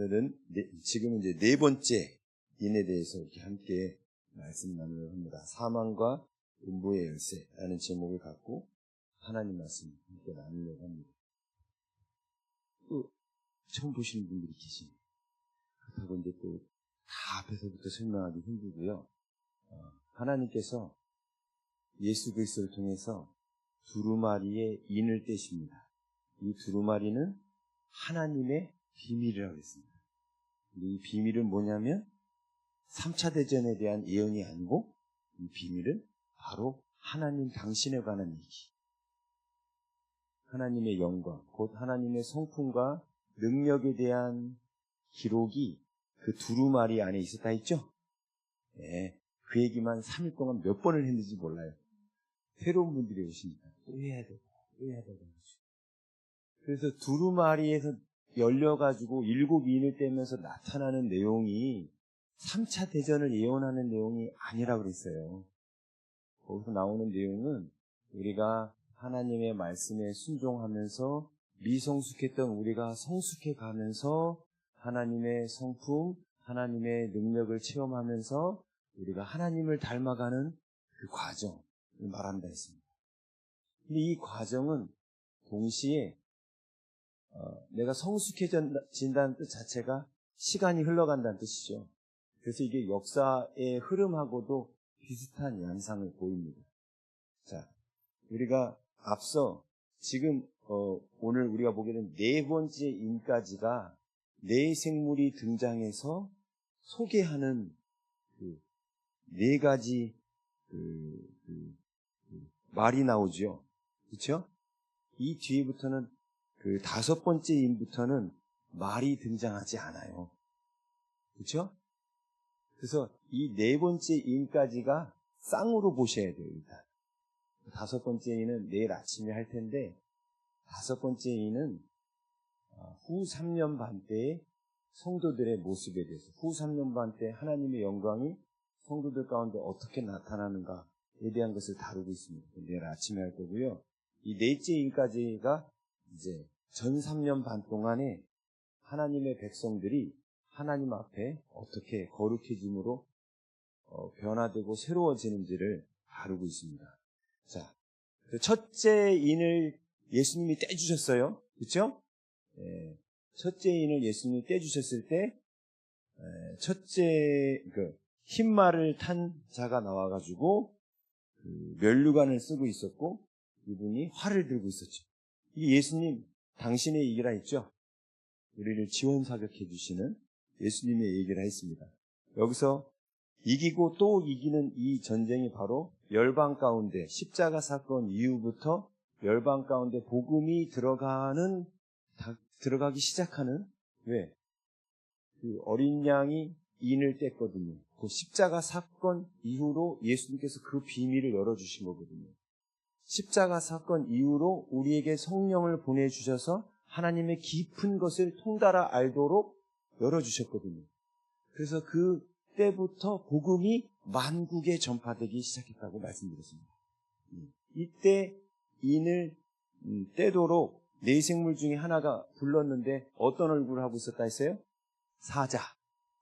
오늘은 지금은 이제 네 번째 인에 대해서 이렇게 함께 말씀 나누려고 합니다. 사망과 음부의 열쇠라는 제목을 갖고 하나님 말씀 함께 나누려고 합니다. 또 처음 보시는 분들이 계시네요. 그렇다고 이제 또 다 앞에서부터 설명하기 힘들고요. 하나님께서 예수 그리스도를 통해서 두루마리의 인을 떼십니다. 이 두루마리는 하나님의 비밀이라고 했습니다. 이 비밀은 뭐냐면 3차 대전에 대한 예언이 아니고 이 비밀은 바로 하나님 당신에 관한 얘기. 하나님의 영광, 곧 하나님의 성품과 능력에 대한 기록이 그 두루마리 안에 있었다 했죠? 네, 그 얘기만 3일 동안 몇 번을 했는지 몰라요. 새로운 분들이 오시니까 또 해야 되고 또 해야 되고. 그래서 두루마리에서 열려가지고 7인을 떼면서 나타나는 내용이 3차 대전을 예언하는 내용이 아니라고 그랬어요. 거기서 나오는 내용은 우리가 하나님의 말씀에 순종하면서 미성숙했던 우리가 성숙해 가면서 하나님의 성품, 하나님의 능력을 체험하면서 우리가 하나님을 닮아가는 그 과정을 말한다 했습니다. 근데 이 과정은 동시에 내가 성숙해진다는 뜻 자체가 시간이 흘러간다는 뜻이죠. 그래서 이게 역사의 흐름하고도 비슷한 양상을 보입니다. 자, 우리가 앞서 지금 오늘 우리가 보게 된 네 번째 인까지가 네 생물이 등장해서 소개하는 그 네 가지 말이 나오죠. 그렇죠? 이 뒤부터는 그 5번째 인부터는 말이 등장하지 않아요. 그렇죠? 그래서 이 네 번째 인까지가 쌍으로 보셔야 돼요. 일단 5번째 인은 내일 아침에 할 텐데 5번째 인은 후 3년 반 때의 성도들의 모습에 대해서 후 3년 반 때 하나님의 영광이 성도들 가운데 어떻게 나타나는가에 대한 것을 다루고 있습니다. 내일 아침에 할 거고요. 이 넷째 인까지가 이제 전 3년 반 동안에 하나님의 백성들이 하나님 앞에 어떻게 거룩해짐으로 변화되고 새로워지는지를 다루고 있습니다. 자, 첫째 인을 예수님이 떼주셨어요. 그렇죠? 첫째 인을 예수님이 떼주셨을 때 첫째 흰말을 탄 자가 나와가지고 면류관을 쓰고 있었고 이분이 활을 들고 있었죠. 이 예수님 당신의 얘기라 했죠. 우리를 지원사격해 주시는 예수님의 얘기를 했습니다. 여기서 이기고 또 이기는 이 전쟁이 바로 열방 가운데 십자가 사건 이후부터 열방 가운데 복음이 들어가기 시작하는 왜? 그 어린 양이 인을 뗐거든요. 그 십자가 사건 이후로 예수님께서 그 비밀을 열어주신 거거든요. 십자가 사건 이후로 우리에게 성령을 보내주셔서 하나님의 깊은 것을 통달아 알도록 열어주셨거든요. 그래서 그 때부터 복음이 만국에 전파되기 시작했다고 말씀드렸습니다. 이때 인을 떼도록 네 생물 중에 하나가 불렀는데 어떤 얼굴을 하고 있었다 했어요? 사자.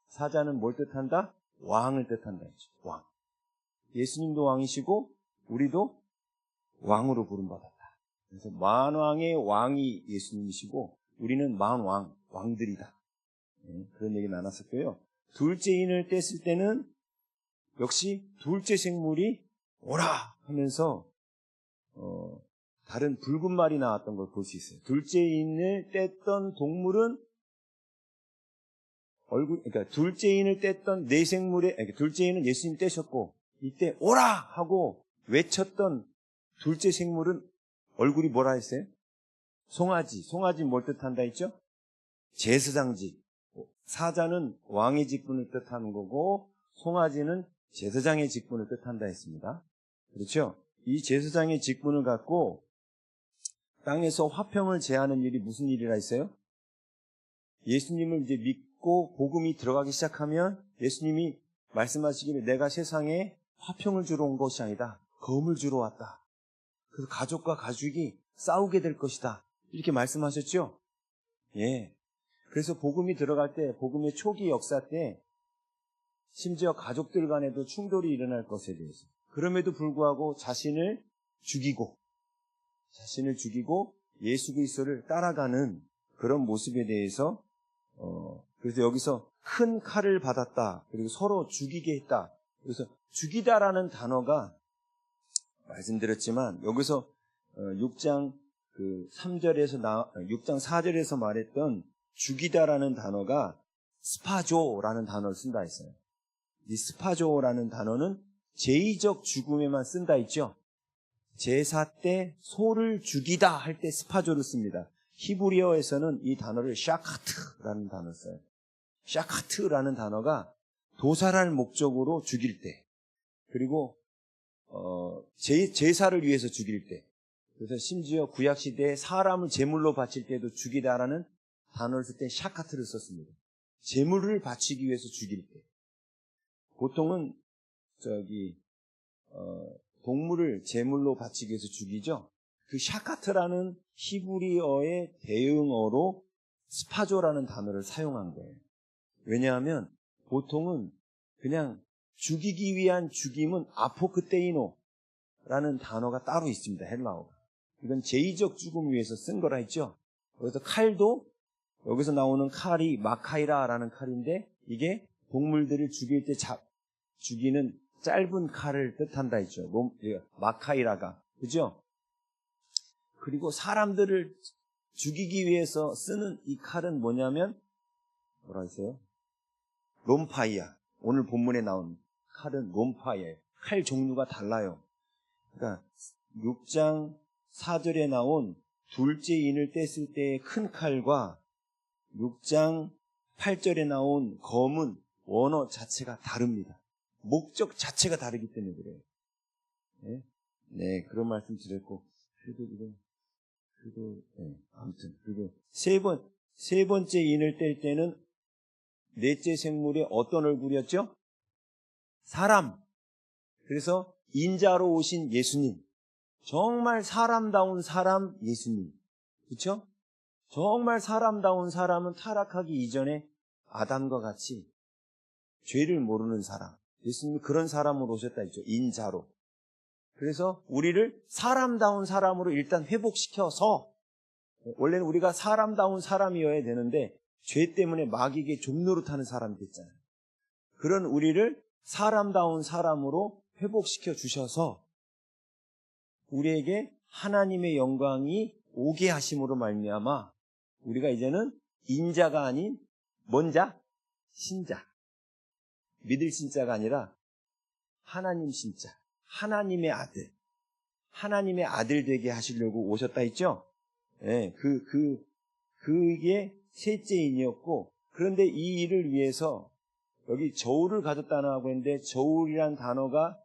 사자는 뭘 뜻한다? 왕을 뜻한다 했죠. 왕. 예수님도 왕이시고 우리도 왕으로 부름받았다. 그래서 만왕의 왕이 예수님이시고 우리는 만왕, 왕들이다. 그런 얘기 나눴었고요. 둘째 인을 뗐을 때는 역시 둘째 생물이 오라 하면서 다른 붉은 말이 나왔던 걸 볼 수 있어요. 둘째 인을 뗐던 동물은 그러니까 둘째 인을 뗐던 네 생물의, 둘째 인은 예수님 떼셨고 이때 오라 하고 외쳤던 둘째 생물은 얼굴이 뭐라 했어요? 송아지. 송아지 뭘 뜻한다 했죠? 제사장직. 사자는 왕의 직분을 뜻하는 거고 송아지는 제사장의 직분을 뜻한다 했습니다. 그렇죠? 이 제사장의 직분을 갖고 땅에서 화평을 제하는 일이 무슨 일이라 했어요? 예수님을 이제 믿고 복음이 들어가기 시작하면 예수님이 말씀하시기를 내가 세상에 화평을 주러 온 것이 아니다. 검을 주러 왔다. 그래서 가족과 가족이 싸우게 될 것이다. 이렇게 말씀하셨죠? 예. 그래서 복음이 들어갈 때, 복음의 초기 역사 때 심지어 가족들 간에도 충돌이 일어날 것에 대해서, 그럼에도 불구하고 자신을 죽이고 예수 그리스도를 따라가는 그런 모습에 대해서 그래서 여기서 큰 칼을 받았다. 그리고 서로 죽이게 했다. 그래서 죽이다라는 단어가 말씀드렸지만 여기서 6장 6장 4절에서 말했던 죽이다라는 단어가 스파조라는 단어를 쓴다 했어요. 이 스파조라는 단어는 제의적 죽음에만 쓴다 했죠. 제사 때 소를 죽이다 할 때 스파조를 씁니다. 히브리어에서는 이 단어를 샤카트라는 단어를 써요. 샤카트라는 단어가 도살할 목적으로 죽일 때, 그리고 제사를 위해서 죽일 때, 그래서 심지어 구약시대에 사람을 제물로 바칠 때도 죽이다라는 단어를 쓸 때 샤카트를 썼습니다. 제물을 바치기 위해서 죽일 때. 보통은 동물을 제물로 바치기 위해서 죽이죠. 그 샤카트라는 히브리어의 대응어로 스파조라는 단어를 사용한 거예요. 왜냐하면 보통은 그냥 죽이기 위한 죽임은 아포크테이노라는 단어가 따로 있습니다. 헬라어가. 이건 제의적 죽음을 위해서 쓴 거라 했죠. 그래서 칼도 여기서 나오는 칼이 마카이라라는 칼인데 이게 동물들을 죽일 때 죽이는 짧은 칼을 뜻한다 했죠. 마카이라가. 그죠? 그리고 사람들을 죽이기 위해서 쓰는 이 칼은 뭐냐면 뭐라 했어요? 롬파이야. 오늘 본문에 나온 칼은 롬파이야예요. 칼 종류가 달라요. 그러니까 6장 4절에 나온 둘째 인을 뗐을 때의 큰 칼과 6장 8절에 나온 검은 원어 자체가 다릅니다. 목적 자체가 다르기 때문에 그래요. 네, 그런 말씀 드렸고, 아무튼, 그리고 세 번째 인을 뗄 때는 넷째 생물의 어떤 얼굴이었죠? 사람. 그래서 인자로 오신 예수님. 정말 사람다운 사람 예수님. 그렇죠? 정말 사람다운 사람은 타락하기 이전에 아담과 같이 죄를 모르는 사람. 예수님이 그런 사람으로 오셨다 했죠. 인자로. 그래서 우리를 사람다운 사람으로 일단 회복시켜서, 원래는 우리가 사람다운 사람이어야 되는데 죄 때문에 마귀에게 종노릇하는 사람이 됐잖아요. 그런 우리를 사람다운 사람으로 회복시켜 주셔서 우리에게 하나님의 영광이 오게 하심으로 말미암아 우리가 이제는 인자가 아닌 뭔 자? 신자. 믿을 신자가 아니라 하나님 신자, 하나님의 아들, 하나님의 아들 되게 하시려고 오셨다 했죠? 네, 그게 셋째 인이었고, 그런데 이 일을 위해서 여기 저울을 가졌다는 하고 있는데, 저울이란 단어가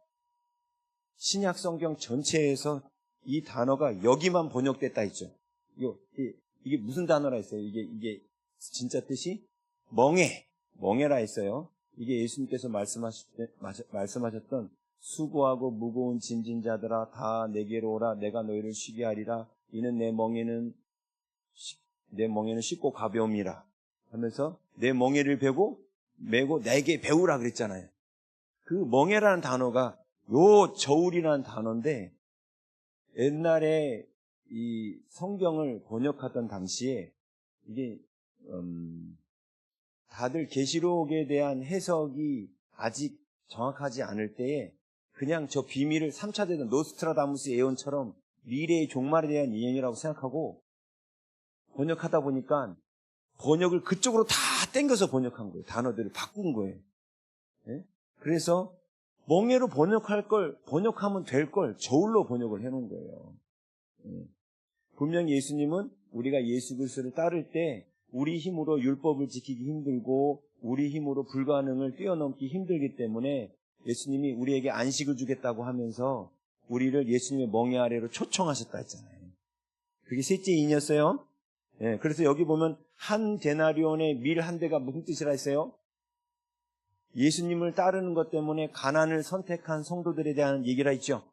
신약 성경 전체에서 이 단어가 여기만 번역됐다 했죠. 이게 무슨 단어라 했어요? 이게 진짜 뜻이 멍에라 했어요. 이게 예수님께서 말씀하셨던 수고하고 무거운 짐진 자들아 다 내게로 오라 내가 너희를 쉬게 하리라 이는 내 멍에는 쉽고 가벼움이라 하면서 내 멍에를 메고 내게 배우라 그랬잖아요. 그 멍에라는 단어가 요 저울이라는 단어인데 옛날에 이 성경을 번역하던 당시에 이게 다들 계시록에 대한 해석이 아직 정확하지 않을 때에 그냥 저 비밀을 3차 대전 노스트라다무스 예언처럼 미래의 종말에 대한 예언이라고 생각하고 번역하다 보니까 번역을 그쪽으로 다 땡겨서 번역한 거예요. 단어들을 바꾼 거예요. 네? 그래서 멍에로 번역하면 될 걸 저울로 번역을 해놓은 거예요. 분명히 예수님은 우리가 예수 그리스도를 따를 때 우리 힘으로 율법을 지키기 힘들고 우리 힘으로 불가능을 뛰어넘기 힘들기 때문에 예수님이 우리에게 안식을 주겠다고 하면서 우리를 예수님의 멍에 아래로 초청하셨다 했잖아요. 그게 셋째 인이었어요. 네, 그래서 여기 보면 한 데나리온의 밀 한 대가 무슨 뜻이라 했어요? 예수님을 따르는 것 때문에 가난을 선택한 성도들에 대한 얘기라 했죠.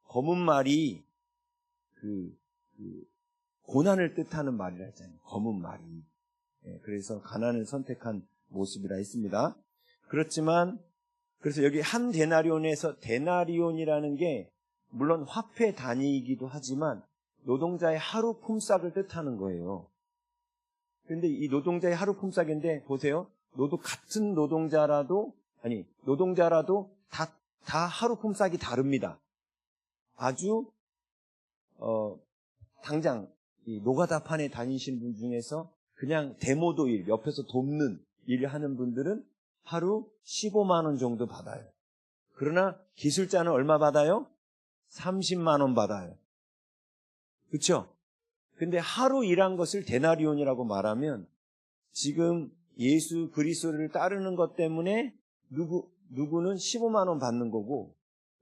검은 말이 고난을 뜻하는 말이라 했잖아요. 검은 말이. 그래서 가난을 선택한 모습이라 했습니다. 그렇지만 그래서 여기 한 데나리온에서 데나리온이라는 게 물론 화폐 단위이기도 하지만 노동자의 하루 품삯을 뜻하는 거예요. 그런데 이 노동자의 하루 품삯인데 보세요. 같은 노동자라도 다 하루 품삯이 다릅니다. 아주 당장 이 노가다판에 다니시는 분 중에서 그냥 데모도 일, 옆에서 돕는 일을 하는 분들은 하루 15만 원 정도 받아요. 그러나 기술자는 얼마 받아요? 30만 원 받아요. 그렇죠? 근데 하루 일한 것을 데나리온이라고 말하면 지금 예수 그리스도를 따르는 것 때문에 누구는 15만 원 받는 거고,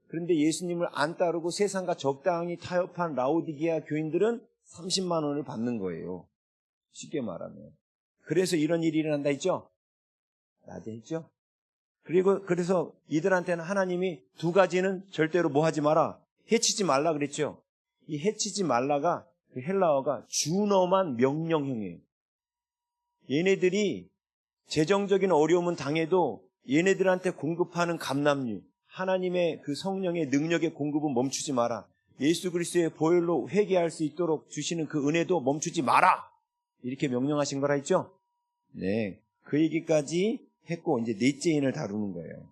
그런데 예수님을 안 따르고 세상과 적당히 타협한 라오디게아 교인들은 30만 원을 받는 거예요. 쉽게 말하면. 그래서 이런 일이 일어난다 했죠? 낮에 했죠? 그래서 이들한테는 하나님이 두 가지는 절대로 뭐 하지 마라. 해치지 말라 그랬죠? 이 해치지 말라가 그 헬라어가 준엄한 명령형이에요. 얘네들이 재정적인 어려움은 당해도 얘네들한테 공급하는 감람류, 하나님의 그 성령의 능력의 공급은 멈추지 마라. 예수 그리스도의 보혈로 회개할 수 있도록 주시는 그 은혜도 멈추지 마라. 이렇게 명령하신 거라 했죠? 네. 그 얘기까지 했고 이제 넷째인을 다루는 거예요.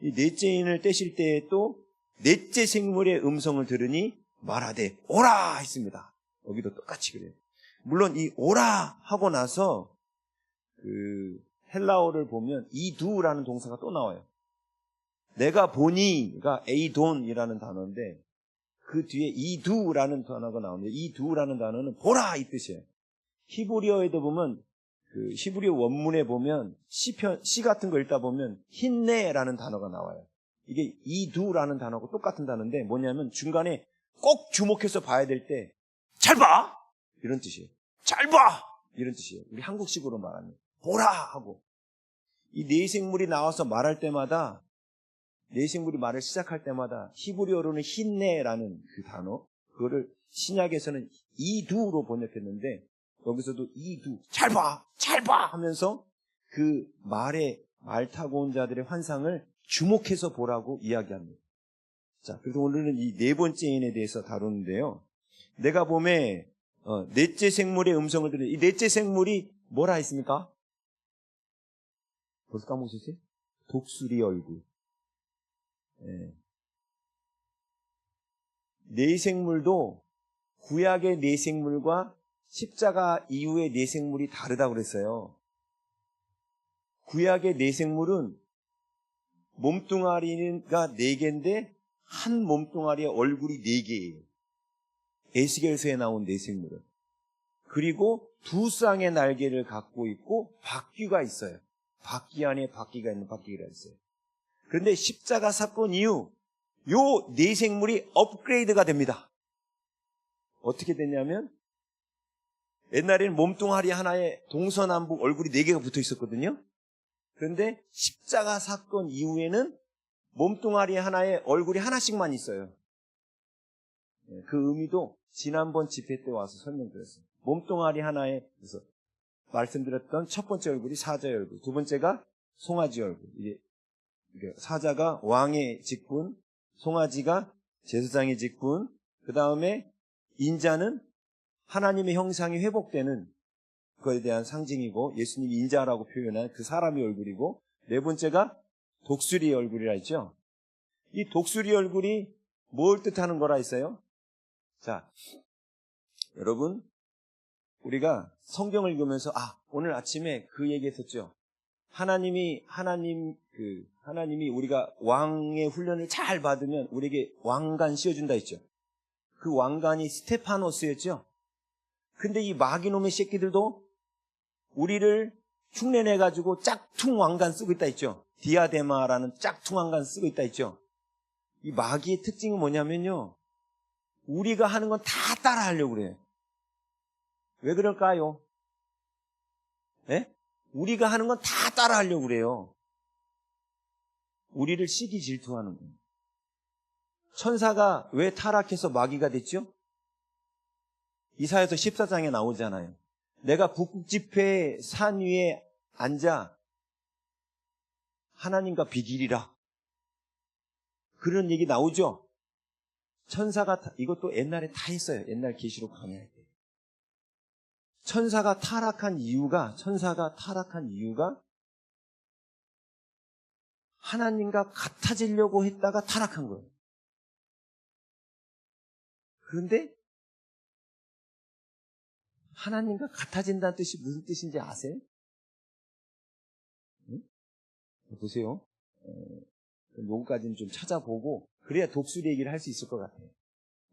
이 넷째인을 떼실 때에 또 넷째 생물의 음성을 들으니 말하되 오라 했습니다. 여기도 똑같이 그래요. 물론 이 오라 하고 나서 그 헬라어를 보면 이두라는 동사가 또 나와요. 내가 보니가 에이돈이라는 단어인데 그 뒤에 이두라는 단어가 나오는데 이두라는 단어는 보라 이 뜻이에요. 히브리어에도 보면 그 히브리어 원문에 보면 시 같은 거 읽다 보면 힌네라는 단어가 나와요. 이게 이두라는 단어하고 똑같은 단어인데 뭐냐면 중간에 꼭 주목해서 봐야 될 때 잘 봐! 이런 뜻이에요. 잘 봐! 이런 뜻이에요. 우리 한국식으로 말하면 보라! 하고 이 내생물이 나와서 말할 때마다 내생물이 말을 시작할 때마다 히브리어로는 힌네라는 그 단어 그거를 신약에서는 이두로 번역했는데 여기서도 이두 잘 봐! 잘 봐! 하면서 그 말 타고 온 자들의 환상을 주목해서 보라고 이야기합니다. 자, 그래서 오늘은 이 네 번째인에 대해서 다루는데요. 내가 봄에 넷째 생물의 음성을 들으니 이 넷째 생물이 뭐라 했습니까? 벌써 까먹으셨어요? 독수리 얼굴. 네. 내생물도 구약의 내생물과 십자가 이후의 내생물이 다르다고 그랬어요. 구약의 내생물은 몸뚱아리가 4개인데 한 몸뚱아리에 얼굴이 4개예요. 에스겔서에 나온 내생물은. 그리고 두 쌍의 날개를 갖고 있고 바퀴가 있어요. 바퀴 안에 바퀴가 있는 바퀴가 있어요. 그런데 십자가 사건 이후 요 내생물이 업그레이드가 됩니다. 어떻게 됐냐면 옛날에는 몸뚱아리 하나에 동서남북 얼굴이 4개가 붙어 있었거든요. 그런데 십자가 사건 이후에는 몸뚱아리 하나에 얼굴이 하나씩만 있어요. 그 의미도 지난번 집회 때 와서 설명드렸어요. 몸뚱아리 하나에 그래서 말씀드렸던 첫 번째 얼굴이 사자의 얼굴, 두 번째가 송아지 얼굴. 이게 사자가 왕의 직분, 송아지가 제사장의 직분, 그 다음에 인자는 하나님의 형상이 회복되는 그거에 대한 상징이고 예수님이 인자라고 표현한 그 사람의 얼굴이고 네 번째가 독수리의 얼굴이라 했죠. 이 독수리 얼굴이 뭘 뜻하는 거라 했어요? 자, 여러분 우리가 성경을 읽으면서 오늘 아침에 그 얘기했었죠. 하나님이 우리가 왕의 훈련을 잘 받으면 우리에게 왕관 씌워준다 했죠. 그 왕관이 스테파노스였죠. 근데 이 마귀놈의 새끼들도 우리를 흉내내가지고 짝퉁 왕관 쓰고 있다 했죠. 디아데마라는 짝퉁 왕관 쓰고 있다 했죠. 이 마귀의 특징이 뭐냐면요. 우리가 하는 건 다 따라 하려고 그래요. 왜 그럴까요? 네? 우리가 하는 건 다 따라 하려고 그래요. 우리를 시기 질투하는 거예요. 천사가 왜 타락해서 마귀가 됐죠? 이사야서 14장에 나오잖아요. 내가 북극지폐 산 위에 앉아 하나님과 비기리라. 그런 얘기 나오죠? 천사가, 이것도 옛날에 다 했어요. 옛날 계시록 강의할 때. 천사가 타락한 이유가 하나님과 같아지려고 했다가 타락한 거예요. 그런데 하나님과 같아진다는 뜻이 무슨 뜻인지 아세요? 응? 보세요. 요거까지는 좀 찾아보고 그래야 독수리 얘기를 할 수 있을 것 같아요.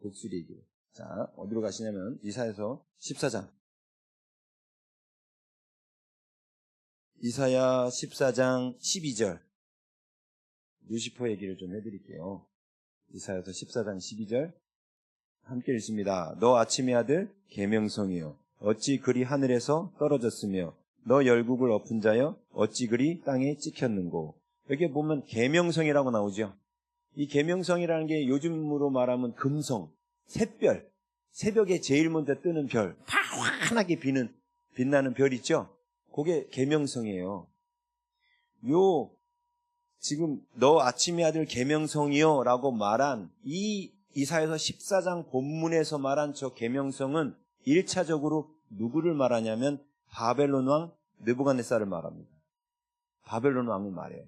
독수리 얘기. 자, 어디로 가시냐면 이사야서 14장. 이사야 14장 12절. 루시퍼 얘기를 좀 해드릴게요. 이사야서 14장 12절. 함께 읽습니다. 너 아침의 아들 계명성이여 어찌 그리 하늘에서 떨어졌으며 너 열국을 엎은 자여 어찌 그리 땅에 찍혔는고. 여기 보면 계명성이라고 나오죠. 이 계명성이라는 게 요즘으로 말하면 금성, 샛별, 새벽에 제일 먼저 뜨는 별, 환하게 빛나는 별 있죠? 그게 계명성이에요. 지금 너 아침의 아들 계명성이요 라고 말한 이 이사야서 14장 본문에서 말한 저 계명성은 1차적으로 누구를 말하냐면 바벨론 왕 느부갓네살을 말합니다. 바벨론 왕을 말해요.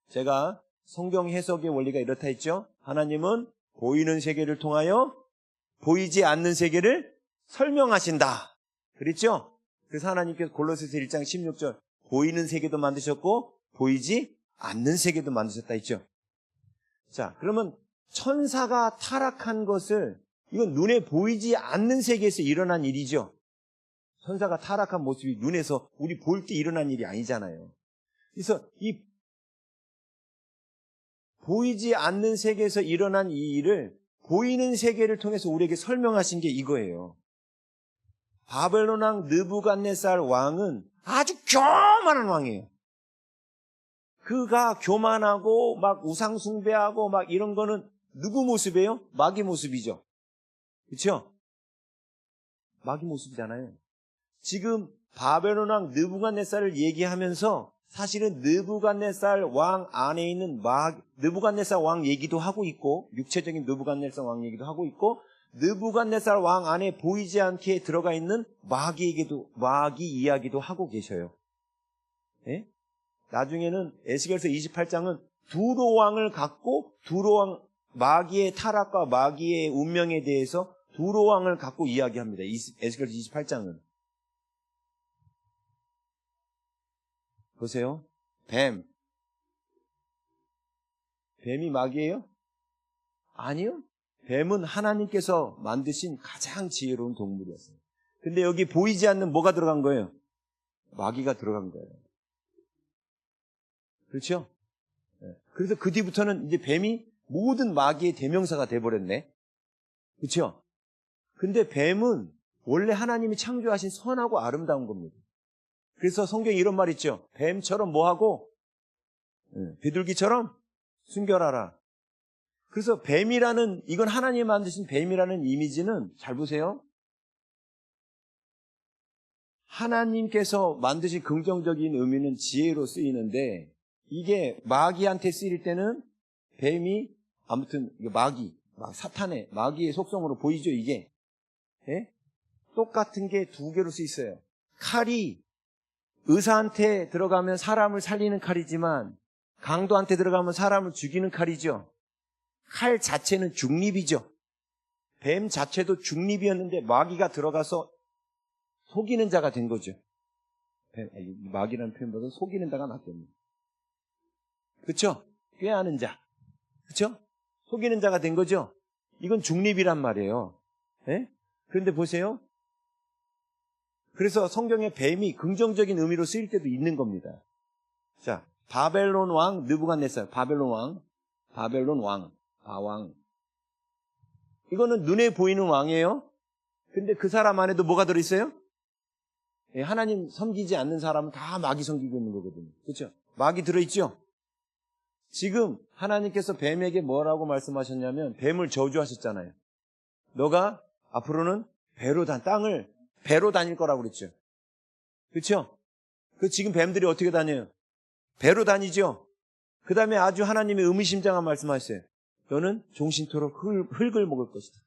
제가 성경 해석의 원리가 이렇다 했죠. 하나님은 보이는 세계를 통하여 보이지 않는 세계를 설명하신다. 그랬죠? 그래서 하나님께서 골로새서 1장 16절 보이는 세계도 만드셨고 보이지 않는 세계도 만드셨다 했죠. 자, 그러면 천사가 타락한 것을 이건 눈에 보이지 않는 세계에서 일어난 일이죠. 천사가 타락한 모습이 눈에서 우리 볼 때 일어난 일이 아니잖아요. 그래서 이 보이지 않는 세계에서 일어난 이 일을 보이는 세계를 통해서 우리에게 설명하신 게 이거예요. 바벨론 왕 느부갓네살 왕은 아주 교만한 왕이에요. 그가 교만하고 막 우상 숭배하고 막 이런 거는 누구 모습이에요? 마귀 모습이죠. 그렇죠? 마귀 모습이잖아요. 지금 바벨론 왕 느부갓네살을 얘기하면서 사실은 느부갓네살 왕 안에 있는 느부갓네살 왕 얘기도 하고 있고 육체적인 느부갓네살 왕 얘기도 하고 있고 느부갓네살 왕 안에 보이지 않게 들어가 있는 마귀 이야기도 하고 계셔요. 예? 나중에는 에스겔서 28장은 두로 왕을 갖고 두로 왕 마귀의 타락과 마귀의 운명에 대해서 두로 왕을 갖고 이야기합니다. 에스겔서 28장은 보세요. 뱀이 마귀예요? 아니요. 뱀은 하나님께서 만드신 가장 지혜로운 동물이었어요. 근데 여기 보이지 않는 뭐가 들어간 거예요? 마귀가 들어간 거예요. 그렇죠? 그래서 그 뒤부터는 이제 뱀이 모든 마귀의 대명사가 돼버렸네. 그렇죠? 근데 뱀은 원래 하나님이 창조하신 선하고 아름다운 겁니다. 그래서 성경에 이런 말 있죠. 뱀처럼 뭐하고? 비둘기처럼 순결하라. 그래서 뱀이라는, 이건 하나님이 만드신 뱀이라는 이미지는 잘 보세요. 하나님께서 만드신 긍정적인 의미는 지혜로 쓰이는데 이게 마귀한테 쓰일 때는 뱀이 아무튼 사탄의 마귀의 속성으로 보이죠 이게. 예? 똑같은 게 두 개로 쓰였어요. 칼이 의사한테 들어가면 사람을 살리는 칼이지만 강도한테 들어가면 사람을 죽이는 칼이죠. 칼 자체는 중립이죠. 뱀 자체도 중립이었는데 마귀가 들어가서 속이는 자가 된 거죠. 마귀라는 표현보다 속이는 자가 낫겠네요. 그렇죠? 꾀하는 자. 그렇죠? 속이는 자가 된 거죠. 이건 중립이란 말이에요. 예? 그런데 보세요. 그래서 성경에 뱀이 긍정적인 의미로 쓰일 때도 있는 겁니다. 자, 바벨론 왕 느부갓네살, 바왕. 이거는 눈에 보이는 왕이에요. 근데 그 사람 안에도 뭐가 들어있어요? 예, 하나님 섬기지 않는 사람은 다 마귀 섬기고 있는 거거든요. 그렇죠? 마귀 들어있죠? 지금 하나님께서 뱀에게 뭐라고 말씀하셨냐면 뱀을 저주하셨잖아요. 너가 앞으로는 땅을 배로 다닐 거라고 그랬죠. 그렇죠? 그 지금 뱀들이 어떻게 다녀요? 배로 다니죠? 그 다음에 아주 하나님의 의미심장한 말씀하셨어요. 너는 종신토록 흙을 먹을 것이다.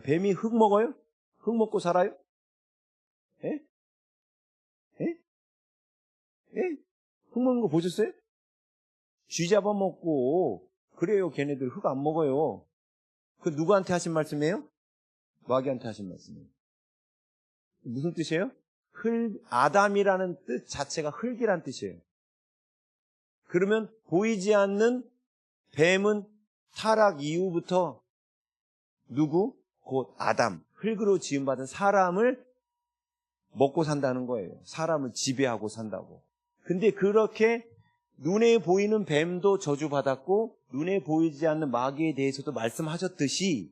뱀이 흙 먹어요? 흙 먹고 살아요? 예? 예? 예? 흙 먹는 거 보셨어요? 쥐 잡아먹고 그래요. 걔네들 흙 안 먹어요. 그 누구한테 하신 말씀이에요? 마귀한테 하신 말씀이에요. 무슨 뜻이에요? 아담이라는 뜻 자체가 흙이란 뜻이에요. 그러면 보이지 않는 뱀은 타락 이후부터 누구? 곧 아담, 흙으로 지음받은 사람을 먹고 산다는 거예요. 사람을 지배하고 산다고. 근데 그렇게 눈에 보이는 뱀도 저주받았고 눈에 보이지 않는 마귀에 대해서도 말씀하셨듯이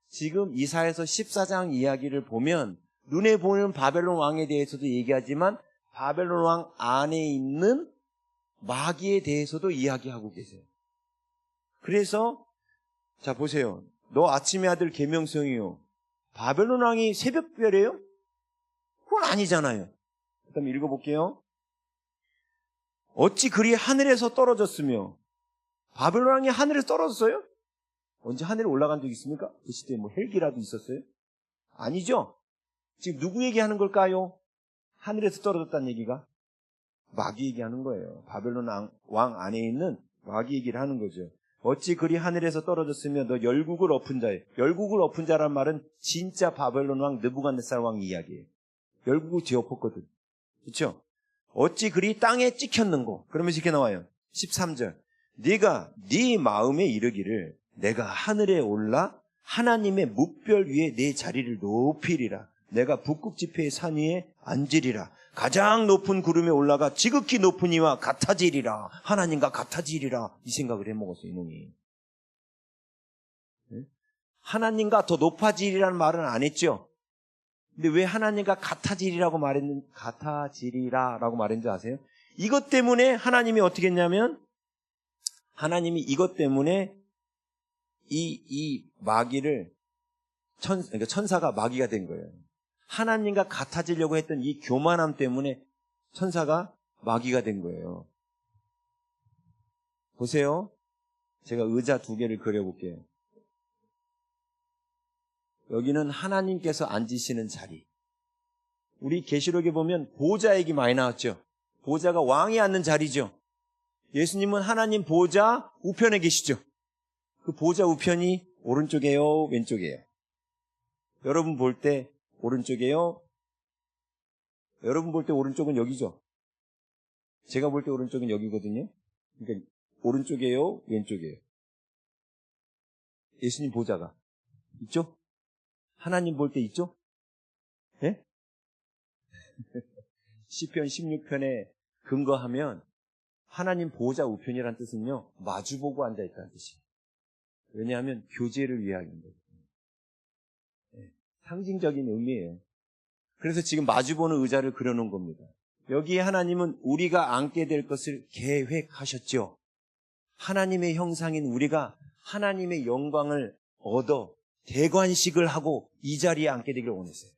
지금 이사야서 14장 이야기를 보면 눈에 보이는 바벨론 왕에 대해서도 얘기하지만 바벨론 왕 안에 있는 마귀에 대해서도 이야기하고 계세요. 그래서 자 보세요. 너 아침의 아들 계명성이요. 바벨론 왕이 새벽별이에요? 그건 아니잖아요. 그 다음에 읽어볼게요. 어찌 그리 하늘에서 떨어졌으며 바벨론 왕이 하늘에서 떨어졌어요? 언제 하늘에 올라간 적 있습니까? 그 시대에 뭐 헬기라도 있었어요? 아니죠. 지금 누구 얘기하는 걸까요? 하늘에서 떨어졌다는 얘기가 마귀 얘기하는 거예요. 바벨론 왕 안에 있는 마귀 얘기를 하는 거죠. 어찌 그리 하늘에서 떨어졌으며 너 열국을 엎은 자예요. 열국을 엎은 자란 말은 진짜 바벨론 왕 느부갓네살 왕 이야기예요. 열국을 뒤엎었거든. 그렇죠? 어찌 그리 땅에 찍혔는고. 그러면서 이렇게 나와요. 13절. 네가 네 마음에 이르기를 내가 하늘에 올라 하나님의 뭇별 위에 내 자리를 높이리라. 내가 북극 지폐의 산 위에 앉으리라. 가장 높은 구름에 올라가 지극히 높은 이와 같아지리라. 하나님과 같아지리라. 이 생각을 해먹었어요, 이놈이. 하나님과 더 높아지리라는 말은 안 했죠. 근데 왜 하나님과 같아지리라고 말했는지 아세요? 이것 때문에 하나님이 어떻게 했냐면 하나님이 이것 때문에 이 마귀를 그러니까 천사가 마귀가 된 거예요. 하나님과 같아지려고 했던 이 교만함 때문에 천사가 마귀가 된 거예요. 보세요. 제가 의자 2개를 그려볼게요. 여기는 하나님께서 앉으시는 자리. 우리 계시록에 보면 보좌 얘기 많이 나왔죠. 보좌가 왕이 앉는 자리죠. 예수님은 하나님 보좌 우편에 계시죠. 그 보좌 우편이 오른쪽이에요, 왼쪽이에요? 여러분 볼 때 오른쪽이에요? 여러분 볼 때 오른쪽은 여기죠. 제가 볼 때 오른쪽은 여기거든요. 그러니까 오른쪽이에요, 왼쪽이에요? 예수님 보좌가 있죠? 하나님 볼 때 있죠? 예? 시편 16편에 근거하면 하나님 보좌 우편이라는 뜻은요, 마주보고 앉아있다는 뜻이에요. 왜냐하면 교제를 위하는 거예요. 상징적인 의미예요. 그래서 지금 마주보는 의자를 그려놓은 겁니다. 여기에 하나님은 우리가 앉게 될 것을 계획하셨죠. 하나님의 형상인 우리가 하나님의 영광을 얻어 대관식을 하고 이 자리에 앉게 되기를 원했어요.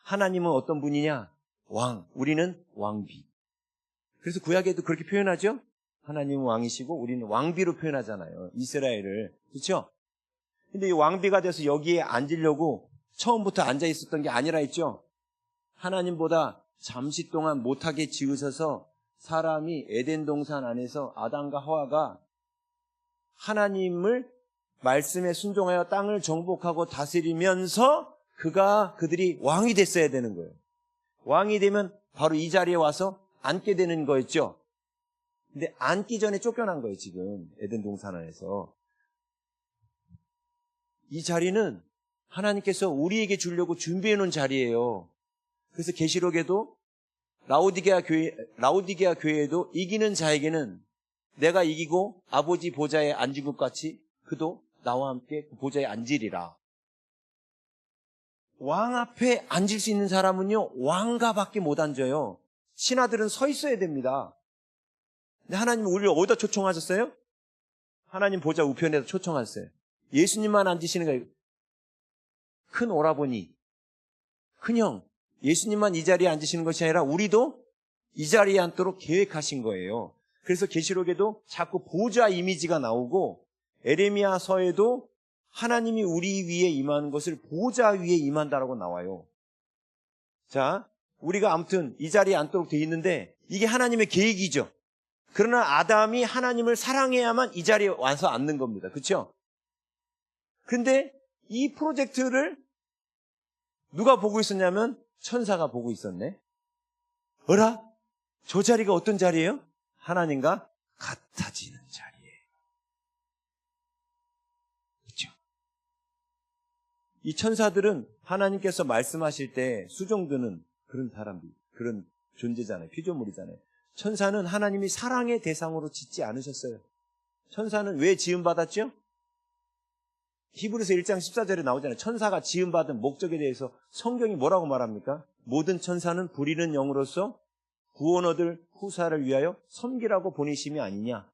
하나님은 어떤 분이냐? 왕. 우리는 왕비. 그래서 구약에도 그렇게 표현하죠? 하나님은 왕이시고 우리는 왕비로 표현하잖아요. 이스라엘을. 그렇죠? 근데 이 왕비가 돼서 여기에 앉으려고 처음부터 앉아 있었던 게 아니라 했죠. 하나님보다 잠시 동안 못하게 지으셔서 사람이 에덴 동산 안에서 아담과 하와가 하나님을 말씀에 순종하여 땅을 정복하고 다스리면서 그들이 왕이 됐어야 되는 거예요. 왕이 되면 바로 이 자리에 와서 앉게 되는 거였죠. 근데 앉기 전에 쫓겨난 거예요, 지금 에덴 동산 안에서. 이 자리는 하나님께서 우리에게 주려고 준비해 놓은 자리예요. 그래서 계시록에도 라오디게아 교회에도 이기는 자에게는 내가 이기고 아버지 보좌에 앉은 것 같이 그도 나와 함께 그 보좌에 앉으리라. 왕 앞에 앉을 수 있는 사람은요, 왕가밖에 못 앉아요. 신하들은 서 있어야 됩니다. 근데 하나님은 우리를 어디다 초청하셨어요? 하나님 보좌 우편에다 초청하셨어요. 예수님만 앉으시는 거예요. 큰 오라버니, 큰형, 예수님만 이 자리에 앉으시는 것이 아니라 우리도 이 자리에 앉도록 계획하신 거예요. 그래서 계시록에도 자꾸 보좌 이미지가 나오고 에레미야서에도 하나님이 우리 위에 임하는 것을 보좌 위에 임한다라고 나와요. 자, 우리가 아무튼 이 자리에 앉도록 돼 있는데 이게 하나님의 계획이죠. 그러나 아담이 하나님을 사랑해야만 이 자리에 와서 앉는 겁니다. 그렇죠? 근데 이 프로젝트를 누가 보고 있었냐면 천사가 보고 있었네. 어라? 저 자리가 어떤 자리예요? 하나님과 같아지는 자리예요. 그렇죠? 이 천사들은 하나님께서 말씀하실 때 수종드는 그런 사람들, 그런 존재잖아요. 피조물이잖아요. 천사는 하나님이 사랑의 대상으로 짓지 않으셨어요. 천사는 왜 지음받았죠? 히브리서 1장 14절에 나오잖아요. 천사가 지음받은 목적에 대해서 성경이 뭐라고 말합니까? 모든 천사는 부리는 영으로서 구원 얻을 후사를 위하여 섬기라고 보내심이 아니냐.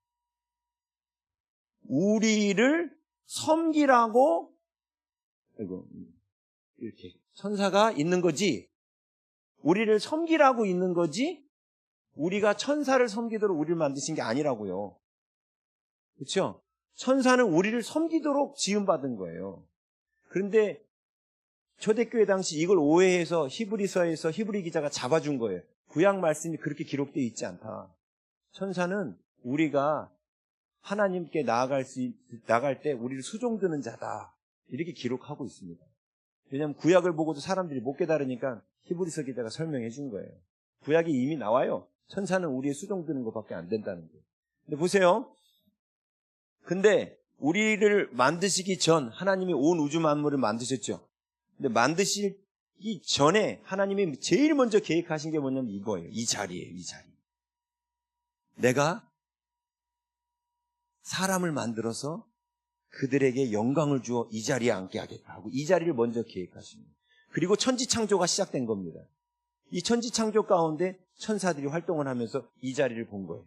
우리를 섬기라고 이렇게 천사가 있는 거지. 우리를 섬기라고 있는 거지. 우리가 천사를 섬기도록 우리를 만드신 게 아니라고요. 그렇죠? 천사는 우리를 섬기도록 지음받은 거예요. 그런데 초대교회 당시 이걸 오해해서 히브리서에서 히브리 기자가 잡아준 거예요. 구약 말씀이 그렇게 기록되어 있지 않다. 천사는 우리가 하나님께 나아갈 때 우리를 수종드는 자다. 이렇게 기록하고 있습니다. 왜냐하면 구약을 보고도 사람들이 못 깨달으니까 히브리서 기자가 설명해 준 거예요. 구약이 이미 나와요. 천사는 우리의 수종드는 것밖에 안 된다는 거예요. 근데 보세요. 근데 우리를 만드시기 전 하나님이 온 우주 만물을 만드셨죠. 근데 만드시기 전에 하나님이 제일 먼저 계획하신 게 뭐냐면 이거예요. 이 자리예요. 이 자리. 내가 사람을 만들어서 그들에게 영광을 주어 이 자리에 앉게 하겠다 하고 이 자리를 먼저 계획하신 거예요. 그리고 천지창조가 시작된 겁니다. 이 천지창조 가운데 천사들이 활동을 하면서 이 자리를 본 거예요.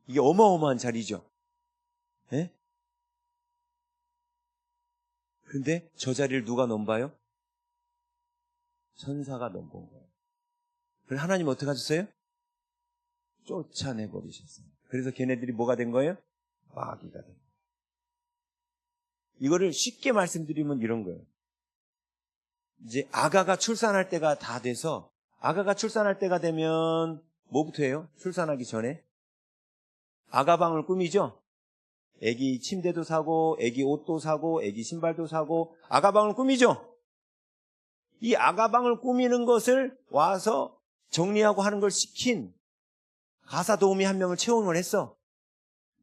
이게 어마어마한 자리죠. 네? 그런데 저 자리를 누가 넘봐요? 천사가 넘본 거예요. 그래서 하나님 어떻게 하셨어요? 쫓아내버리셨어요. 그래서 걔네들이 뭐가 된 거예요? 마귀가 된 거예요. 이거를 쉽게 말씀드리면 이런 거예요. 이제 아가가 출산할 때가 다 돼서 아가가 출산할 때가 되면 뭐부터 해요? 출산하기 전에 아가방을 꾸미죠? 애기 침대도 사고 애기 옷도 사고 애기 신발도 사고 아가방을 꾸미죠? 이 아가방을 꾸미는 것을 와서 정리하고 하는 걸 시킨 가사도우미 한 명을 채용을 했어.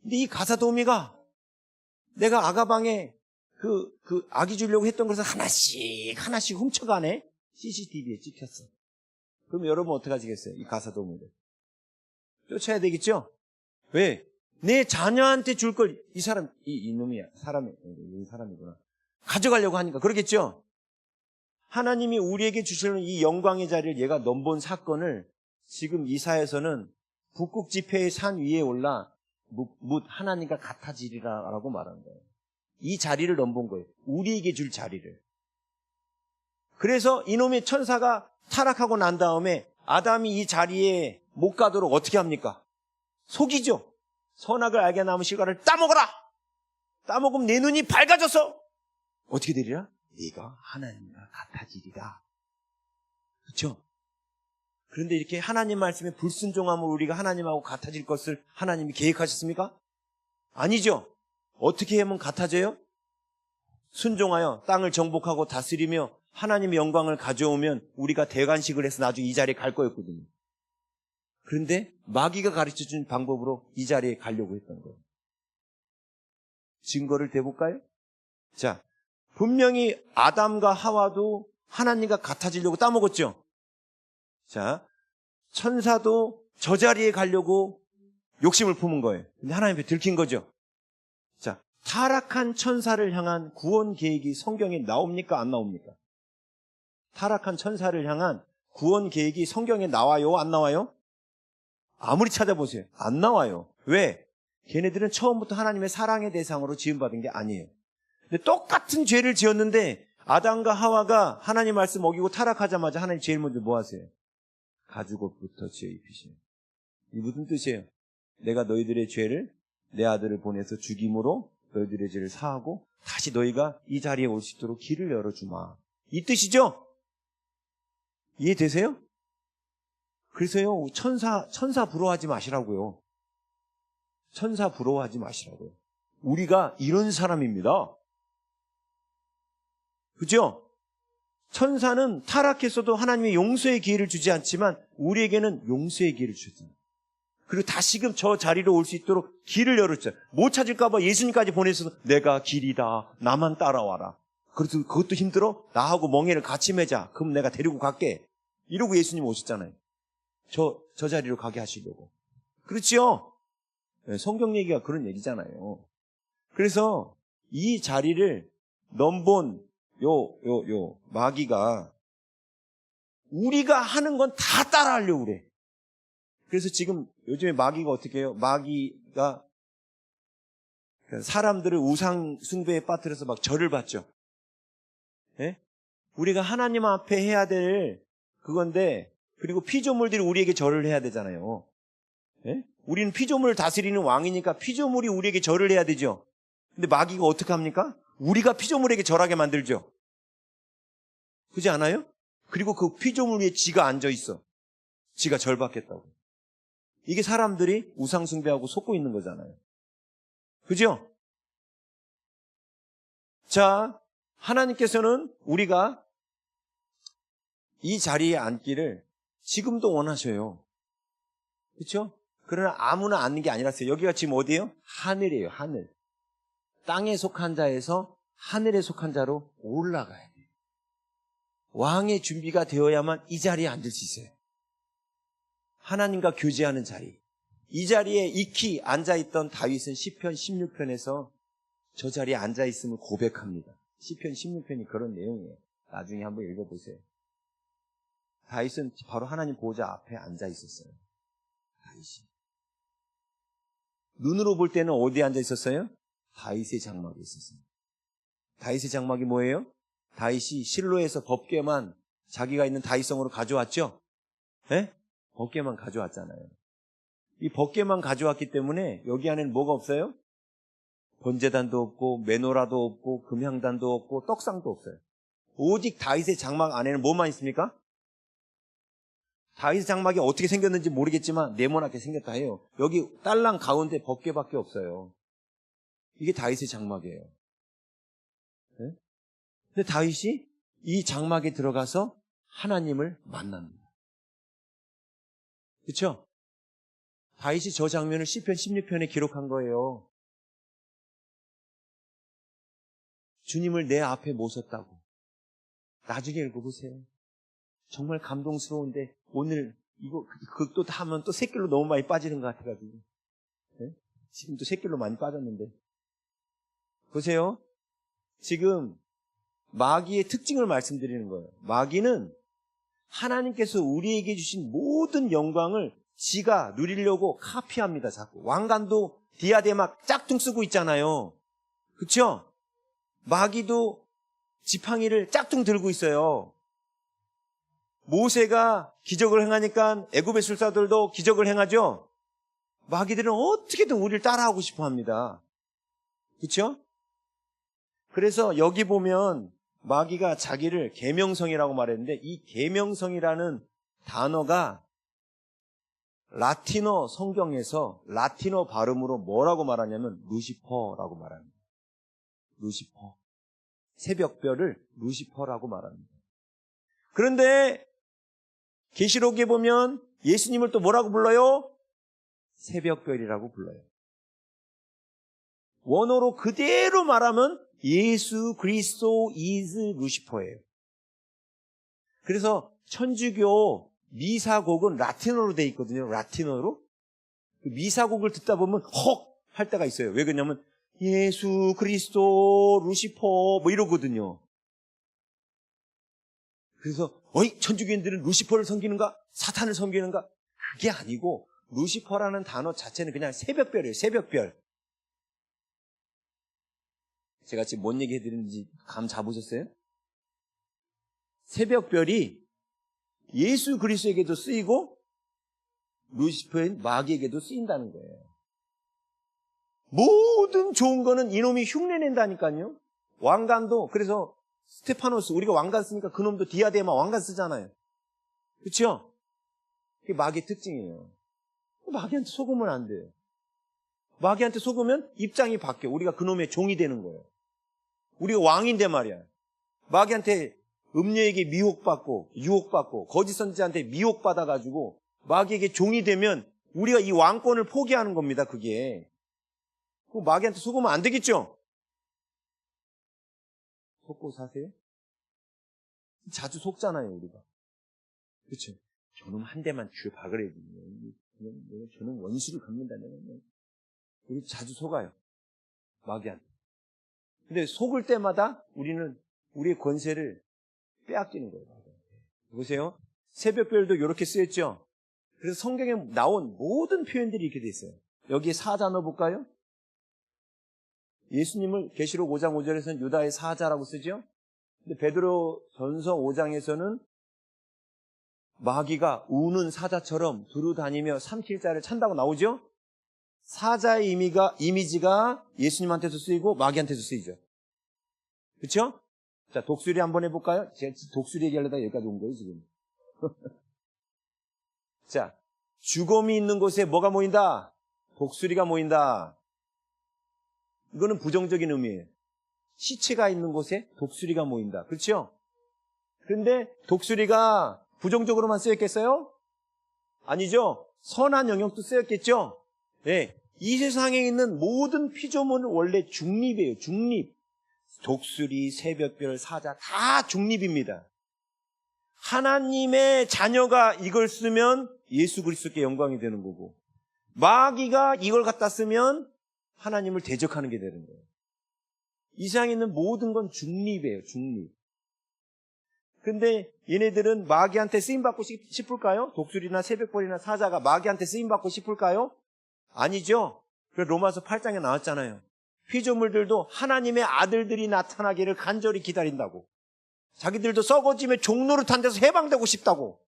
근데 이 가사도우미가 내가 아가방에 그 아기 주려고 했던 것을 하나씩 훔쳐가네. CCTV에 찍혔어. 그럼 여러분 어떻게 하시겠어요? 이 가사도우미를 쫓아야 되겠죠? 왜? 내 자녀한테 줄 걸 이 사람 이놈이야. 이 사람이구나. 가져가려고 하니까 그러겠죠? 하나님이 우리에게 주시는 이 영광의 자리를 얘가 넘본 사건을 지금 이사야서는 북극 지폐의 산 위에 올라 묻 하나님과 같아지리라라고 말하는 거예요. 이 자리를 넘본 거예요. 우리에게 줄 자리를. 그래서 이놈의 천사가 타락하고 난 다음에 아담이 이 자리에 못 가도록 어떻게 합니까? 속이죠. 선악을 알게 하는 나무 실과를 따먹어라. 따먹으면 내 눈이 밝아져서 어떻게 되리라? 네가 하나님과 같아지리라. 그렇죠? 그런데 이렇게 하나님 말씀에 불순종함으로 우리가 하나님하고 같아질 것을 하나님이 계획하셨습니까? 아니죠. 어떻게 하면 같아져요? 순종하여 땅을 정복하고 다스리며 하나님의 영광을 가져오면 우리가 대관식을 해서 나중에 이 자리에 갈 거였거든요. 그런데 마귀가 가르쳐준 방법으로 이 자리에 가려고 했던 거예요. 증거를 대볼까요? 자, 분명히 아담과 하와도 하나님과 같아지려고 따먹었죠. 자, 천사도 저 자리에 가려고 욕심을 품은 거예요. 근데 하나님 앞에 들킨 거죠. 자, 타락한 천사를 향한 구원 계획이 성경에 나옵니까? 안 나옵니까? 타락한 천사를 향한 구원 계획이 성경에 나와요? 안 나와요? 아무리 찾아보세요. 안 나와요. 왜? 걔네들은 처음부터 하나님의 사랑의 대상으로 지음받은 게 아니에요. 근데 똑같은 죄를 지었는데 아담과 하와가 하나님 말씀 어기고 타락하자마자 하나님 제일 먼저 뭐 하세요? 가죽옷부터 지어 입히세요. 이 무슨 뜻이에요? 내가 너희들의 죄를 내 아들을 보내서 죽임으로 너희들의 죄를 사하고 다시 너희가 이 자리에 올 수 있도록 길을 열어주마. 이 뜻이죠? 이해되세요? 그래서요, 천사 부러워하지 마시라고요. 천사 부러워하지 마시라고요. 우리가 이런 사람입니다. 그죠? 천사는 타락했어도 하나님의 용서의 기회를 주지 않지만 우리에게는 용서의 기회를 주셨잖아요. 그리고 다시금 저 자리로 올 수 있도록 길을 열었죠. 못 찾을까봐 예수님까지 보내서 내가 길이다. 나만 따라와라. 그래서 그것도 힘들어? 나하고 멍에를 같이 매자. 그럼 내가 데리고 갈게. 이러고 예수님 오셨잖아요. 저 자리로 가게 하시려고. 그렇지요? 성경 얘기가 그런 얘기잖아요. 그래서 이 자리를 넘본 마귀가 우리가 하는 건 다 따라하려고 그래. 그래서 지금 요즘에 마귀가 어떻게 해요? 마귀가 사람들을 우상 숭배에 빠뜨려서 막 절을 받죠. 예? 우리가 하나님 앞에 해야 될 그건데, 그리고 피조물들이 우리에게 절을 해야 되잖아요. 예? 우리는 피조물을 다스리는 왕이니까 피조물이 우리에게 절을 해야 되죠. 근데 마귀가 어떻게 합니까? 우리가 피조물에게 절하게 만들죠. 그렇지 않아요? 그리고 그 피조물 위에 지가 앉아 있어. 지가 절받겠다고. 이게 사람들이 우상 숭배하고 속고 있는 거잖아요. 그죠? 자, 하나님께서는 우리가 이 자리에 앉기를 지금도 원하셔요. 그렇죠? 그러나 아무나 앉는 게 아니라서요. 여기가 지금 어디예요? 하늘이에요. 하늘. 땅에 속한 자에서 하늘에 속한 자로 올라가야 돼요. 왕의 준비가 되어야만 이 자리에 앉을 수 있어요. 하나님과 교제하는 자리. 이 자리에 익히 앉아있던 다윗은 시편 16편에서 저 자리에 앉아있음을 고백합니다. 시편 16편이 그런 내용이에요. 나중에 한번 읽어보세요. 다윗은 바로 하나님 보호자 앞에 앉아있었어요. 다윗이. 눈으로 볼 때는 어디에 앉아있었어요? 다윗의 장막에 있었어요. 다윗의 장막이 뭐예요? 다윗이 실로에서 법궤만 자기가 있는 다윗성으로 가져왔죠? 네? 법궤만 가져왔잖아요. 이 법궤만 가져왔기 때문에 여기 안에는 뭐가 없어요? 번제단도 없고 메노라도 없고 금향단도 없고 떡상도 없어요. 오직 다윗의 장막 안에는 뭐만 있습니까? 다윗의 장막이 어떻게 생겼는지 모르겠지만 네모나게 생겼다 해요. 여기 딸랑 가운데 법궤밖에 없어요. 이게 다윗의 장막이에요. 네? 근데 다윗이 이 장막에 들어가서 하나님을 만납니다. 그렇죠? 다윗이 저 장면을 시편 16편에 기록한 거예요. 주님을 내 앞에 모셨다고. 나중에 읽어보세요. 정말 감동스러운데 오늘 이거 그것도 다 하면 또 샛길로 너무 많이 빠지는 것 같아가지고. 네? 지금 또 샛길로 많이 빠졌는데. 보세요. 지금 마귀의 특징을 말씀드리는 거예요. 마귀는 하나님께서 우리에게 주신 모든 영광을 지가 누리려고 카피합니다. 자꾸. 왕관도 디아데마 짝퉁 쓰고 있잖아요. 그렇죠? 마귀도 지팡이를 짝퉁 들고 있어요. 모세가 기적을 행하니까 애굽의 술사들도 기적을 행하죠. 마귀들은 어떻게든 우리를 따라하고 싶어 합니다. 그렇죠? 그래서 여기 보면 마귀가 자기를 계명성이라고 말했는데 이 계명성이라는 단어가 라틴어 성경에서 라틴어 발음으로 뭐라고 말하냐면 루시퍼라고 말합니다. 루시퍼. 새벽별을 루시퍼라고 말합니다. 그런데 계시록에 보면 예수님을 또 뭐라고 불러요? 새벽별이라고 불러요. 원어로 그대로 말하면 예수 그리스도 is 루시퍼예요. 그래서 천주교 미사곡은 라틴어로 돼 있거든요. 라틴어로. 미사곡을 듣다 보면 헉 할 때가 있어요. 왜 그러냐면 예수 그리스도 루시퍼 뭐 이러거든요. 그래서 어이 천주교인들은 루시퍼를 섬기는가? 사탄을 섬기는가? 그게 아니고 루시퍼라는 단어 자체는 그냥 새벽별이에요. 새벽별. 제가 지금 뭔 얘기 해드리는지 감 잡으셨어요? 새벽별이 예수 그리스도에게도 쓰이고 루시퍼인 마귀에게도 쓰인다는 거예요. 모든 좋은 거는 이놈이 흉내낸다니까요. 왕관도, 그래서 스테파노스, 우리가 왕관 쓰니까 그놈도 디아데마 왕관 쓰잖아요. 그렇죠? 그게 마귀의 특징이에요. 마귀한테 속으면 안 돼요. 마귀한테 속으면 입장이 바뀌어. 우리가 그놈의 종이 되는 거예요. 우리가 왕인데 말이야. 마귀한테 음녀에게 미혹받고 유혹받고 거짓 선지자한테 미혹받아가지고 마귀에게 종이 되면 우리가 이 왕권을 포기하는 겁니다. 그게. 마귀한테 속으면 안 되겠죠? 속고 사세요? 자주 속잖아요, 우리가. 그렇죠? 저놈 한 대만 주에 박으래요. 저는 원수를 갚는다면 우리 자주 속아요. 마귀한테. 근데 속을 때마다 우리는 우리의 권세를 빼앗기는 거예요. 보세요. 새벽별도 이렇게 쓰였죠? 그래서 성경에 나온 모든 표현들이 이렇게 돼 있어요. 여기에 사자 넣어볼까요? 예수님을 계시록 5장 5절에서는 유다의 사자라고 쓰죠? 근데 베드로 전서 5장에서는 마귀가 우는 사자처럼 두루 다니며 삼킬 자를 찬다고 나오죠? 사자의 이미지가 예수님한테도 쓰이고 마귀한테도 쓰이죠. 그렇죠? 자, 독수리 한번 해볼까요? 제가 독수리 얘기하려다가 여기까지 온 거예요, 지금. 자, 죽음이 있는 곳에 뭐가 모인다? 독수리가 모인다. 이거는 부정적인 의미예요. 시체가 있는 곳에 독수리가 모인다. 그렇죠? 그런데 독수리가 부정적으로만 쓰였겠어요? 아니죠. 선한 영역도 쓰였겠죠? 네. 이 세상에 있는 모든 피조물은 원래 중립이에요. 중립. 독수리, 새벽별, 사자 다 중립입니다. 하나님의 자녀가 이걸 쓰면 예수 그리스도께 영광이 되는 거고, 마귀가 이걸 갖다 쓰면 하나님을 대적하는 게 되는 거예요. 이 세상에 있는 모든 건 중립이에요. 중립. 근데 얘네들은 마귀한테 쓰임받고 싶을까요? 독수리나 새벽별이나 사자가 마귀한테 쓰임받고 싶을까요? 아니죠. 그래서 로마서 8장에 나왔잖아요. 피조물들도 하나님의 아들들이 나타나기를 간절히 기다린다고. 자기들도 썩어지며 종노릇한 데서 해방되고 싶다고.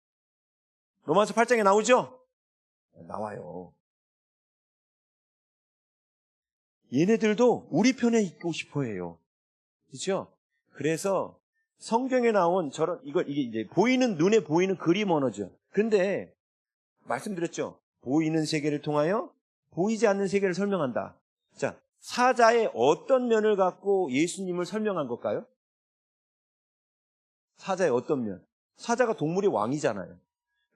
로마서 8장에 나오죠? 나와요. 얘네들도 우리 편에 있고 싶어 해요. 그렇죠? 그래서 성경에 나온 이게 이제 보이는, 눈에 보이는 그림 언어죠. 근데 말씀드렸죠. 보이는 세계를 통하여 보이지 않는 세계를 설명한다. 자, 사자의 어떤 면을 갖고 예수님을 설명한 걸까요? 사자의 어떤 면? 사자가 동물의 왕이잖아요.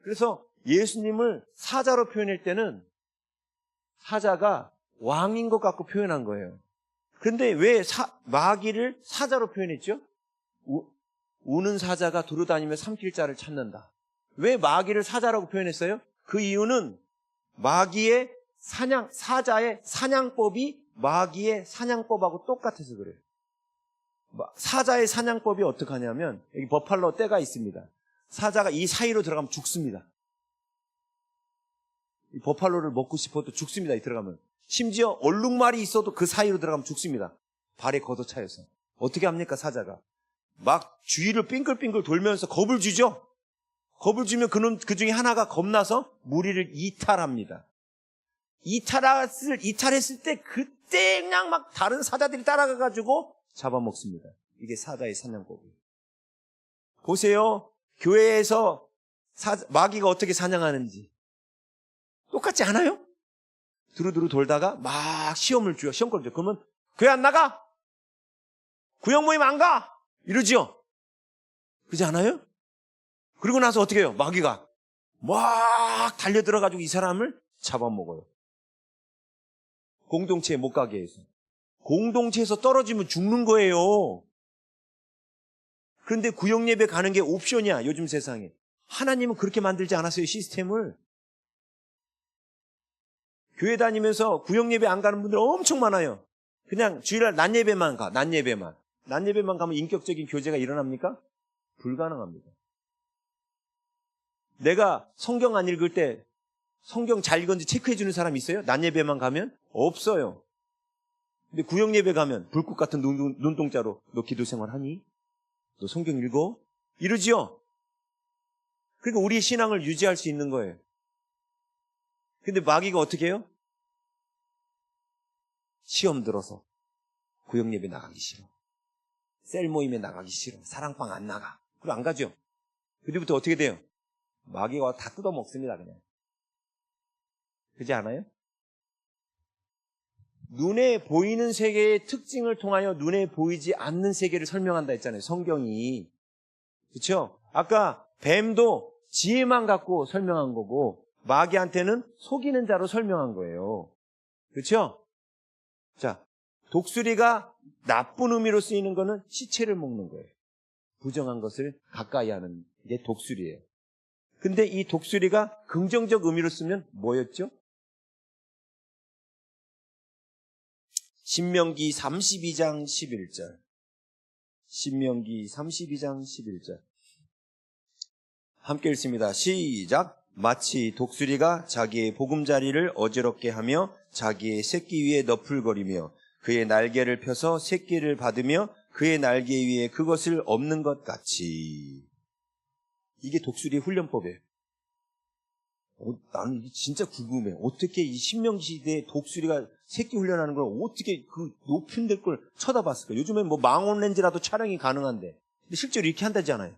그래서 예수님을 사자로 표현할 때는 사자가 왕인 것 같고 표현한 거예요. 그런데 왜 마귀를 사자로 표현했죠? 우는 사자가 두루다니며 삼킬 자를 찾는다. 왜 마귀를 사자라고 표현했어요? 그 이유는 마귀의 사자의 사냥법이 마귀의 사냥법하고 똑같아서 그래요. 사자의 사냥법이 어떻게 하냐면, 여기 버팔로 떼가 있습니다. 사자가 이 사이로 들어가면 죽습니다. 이 버팔로를 먹고 싶어도 죽습니다. 이 들어가면. 심지어 얼룩말이 있어도 그 사이로 들어가면 죽습니다. 발에 걷어차여서. 어떻게 합니까, 사자가? 막 주위를 빙글빙글 돌면서 겁을 주죠? 겁을 주면 그 중에 하나가 겁나서 무리를 이탈합니다. 이탈했을 때 그때 그냥 막 다른 사자들이 따라가가지고 잡아먹습니다. 이게 사자의 사냥법이에요. 보세요. 교회에서 마귀가 어떻게 사냥하는지. 똑같지 않아요? 두루두루 돌다가 막 시험을 줘요. 시험걸 줘요. 그러면 교회 안 나가? 구역 모임 안 가? 이러죠? 그렇지 않아요? 그리고 나서 어떻게 해요? 마귀가 막 달려들어가지고 이 사람을 잡아먹어요. 공동체에 못 가게 해서. 공동체에서 떨어지면 죽는 거예요. 그런데 구역예배 가는 게 옵션이야, 요즘 세상에. 하나님은 그렇게 만들지 않았어요, 시스템을. 교회 다니면서 구역예배 안 가는 분들 엄청 많아요. 그냥 주일날 낮예배만 가, 낮예배만. 낮예배만 가면 인격적인 교제가 일어납니까? 불가능합니다. 내가 성경 안 읽을 때 성경 잘 읽었는지 체크해 주는 사람이 있어요? 낮예배만 가면? 없어요. 근데 구역예배 가면 불꽃 같은 눈동자로 너 기도 생활 하니? 너 성경 읽어? 이루지요? 그러니까 우리의 신앙을 유지할 수 있는 거예요. 근데 마귀가 어떻게 해요? 시험 들어서 구역 예배 나가기 싫어. 셀 모임에 나가기 싫어. 사랑방 안 나가. 그리고 안 가죠. 그때부터 어떻게 돼요? 마귀가 다 뜯어먹습니다, 그냥. 그렇지 않아요? 눈에 보이는 세계의 특징을 통하여 눈에 보이지 않는 세계를 설명한다 했잖아요, 성경이. 그렇죠? 아까 뱀도 지혜만 갖고 설명한 거고 마귀한테는 속이는 자로 설명한 거예요. 그렇죠? 자, 독수리가 나쁜 의미로 쓰이는 거는 시체를 먹는 거예요. 부정한 것을 가까이 하는 게 독수리예요. 근데 이 독수리가 긍정적 의미로 쓰면 뭐였죠? 신명기 32장 11절. 신명기 32장 11절. 함께 읽습니다. 시작. 마치 독수리가 자기의 보금자리를 어지럽게 하며 자기의 새끼 위에 너풀거리며 그의 날개를 펴서 새끼를 받으며 그의 날개 위에 그것을 엎는 것 같이. 이게 독수리의 훈련법이에요. 나는 이게 진짜 궁금해. 어떻게 이 신명기 시대에 독수리가 새끼 훈련하는 걸 어떻게 그 높은 데 걸 쳐다봤을까? 요즘엔 뭐 망원 렌즈라도 촬영이 가능한데. 근데 실제로 이렇게 한다잖아요.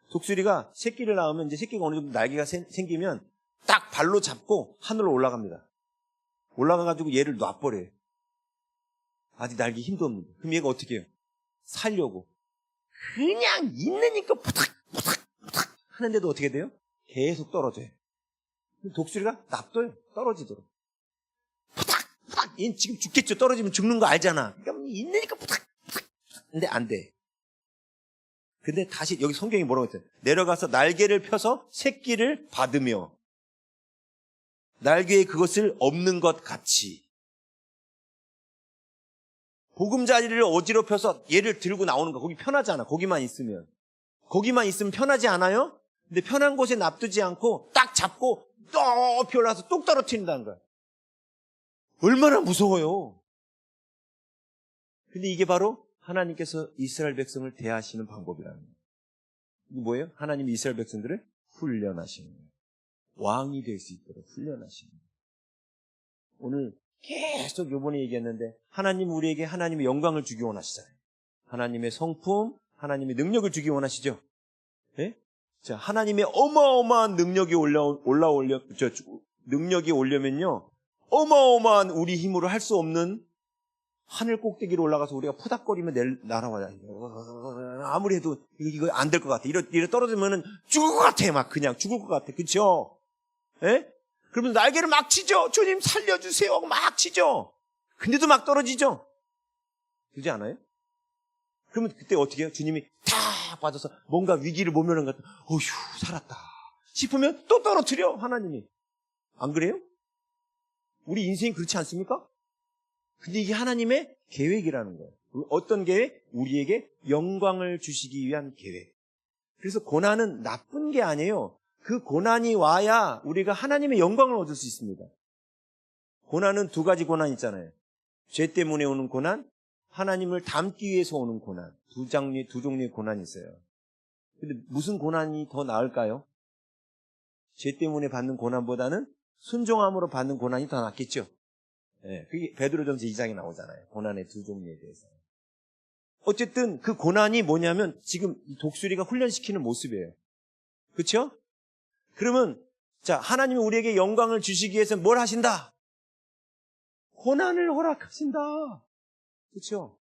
독수리가 새끼를 낳으면 이제 새끼가 어느 정도 날개가 생기면 딱 발로 잡고 하늘로 올라갑니다. 올라가가지고 얘를 놔버려요. 아직 날개 힘도 없는데. 그럼 얘가 어떻게 해요? 살려고. 그냥 있으니까 부탁 하는데도 어떻게 돼요? 계속 떨어져요. 독수리가 놔둬요. 떨어지도록. 부탁. 얘는 지금 죽겠죠. 떨어지면 죽는 거 알잖아. 그러니까 있으니까 부탁. 근데 안 돼. 근데 다시 여기 성경이 뭐라고 했어요? 내려가서 날개를 펴서 새끼를 받으며 날개에 그것을 엎는 것 같이. 보금자리를 어지럽혀서 얘를 들고 나오는 거. 거기 편하잖아. 거기만 있으면 편하지 않아요? 근데 편한 곳에 놔두지 않고 딱 잡고 높이 올라가서 뚝 떨어뜨린다는 거야. 얼마나 무서워요. 근데 이게 바로 하나님께서 이스라엘 백성을 대하시는 방법이라는 거예요. 이게 뭐예요? 하나님이 이스라엘 백성들을 훈련하시는 거예요. 왕이 될 수 있도록 훈련하시는 거예요. 오늘 계속 요번에 얘기했는데 하나님 우리에게 하나님의 영광을 주기 원하시잖아요. 하나님의 성품, 하나님의 능력을 주기 원하시죠. 네? 자, 하나님의 어마어마한 능력이 능력이 오려면요, 어마어마한 우리 힘으로 할 수 없는 하늘 꼭대기로 올라가서 우리가 푸닥거리며 날아와야 해요. 아무리 해도 이거 안 될 것 같아. 이래 떨어지면은 죽을 것 같아. 막 그냥 죽을 것 같아. 그쵸? 예? 그러면 날개를 막 치죠. 주님 살려주세요. 막 치죠. 근데도 막 떨어지죠. 그러지 않아요? 그러면 그때 어떻게 해요? 주님이 탁 빠져서 뭔가 위기를 모면한 것 같아. 어휴, 살았다 싶으면 또 떨어뜨려, 하나님이. 안 그래요? 우리 인생이 그렇지 않습니까? 근데 이게 하나님의 계획이라는 거예요. 어떤 계획? 우리에게 영광을 주시기 위한 계획. 그래서 고난은 나쁜 게 아니에요. 그 고난이 와야 우리가 하나님의 영광을 얻을 수 있습니다. 고난은 두 가지 고난 있잖아요. 죄 때문에 오는 고난, 하나님을 닮기 위해서 오는 고난. 두 종류의 고난이 있어요. 근데 무슨 고난이 더 나을까요? 죄 때문에 받는 고난보다는 순종함으로 받는 고난이 더 낫겠죠. 네, 그게 베드로전서 2장에 나오잖아요. 고난의 두 종류에 대해서. 어쨌든 그 고난이 뭐냐면 지금 이 독수리가 훈련시키는 모습이에요. 그렇죠? 그러면 자, 하나님이 우리에게 영광을 주시기 위해서 뭘 하신다? 고난을 허락하신다. 그렇죠?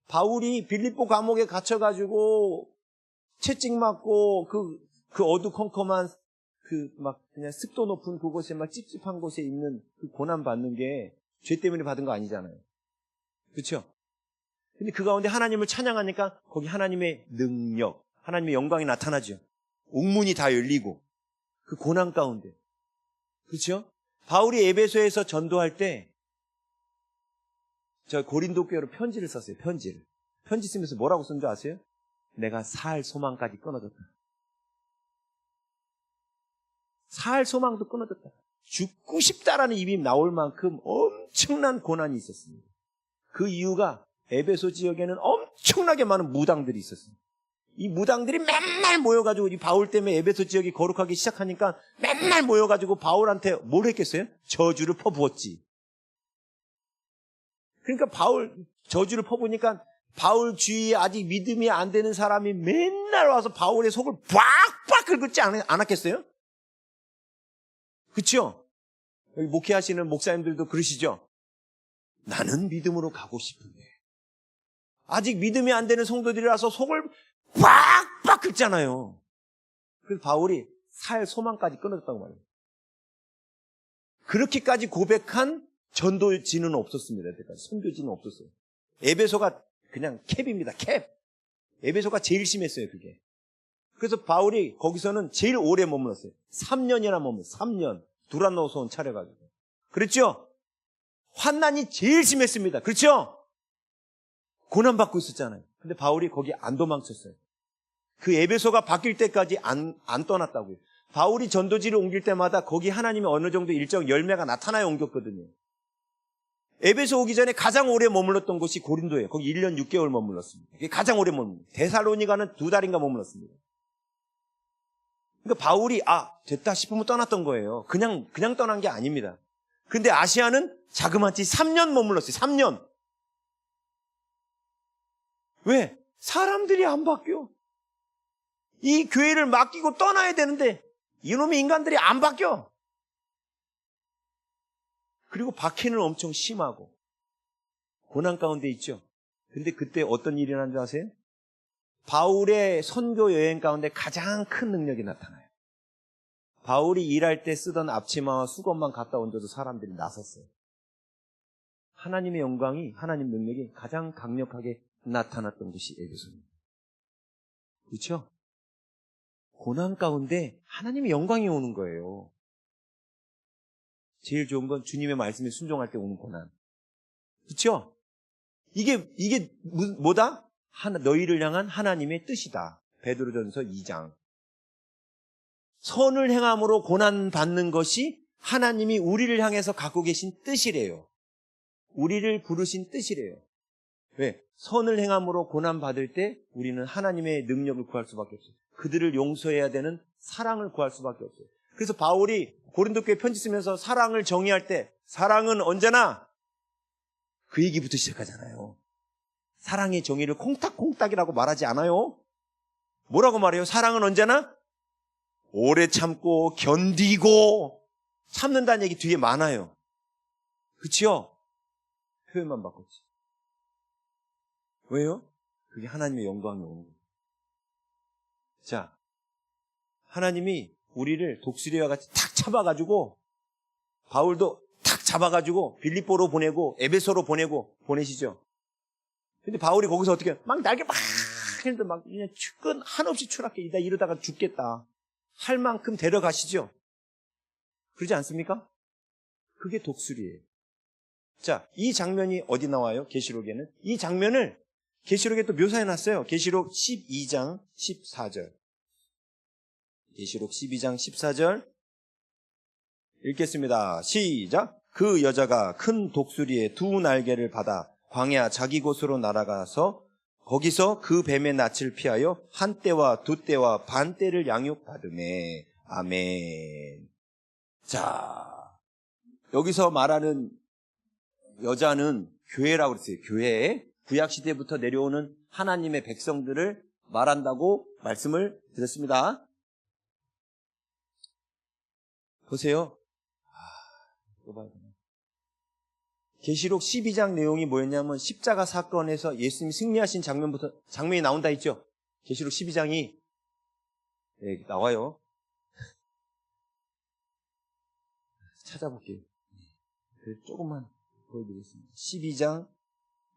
바울이 빌립보 감옥에 갇혀가지고 채찍 맞고 그 어두컴컴한 막 그냥 습도 높은 그곳에 막 찝찝한 곳에 있는 그 고난 받는 게 죄 때문에 받은 거 아니잖아요. 그렇죠? 근데 그 가운데 하나님을 찬양하니까 거기 하나님의 능력, 하나님의 영광이 나타나죠. 옥문이 다 열리고 그 고난 가운데. 그렇죠? 바울이 에베소에서 전도할 때 저 고린도 교회로 편지를 썼어요. 편지 쓰면서 뭐라고 쓴 줄 아세요? 내가 살 소망까지 끊어졌다. 살 소망도 끊어졌다. 죽고 싶다라는 입이 나올 만큼 엄청난 고난이 있었습니다. 그 이유가 에베소 지역에는 엄청나게 많은 무당들이 있었습니다. 이 무당들이 맨날 모여가지고 이 바울 때문에 에베소 지역이 거룩하기 시작하니까 맨날 모여가지고 바울한테 뭘 했겠어요? 저주를 퍼부었지. 그러니까 저주를 퍼부으니까 바울 주위에 아직 믿음이 안 되는 사람이 맨날 와서 바울의 속을 빡빡 긁지 않았겠어요? 그렇죠? 여기 목회하시는 목사님들도 그러시죠? 나는 믿음으로 가고 싶은데 아직 믿음이 안 되는 성도들이라서 속을 빡빡 긁잖아요. 그래서 바울이 살 소망까지 끊어졌다고 말해요. 그렇게까지 고백한 전도지는 없었습니다. 여태까지 선교지는 없었어요. 에베소가 그냥 캡입니다. 캡. 에베소가 제일 심했어요. 그게. 그래서 바울이 거기서는 제일 오래 머물렀어요. 3년이나 머물렀어요. 3년. 두란노손 차려가지고. 그렇죠? 환난이 제일 심했습니다. 그렇죠? 고난받고 있었잖아요. 근데 바울이 거기 안 도망쳤어요. 그 에베소가 바뀔 때까지 안 떠났다고요. 바울이 전도지를 옮길 때마다 거기 하나님이 어느 정도 일정 열매가 나타나야 옮겼거든요. 에베소 오기 전에 가장 오래 머물렀던 곳이 고린도예요. 거기 1년 6개월 머물렀습니다. 그게 가장 오래 머물렀습니다. 데살로니가는 2달인가 머물렀습니다. 그러니까 바울이 됐다 싶으면 떠났던 거예요. 그냥 떠난 게 아닙니다. 근데 아시아는 자그마치 3년 머물렀어요. 3년. 왜? 사람들이 안 바뀌어. 이 교회를 맡기고 떠나야 되는데 이놈의 인간들이 안 바뀌어. 그리고 박해는 엄청 심하고 고난 가운데 있죠. 근데 그때 어떤 일이 일어난 줄 아세요? 바울의 선교 여행 가운데 가장 큰 능력이 나타나요. 바울이 일할 때 쓰던 앞치마와 수건만 갖다 얹어도 사람들이 나섰어요. 하나님의 영광이, 하나님 능력이 가장 강력하게 나타났던 곳이 에베소입니다. 그렇죠? 고난 가운데 하나님의 영광이 오는 거예요. 제일 좋은 건 주님의 말씀에 순종할 때 오는 고난. 그렇죠? 이게 뭐다? 너희를 향한 하나님의 뜻이다. 베드로전서 2장. 선을 행함으로 고난 받는 것이 하나님이 우리를 향해서 갖고 계신 뜻이래요. 우리를 부르신 뜻이래요. 왜? 선을 행함으로 고난 받을 때 우리는 하나님의 능력을 구할 수밖에 없어요. 그들을 용서해야 되는 사랑을 구할 수밖에 없어요. 그래서 바울이 고린도 교회 편지 쓰면서 사랑을 정의할 때 사랑은 언제나 그 얘기부터 시작하잖아요. 사랑의 정의를 콩닥콩닥이라고 말하지 않아요. 뭐라고 말해요? 사랑은 언제나 오래 참고 견디고 참는다는 얘기 뒤에 많아요. 그렇죠? 표현만 바꿨지. 왜요? 그게 하나님의 영광이 오는 거예요. 자, 하나님이 우리를 독수리와 같이 탁 잡아가지고 바울도 탁 잡아가지고 빌립보로 보내고 에베소로 보내시죠. 근데 바울이 거기서 어떻게 막 날개 막 했는데 막 그냥 끈 한없이 추락해. 이러다가 죽겠다 할 만큼 데려가시죠. 그러지 않습니까? 그게 독수리예요. 자, 이 장면이 어디 나와요? 계시록에는. 이 장면을 계시록에 또 묘사해놨어요. 계시록 12장 14절. 계시록 12장 14절 읽겠습니다. 시작. 그 여자가 큰 독수리의 두 날개를 받아 광야 자기 곳으로 날아가서 거기서 그 뱀의 낯을 피하여 한 때와 두 때와 반 때를 양육받으매. 아멘. 자, 여기서 말하는 여자는 교회라고 그랬어요. 교회. 구약시대부터 내려오는 하나님의 백성들을 말한다고 말씀을 드렸습니다. 보세요. 계시록 12장 내용이 뭐였냐면 십자가 사건에서 예수님이 승리하신 장면이 나온다 했죠. 계시록 12장이 나와요. 찾아볼게요. 조금만 보여드리겠습니다. 12장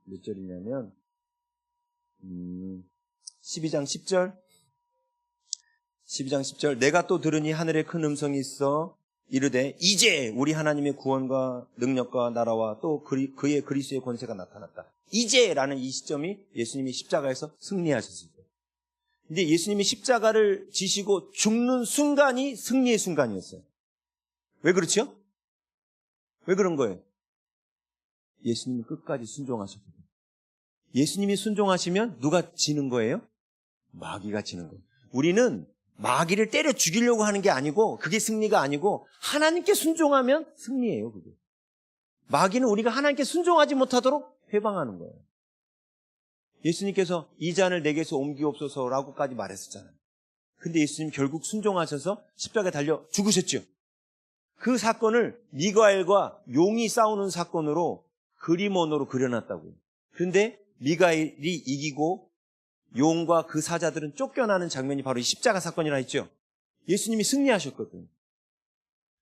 몇 절이냐면 12장 10절. 12장 10절. 내가 또 들으니 하늘에 큰 음성이 있어 이르되 이제 우리 하나님의 구원과 능력과 나라와 또 그의 그리스도의 권세가 나타났다. 이제라는 이 시점이 예수님이 십자가에서 승리하셨을 때. 근데 예수님이 십자가를 지시고 죽는 순간이 승리의 순간이었어요. 왜 그렇죠? 왜 그런 거예요? 예수님이 끝까지 순종하셨거든요. 예수님이 순종하시면 누가 지는 거예요? 마귀가 지는 거예요. 우리는 마귀를 때려 죽이려고 하는 게 아니고 그게 승리가 아니고 하나님께 순종하면 승리예요. 그게. 마귀는 우리가 하나님께 순종하지 못하도록 해방하는 거예요. 예수님께서 이 잔을 내게서 옮기옵소서라고까지 말했었잖아요. 근데 예수님 결국 순종하셔서 십자가에 달려 죽으셨죠. 그 사건을 미가엘과 용이 싸우는 사건으로 그림원으로 그려놨다고요. 그런데 미가엘이 이기고 용과 그 사자들은 쫓겨나는 장면이 바로 이 십자가 사건이라 했죠. 예수님이 승리하셨거든요.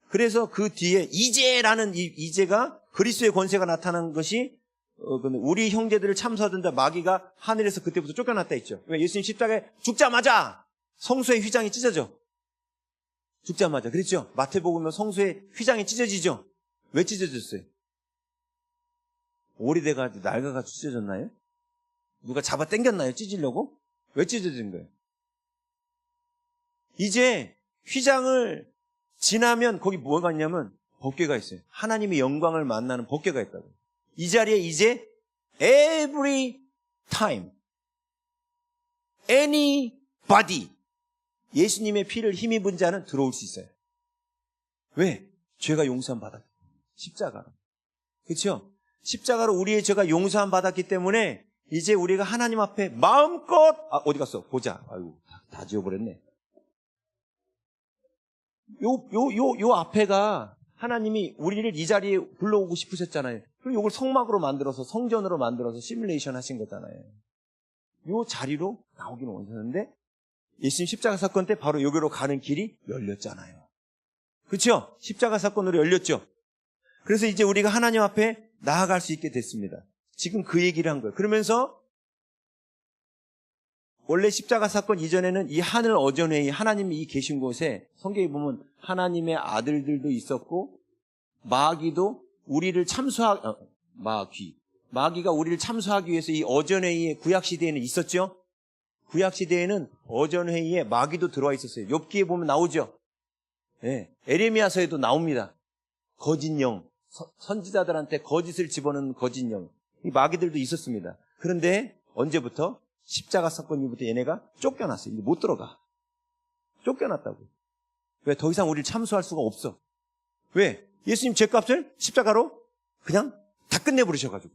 그래서 그 뒤에 이제라는 이 이제가 그리스도의 권세가 나타난 것이 우리 형제들을 참수하던데 마귀가 하늘에서 그때부터 쫓겨났다 했죠. 왜? 예수님 십자가에 죽자마자 성소의 휘장이 찢어져. 죽자마자. 그랬죠? 마태복음에 성소의 휘장이 찢어지죠? 왜 찢어졌어요? 오래돼가지고 낡아가지고 찢어졌나요? 누가 잡아 당겼나요? 찢으려고? 왜 찢어진 거예요? 이제 휘장을 지나면 거기 뭐가 있냐면 법궤가 있어요. 하나님의 영광을 만나는 법궤가 있다고. 이 자리에 이제 every time, anybody 예수님의 피를 힘입은 자는 들어올 수 있어요. 왜? 죄가 용서함 받았기 때문에. 십자가로. 그렇죠? 십자가로 우리의 죄가 용서함 받았기 때문에 이제 우리가 하나님 앞에 마음껏 어디 갔어? 보자. 아이고 다 지워버렸네. 요 앞에가 하나님이 우리를 이 자리에 불러오고 싶으셨잖아요. 그리고 이걸 성막으로 만들어서 성전으로 만들어서 시뮬레이션 하신 거잖아요. 요 자리로 나오기는 원하셨는데 예수님 십자가 사건 때 바로 여기로 가는 길이 열렸잖아요. 그렇죠? 십자가 사건으로 열렸죠. 그래서 이제 우리가 하나님 앞에 나아갈 수 있게 됐습니다. 지금 그 얘기를 한 거예요. 그러면서 원래 십자가 사건 이전에는 이 하늘 어전회의 하나님이 계신 곳에 성경에 보면 하나님의 아들들도 있었고 마귀도 우리를 마귀가 우리를 참수하기 위해서 이 어전회의에 구약시대에는 있었죠. 구약시대에는 어전회의에 마귀도 들어와 있었어요. 욥기에 보면 나오죠. 네, 에레미야서에도 나옵니다. 거짓 영, 선지자들한테 거짓을 집어넣는 거짓 영. 이 마귀들도 있었습니다. 그런데 언제부터? 십자가 사건 이후부터 얘네가 쫓겨났어요. 이제 못 들어가. 쫓겨났다고. 왜? 더 이상 우리를 참수할 수가 없어. 왜? 예수님 죄값을 십자가로 그냥 다 끝내버리셔가지고.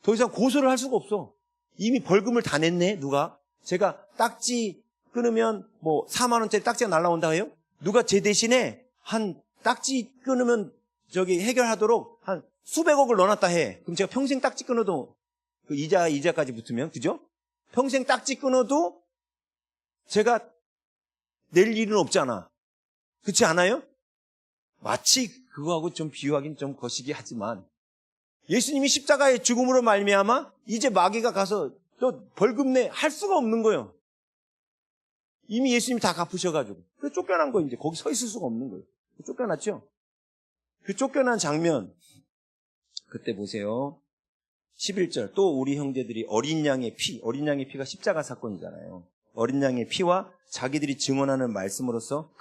더 이상 고소를 할 수가 없어. 이미 벌금을 다 냈네, 누가. 제가 딱지 끊으면 4만 원짜리 딱지가 날라온다 해요? 누가 제 대신에 한 딱지 끊으면 해결하도록 한 수백억을 넣어놨다 해. 그럼 제가 평생 딱지 끊어도 그 이자까지 붙으면, 그죠? 평생 딱지 끊어도 제가 낼 일은 없잖아. 그렇지 않아요? 마치 그거하고 좀 비유하긴 좀 거시기 하지만 예수님이 십자가의 죽음으로 말미암아 이제 마귀가 가서 너 벌금 내 할 수가 없는 거예요. 이미 예수님이 다 갚으셔가지고. 그래서 쫓겨난 거예요. 이제 거기 서 있을 수가 없는 거예요. 쫓겨났죠? 그 쫓겨난 장면 그때 보세요. 11절 또 우리 형제들이 어린 양의 피가 십자가 사건이잖아요. 어린 양의 피와 자기들이 증언하는 말씀으로써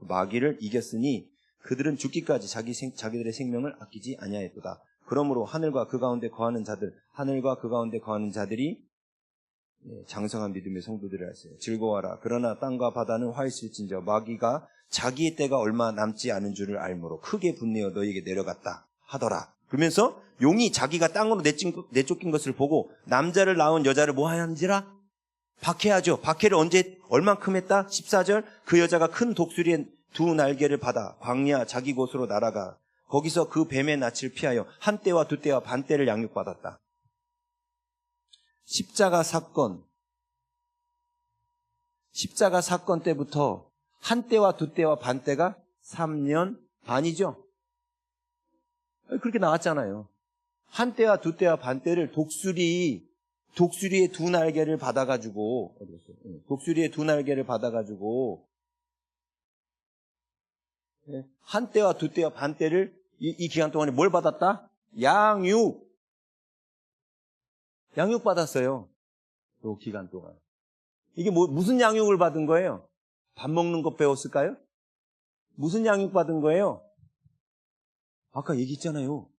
마귀를 이겼으니 그들은 죽기까지 자기들의 생명을 아끼지 아니하였도다. 그러므로 하늘과 그 가운데 거하는 자들이 장성한 믿음의 성도들을 하세요. 즐거워하라. 그러나 땅과 바다는 화 있을진저 마귀가 자기의 때가 얼마 남지 않은 줄을 알므로 크게 분내어 너희에게 내려갔다 하더라. 그러면서 용이 자기가 땅으로 내쫓긴 것을 보고 남자를 낳은 여자를 뭐 하는지라? 박해하죠. 박해를 얼만큼 했다? 14절 그 여자가 큰 독수리의 두 날개를 받아 광야 자기 곳으로 날아가 거기서 그 뱀의 낯을 피하여 한 때와 두 때와 반 때를 양육받았다. 십자가 사건 때부터 한 때와 두 때와 반 때가 3년 반이죠. 그렇게 나왔잖아요. 한 때와 두 때와 반 때를 독수리의 두 날개를 받아가지고 한 때와 두 때와 반 때를 이 기간 동안에 뭘 받았다? 양육 받았어요. 그 기간 동안. 이게 무슨 양육을 받은 거예요? 밥 먹는 것 배웠을까요? 무슨 양육 받은 거예요? 아까 얘기했잖아요.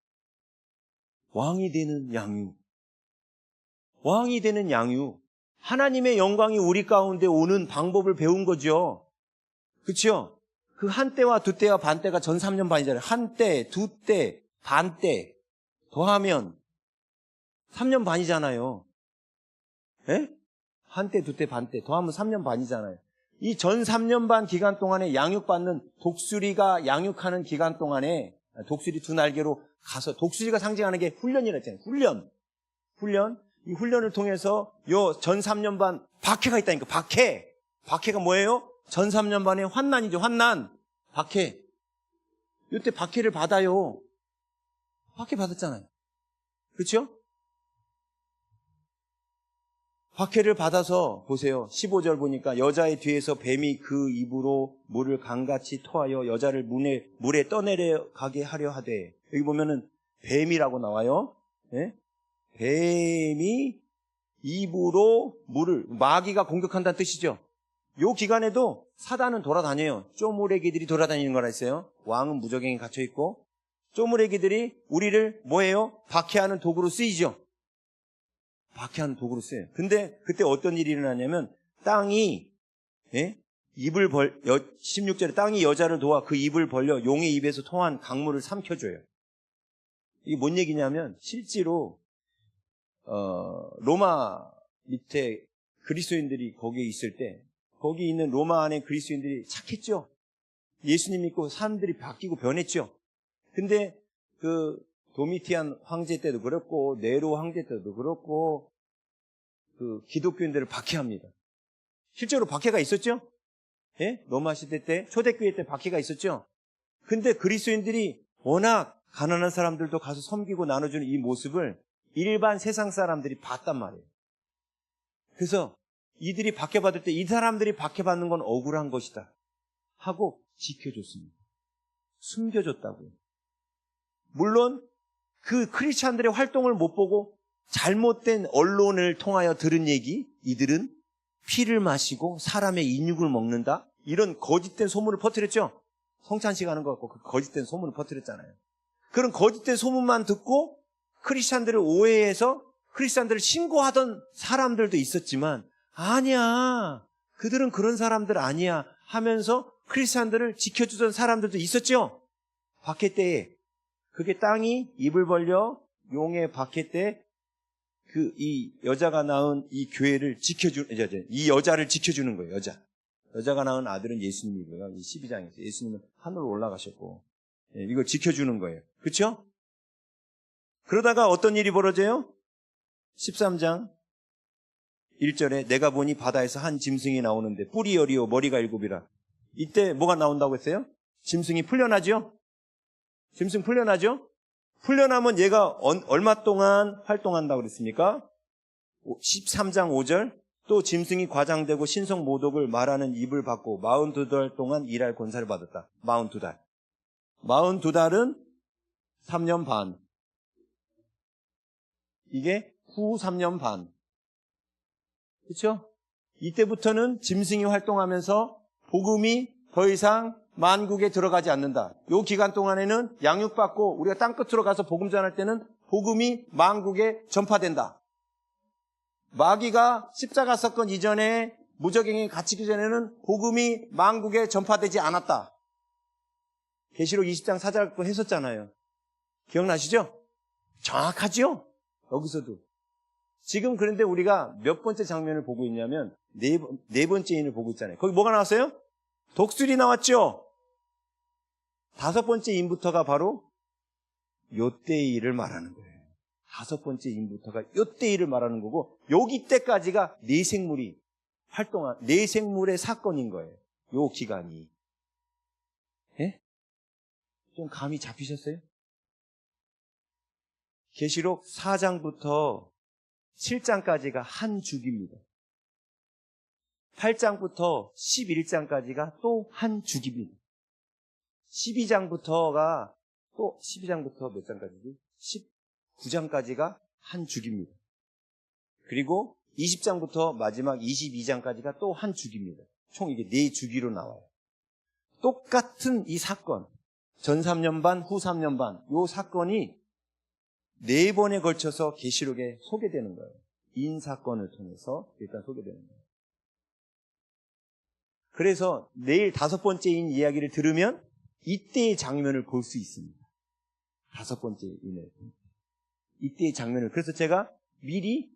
왕이 되는 양육. 하나님의 영광이 우리 가운데 오는 방법을 배운 거죠. 그렇죠? 그 한때와 두때와 반때가 전 3년 반이잖아요. 한때, 두때, 반때 더하면 3년 반이잖아요. 예? 한때, 두때, 반때 더하면 3년 반이잖아요. 이 전 3년 반 기간 동안에 양육받는 독수리가 양육하는 기간 동안에 독수리 두 날개로 가서 독수리가 상징하는 게 훈련이라 했잖아요. 훈련. 이 훈련을 통해서 요 전 3년 반 박해가 있다니까. 박해가 뭐예요? 전 3년 반의 환난이죠. 환난. 박해. 이때 박해를 받아요. 박해 받았잖아요. 그렇죠? 박해를 받아서 보세요. 15절 보니까 여자의 뒤에서 뱀이 그 입으로 물을 강같이 토하여 여자를 물에 떠내려가게 하려 하되, 여기 보면은 뱀이라고 나와요. 네? 뱀이 입으로 물을, 마귀가 공격한다는 뜻이죠. 요 기간에도 사단은 돌아다녀요. 쪼무레기들이 돌아다니는 거라 했어요. 왕은 무적행에 갇혀있고 쪼무레기들이 우리를 뭐예요? 박해하는 도구로 쓰이죠. 박해하는 도구로 쓰여요. 근데 그때 어떤 일이 일어나냐면 땅이 16절에 땅이 여자를 도와 그 입을 벌려 용의 입에서 통한 강물을 삼켜줘요. 이게 뭔 얘기냐면 실제로 로마 밑에 그리스도인들이 거기에 있을 때 거기 있는 로마 안에 그리스도인들이 착했죠. 예수님 믿고 사람들이 바뀌고 변했죠. 근데 그 도미티안 황제 때도 그렇고 네로 황제 때도 그렇고 그 기독교인들을 박해합니다. 실제로 박해가 있었죠? 예? 로마 시대 때 초대교회 때 박해가 있었죠. 근데 그리스도인들이 워낙 가난한 사람들도 가서 섬기고 나눠주는 이 모습을 일반 세상 사람들이 봤단 말이에요. 그래서 이들이 박해받을 때 이 사람들이 박해받는 건 억울한 것이다 하고 지켜줬습니다. 숨겨줬다고요. 물론 그 크리스찬들의 활동을 못 보고 잘못된 언론을 통하여 들은 얘기, 이들은 피를 마시고 사람의 인육을 먹는다, 이런 거짓된 소문을 퍼뜨렸죠. 성찬식 하는 것 같고 그 거짓된 소문을 퍼뜨렸잖아요. 그런 거짓된 소문만 듣고 크리스찬들을 오해해서 크리스찬들을 신고하던 사람들도 있었지만, 아니야, 그들은 그런 사람들 아니야 하면서 크리스찬들을 지켜주던 사람들도 있었죠. 박해 때에. 그게 땅이 입을 벌려 용의 박해 때 이 여자가 낳은 이 교회를 이 여자를 지켜주는 거예요. 여자가 낳은 아들은 예수님이고요. 이 12장에서 예수님은 하늘로 올라가셨고, 이걸 지켜주는 거예요. 그렇죠? 그러다가 어떤 일이 벌어져요? 13장 1절에 내가 보니 바다에서 한 짐승이 나오는데 뿔이 10이요 머리가 7이라. 이때 뭐가 나온다고 했어요? 짐승이 풀려나죠? 짐승 풀려나죠? 풀려나면 얘가 얼마 동안 활동한다고 그랬습니까? 13장 5절 또 짐승이 과장되고 신성 모독을 말하는 입을 받고 42달 동안 일할 권세를 받았다. 42달. 42달은 3년 반. 이게 후 3년 반. 그렇죠? 이때부터는 짐승이 활동하면서 복음이 더 이상 만국에 들어가지 않는다. 이 기간 동안에는 양육받고 우리가 땅끝으로 가서 복음 전할 때는 복음이 만국에 전파된다. 마귀가 십자가 사건 이전에 무적행에 갇히기 전에는 복음이 만국에 전파되지 않았다. 계시록 20장 4절 갖고 했었잖아요. 기억나시죠? 정확하죠? 여기서도. 지금 그런데 우리가 몇 번째 장면을 보고 있냐면 네 번째 인을 보고 있잖아요. 거기 뭐가 나왔어요? 독수리 나왔죠? 5번째 인부터가 바로 요때의 일을 말하는 거예요. 5번째 인부터가 요때의 일을 말하는 거고, 여기 때까지가 내생물이 활동한 내생물의 사건인 거예요. 요 기간이. 예? 좀 감이 잡히셨어요? 계시록 4장부터 7장까지가 한 주기입니다. 8장부터 11장까지가 또 한 주기입니다. 12장부터 몇 장까지지? 19장까지가 한 주기입니다. 그리고 20장부터 마지막 22장까지가 또 한 주기입니다. 총 이게 4주기로 나와요. 똑같은 이 사건, 전 3년 반, 후 3년 반, 이 사건이 4번에 걸쳐서 계시록에 소개되는 거예요. 인 사건을 통해서 일단 소개되는 거예요. 그래서 내일 5번째 인 이야기를 들으면 이때의 장면을 볼 수 있습니다. 5번째 인을. 이때의 장면을. 그래서 제가 미리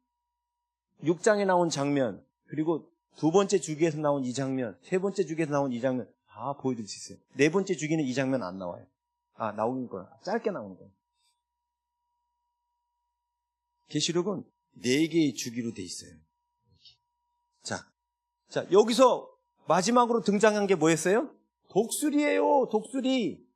6장에 나온 장면, 그리고 2번째 주기에서 나온 이 장면, 3번째 주기에서 나온 이 장면 다 보여드릴 수 있어요. 4번째 주기는 이 장면 안 나와요. 나오는 거야. 짧게 나오는 거예요. 계시록은 4개의 주기로 돼 있어요. 자, 여기서 마지막으로 등장한 게 뭐였어요? 독수리예요. 독수리.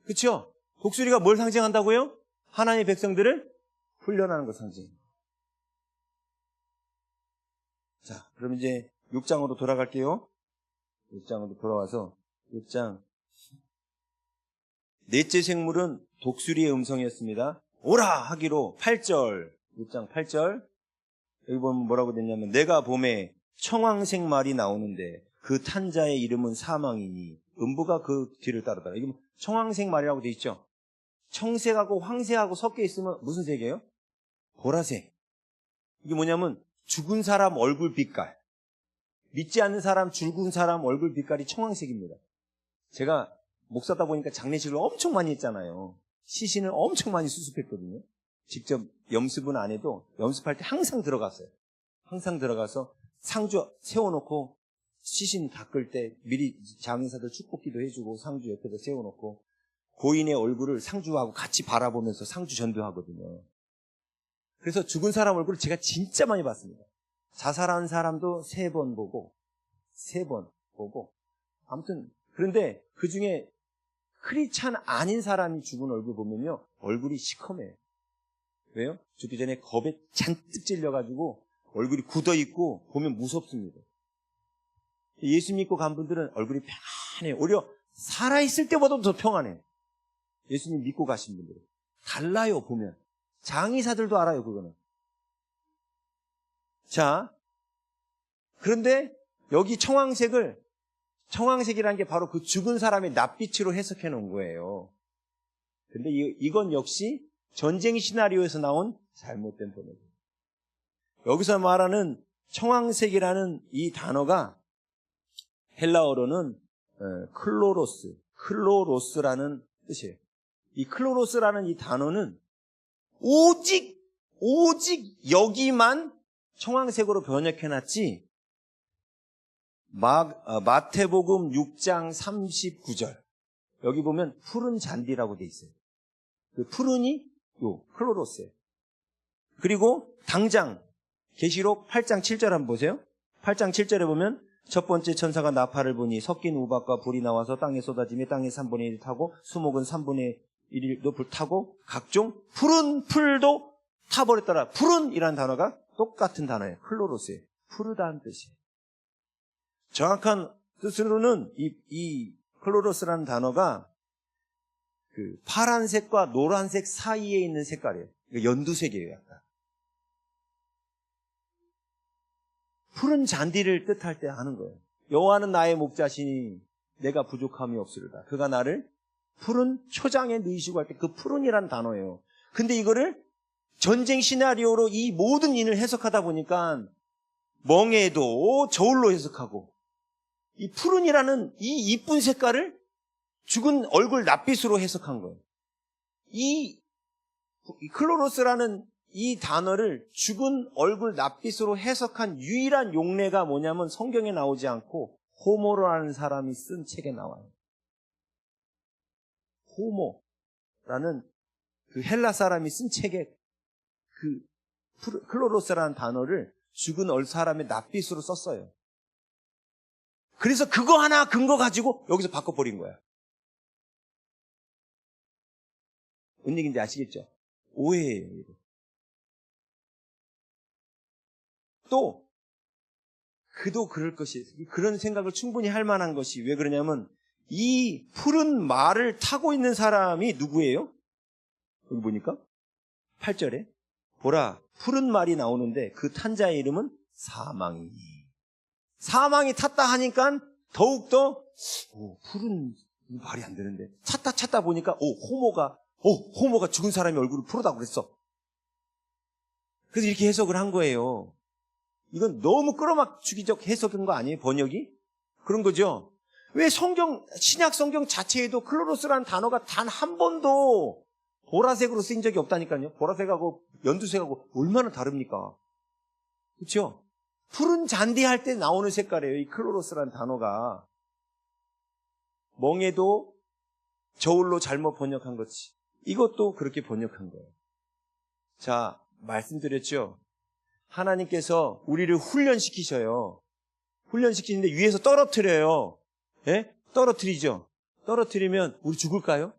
그렇죠? 독수리가 뭘 상징한다고요? 하나님의 백성들을 훈련하는 걸 상징해요. 자, 그럼 이제 6장으로 돌아갈게요. 6장으로 돌아와서 6장 넷째 생물은 독수리의 음성이었습니다. 오라 하기로 8절, 6장 8절 여기 보면 뭐라고 됐냐면 내가 봄에 청황색 말이 나오는데 그 탄 자의 이름은 사망이니 음부가 그 뒤를 따르더라. 이게 청황색 말이라고 돼 있죠. 청색하고 황색하고 섞여 있으면 무슨 색이에요? 보라색. 이게 뭐냐면 죽은 사람 얼굴 빛깔. 믿지 않는 사람, 죽은 사람 얼굴 빛깔이 청황색입니다. 제가 목사다 보니까 장례식을 엄청 많이 했잖아요. 시신을 엄청 많이 수습했거든요. 직접 염습은 안 해도 염습할 때 항상 들어갔어요. 항상 들어가서 상주 세워놓고 시신 닦을 때 미리 장의사들 축복기도 해주고 상주 옆에다 세워놓고 고인의 얼굴을 상주하고 같이 바라보면서 상주 전도하거든요. 그래서 죽은 사람 얼굴을 제가 진짜 많이 봤습니다. 자살한 사람도 3번 보고 아무튼 그런데 그중에 크리스찬 아닌 사람이 죽은 얼굴 보면요 얼굴이 시커매요. 왜요? 죽기 전에 겁에 잔뜩 찔려가지고 얼굴이 굳어있고 보면 무섭습니다. 예수 믿고 간 분들은 얼굴이 평안해요. 오히려 살아있을 때보다도 더 평안해요. 예수님 믿고 가신 분들은 달라요. 보면 장의사들도 알아요. 그거는. 자, 그런데 여기 청황색이라는 게 바로 그 죽은 사람의 낯빛으로 해석해 놓은 거예요. 근데 이건 역시 전쟁 시나리오에서 나온 잘못된 번역. 여기서 말하는 청황색이라는 이 단어가 헬라어로는 클로로스라는 뜻이에요. 이 클로로스라는 이 단어는 오직 여기만 청황색으로 번역해놨지 마태복음 6장 39절 여기 보면 푸른 잔디라고 돼 있어요. 그 푸른이 요 클로로스예요. 그리고 당장 계시록 8장 7절 한번 보세요. 8장 7절에 보면 첫 번째 천사가 나팔을 부니 섞인 우박과 불이 나와서 땅에 쏟아지며 땅의 3분의 1 타고 수목은 3분의 1도 불타고 각종 푸른 풀도 타버렸더라. 푸른이라는 단어가 똑같은 단어예요. 클로로스예요. 푸르다는 뜻이에요. 정확한 뜻으로는 이 클로로스라는 단어가 그 파란색과 노란색 사이에 있는 색깔이에요. 연두색이에요. 약간. 푸른 잔디를 뜻할 때 하는 거예요. 여호와는 나의 목자시니 내가 부족함이 없으리다. 그가 나를 푸른 초장에 누이시고 할 때 그 푸른이라는 단어예요. 근데 이거를 전쟁 시나리오로 이 모든 인을 해석하다 보니까 멍에도 저울로 해석하고 이 푸른이라는 이 이쁜 색깔을 죽은 얼굴 낯빛으로 해석한 거예요. 이 클로로스라는 이 단어를 죽은 얼굴 낯빛으로 해석한 유일한 용례가 뭐냐면 성경에 나오지 않고 호모라는 사람이 쓴 책에 나와요. 호모라는 그 헬라 사람이 쓴 책에 그 클로로스라는 단어를 죽은 사람의 낯빛으로 썼어요. 그래서 그거 하나 근거 가지고 여기서 바꿔버린 거야. 뭔 얘기인지 아시겠죠? 오해예요. 이거. 또 그도 그럴 것이 그런 생각을 충분히 할 만한 것이 왜 그러냐면 이 푸른 말을 타고 있는 사람이 누구예요? 여기 보니까 8절에 보라 푸른 말이 나오는데 그 탄 자의 이름은 사망이니 사망이 탔다 하니까 더욱더 푸른 말이 안 되는데 찾다 보니까 호모가 죽은 사람의 얼굴을 푸르다고 그랬어. 그래서 이렇게 해석을 한 거예요. 이건 너무 끌어막추기적 해석인 거 아니에요? 번역이? 그런 거죠. 왜 신약 성경 자체에도 클로로스라는 단어가 단 한 번도 보라색으로 쓰인 적이 없다니까요. 보라색하고 연두색하고 얼마나 다릅니까? 그렇죠? 푸른 잔디 할 때 나오는 색깔이에요. 이 클로로스라는 단어가. 멍에도 저울로 잘못 번역한 거지. 이것도 그렇게 번역한 거예요. 자, 말씀드렸죠. 하나님께서 우리를 훈련시키셔요. 훈련시키는데 위에서 떨어뜨려요. 예? 떨어뜨리죠. 떨어뜨리면 우리 죽을까요?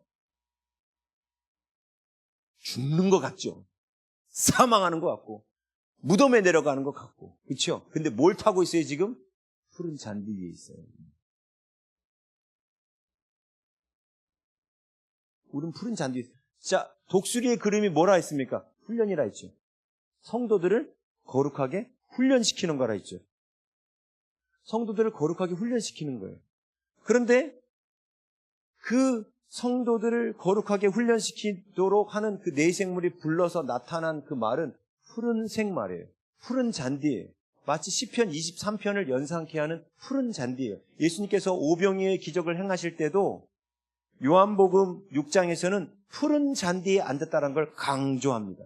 죽는 것 같죠. 사망하는 것 같고 무덤에 내려가는 것 같고. 그렇죠? 근데 뭘 타고 있어요 지금? 푸른 잔디 위에 있어요. 우리는 푸른 잔디. 자, 독수리의 그림이 뭐라 했습니까? 훈련이라 했죠. 성도들을 거룩하게 훈련시키는 거라 했죠. 성도들을 거룩하게 훈련시키는 거예요. 그런데 그 성도들을 거룩하게 훈련시키도록 하는 그 내생물이 불러서 나타난 그 말은 푸른색 말이에요. 푸른 잔디예요. 마치 시편 23편을 연상케 하는 푸른 잔디예요. 예수님께서 오병이의 기적을 행하실 때도 요한복음 6장에서는 푸른 잔디에 앉았다는 걸 강조합니다.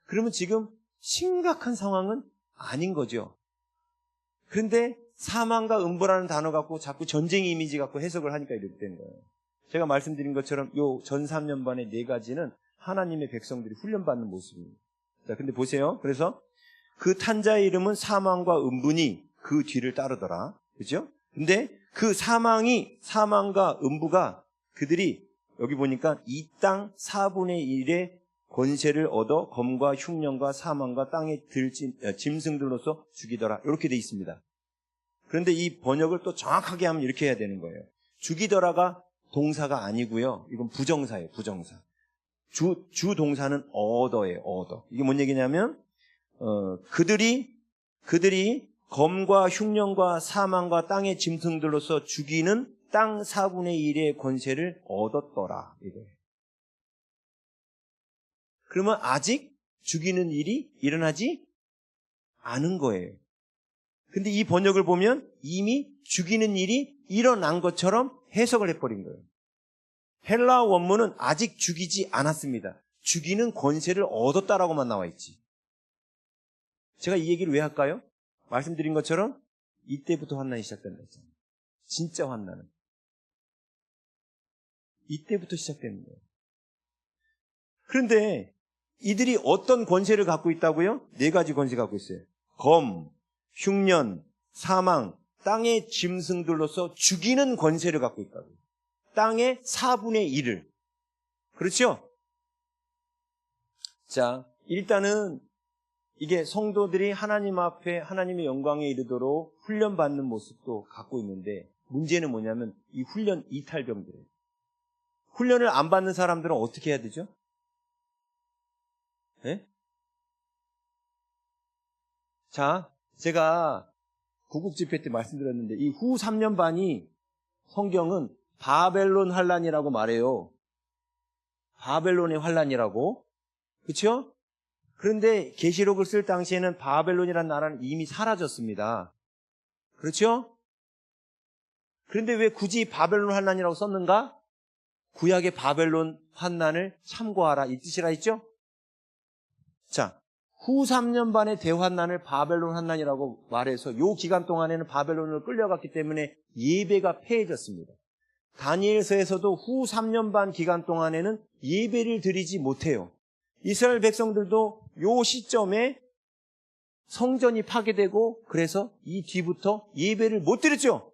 그러면 지금 심각한 상황은 아닌 거죠. 그런데 사망과 음부라는 단어 갖고 자꾸 전쟁 이미지 갖고 해석을 하니까 이렇게 된 거예요. 제가 말씀드린 것처럼 요 전 3년반의 4가지는 하나님의 백성들이 훈련받는 모습입니다. 자, 근데 보세요. 그래서 그 탄자의 이름은 사망과 음부니 그 뒤를 따르더라. 그죠? 근데 그 사망과 음부가 그들이 여기 보니까 이 땅 4분의 1의 권세를 얻어 검과 흉년과 사망과 땅에 짐승들로서 죽이더라. 이렇게 돼 있습니다. 그런데 이 번역을 또 정확하게 하면 이렇게 해야 되는 거예요. 죽이더라가 동사가 아니고요. 이건 부정사예요. 부정사. 주 동사는 얻어예요. 얻어. 이게 뭔 얘기냐면 그들이 검과 흉년과 사망과 땅의 짐승들로서 죽이는 땅 4분의 1의 권세를 얻었더라. 이거예요. 그러면 아직 죽이는 일이 일어나지 않은 거예요. 근데 이 번역을 보면 이미 죽이는 일이 일어난 것처럼 해석을 해버린 거예요. 헬라 원문은 아직 죽이지 않았습니다. 죽이는 권세를 얻었다라고만 나와 있지. 제가 이 얘기를 왜 할까요? 말씀드린 것처럼 이때부터 환난이 시작된다 했잖아요. 진짜 환난은. 이때부터 시작되는 거예요. 그런데 이들이 어떤 권세를 갖고 있다고요? 4가지 권세 갖고 있어요. 검, 흉년, 사망, 땅의 짐승들로서 죽이는 권세를 갖고 있다고요. 땅의 4분의 1을. 그렇죠? 자, 일단은 이게 성도들이 하나님 앞에 하나님의 영광에 이르도록 훈련받는 모습도 갖고 있는데 문제는 뭐냐면 이 훈련 이탈병들이에요. 훈련을 안 받는 사람들은 어떻게 해야 되죠? 네? 자, 제가 구국집회 때 말씀드렸는데 이 후 3년 반이 성경은 바벨론 환란이라고 말해요. 바벨론의 환란이라고. 그렇죠? 그런데 계시록을 쓸 당시에는 바벨론이라는 나라는 이미 사라졌습니다. 그렇죠? 그런데 왜 굳이 바벨론 환란이라고 썼는가? 구약의 바벨론 환난을 참고하라 이 뜻이라 했죠? 자, 후 3년 반의 대환난을 바벨론 환난이라고 말해서 이 기간 동안에는 바벨론으로 끌려갔기 때문에 예배가 폐해졌습니다. 다니엘서에서도 후 3년 반 기간 동안에는 예배를 드리지 못해요. 이스라엘 백성들도 이 시점에 성전이 파괴되고 그래서 이 뒤부터 예배를 못 드렸죠.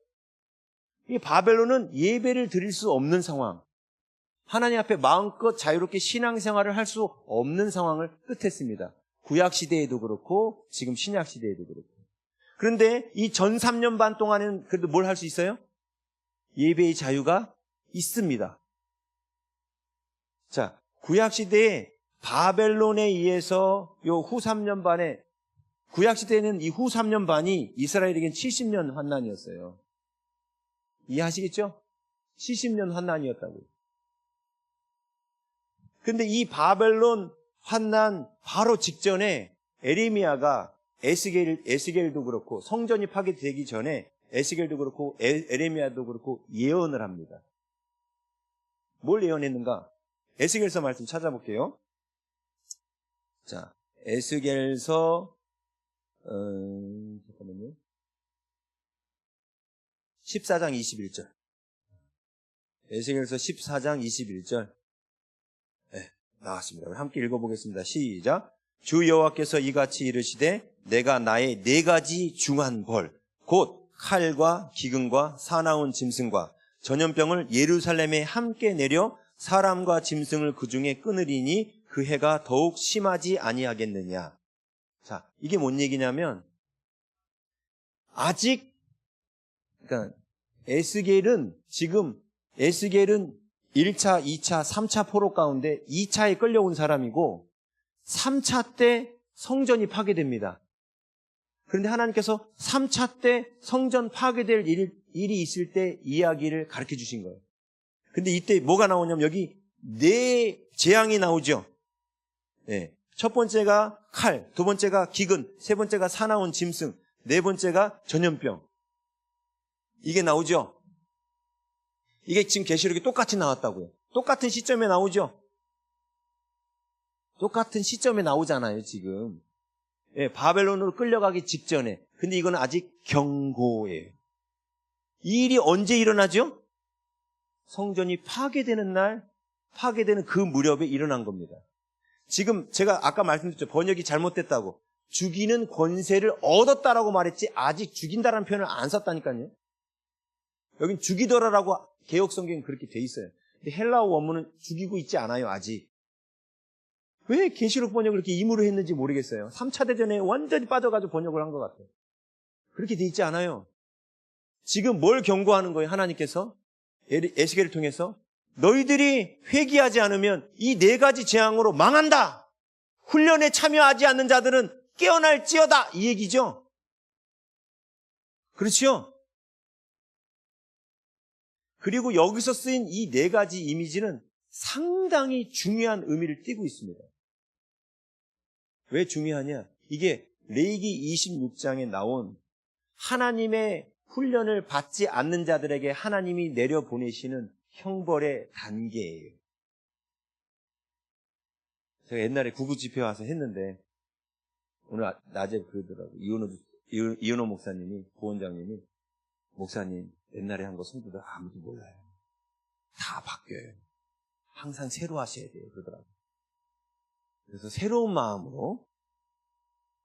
이 바벨론은 예배를 드릴 수 없는 상황. 하나님 앞에 마음껏 자유롭게 신앙생활을 할 수 없는 상황을 뜻했습니다. 구약시대에도 그렇고 지금 신약시대에도 그렇고. 그런데 이 전 3년 반 동안에는 그래도 뭘 할 수 있어요? 예배의 자유가 있습니다. 자, 구약시대에 바벨론에 의해서 요 후 3년 반에 구약시대에는 이 후 3년 반이 이스라엘에겐 70년 환난이었어요. 이해하시겠죠? 70년 환난이었다고요. 근데 이 바벨론 환난 바로 직전에 에레미야가 에스겔도 그렇고 성전이 파괴되기 전에 에스겔도 그렇고 에레미야도 그렇고 예언을 합니다. 뭘 예언했는가? 에스겔서 말씀 찾아볼게요. 자, 에스겔서 잠깐만요. 14장 21절. 에스겔서 14장 21절. 네, 나왔습니다. 함께 읽어보겠습니다. 시작. 주 여호와께서 이같이 이르시되 내가 나의 4가지 중한 벌 곧 칼과 기근과 사나운 짐승과 전염병을 예루살렘에 함께 내려 사람과 짐승을 그 중에 끊으리니 그 해가 더욱 심하지 아니하겠느냐. 자, 이게 뭔 얘기냐면 아직 그러니까 에스겔은 1차, 2차, 3차 포로 가운데 2차에 끌려온 사람이고 3차 때 성전이 파괴됩니다. 그런데 하나님께서 3차 때 성전 파괴될 일이 있을 때 이야기를 가르쳐 주신 거예요. 근데 이때 뭐가 나오냐면 여기 4 재앙이 나오죠. 네. 첫 번째가 칼, 두 번째가 기근, 세 번째가 사나운 짐승, 네 번째가 전염병. 이게 나오죠. 이게 지금 계시록에 똑같이 나왔다고요. 똑같은 시점에 나오죠. 똑같은 시점에 나오잖아요, 지금. 예, 바벨론으로 끌려가기 직전에. 근데 이건 아직 경고예요. 이 일이 언제 일어나죠? 성전이 파괴되는 날, 파괴되는 그 무렵에 일어난 겁니다. 지금 제가 아까 말씀드렸죠. 번역이 잘못됐다고. 죽이는 권세를 얻었다라고 말했지 아직 죽인다라는 표현을 안 썼다니까요. 여긴 죽이더라라고 개역성경은 그렇게 돼 있어요. 근데 헬라어 원문은 죽이고 있지 않아요, 아직. 왜 계시록 번역을 이렇게 임으로 했는지 모르겠어요. 3차 대전에 완전히 빠져가지고 번역을 한 것 같아요. 그렇게 돼 있지 않아요. 지금 뭘 경고하는 거예요, 하나님께서? 에스겔을 통해서 너희들이 회개하지 않으면 이 4가지 재앙으로 망한다. 훈련에 참여하지 않는 자들은 깨어날지어다. 이 얘기죠. 그렇죠? 그리고 여기서 쓰인 이 4가지 이미지는 상당히 중요한 의미를 띠고 있습니다. 왜 중요하냐? 이게 레위기 26장에 나온 하나님의 훈련을 받지 않는 자들에게 하나님이 내려보내시는 형벌의 단계예요. 제가 옛날에 구구집회 와서 했는데 오늘 낮에 그러더라고요. 이은호 목사님이, 부원장님이 목사님 옛날에 한 거 성도들 아무도 몰라요. 다 바뀌어요. 항상 새로 하셔야 돼요. 그러더라고요. 그래서 새로운 마음으로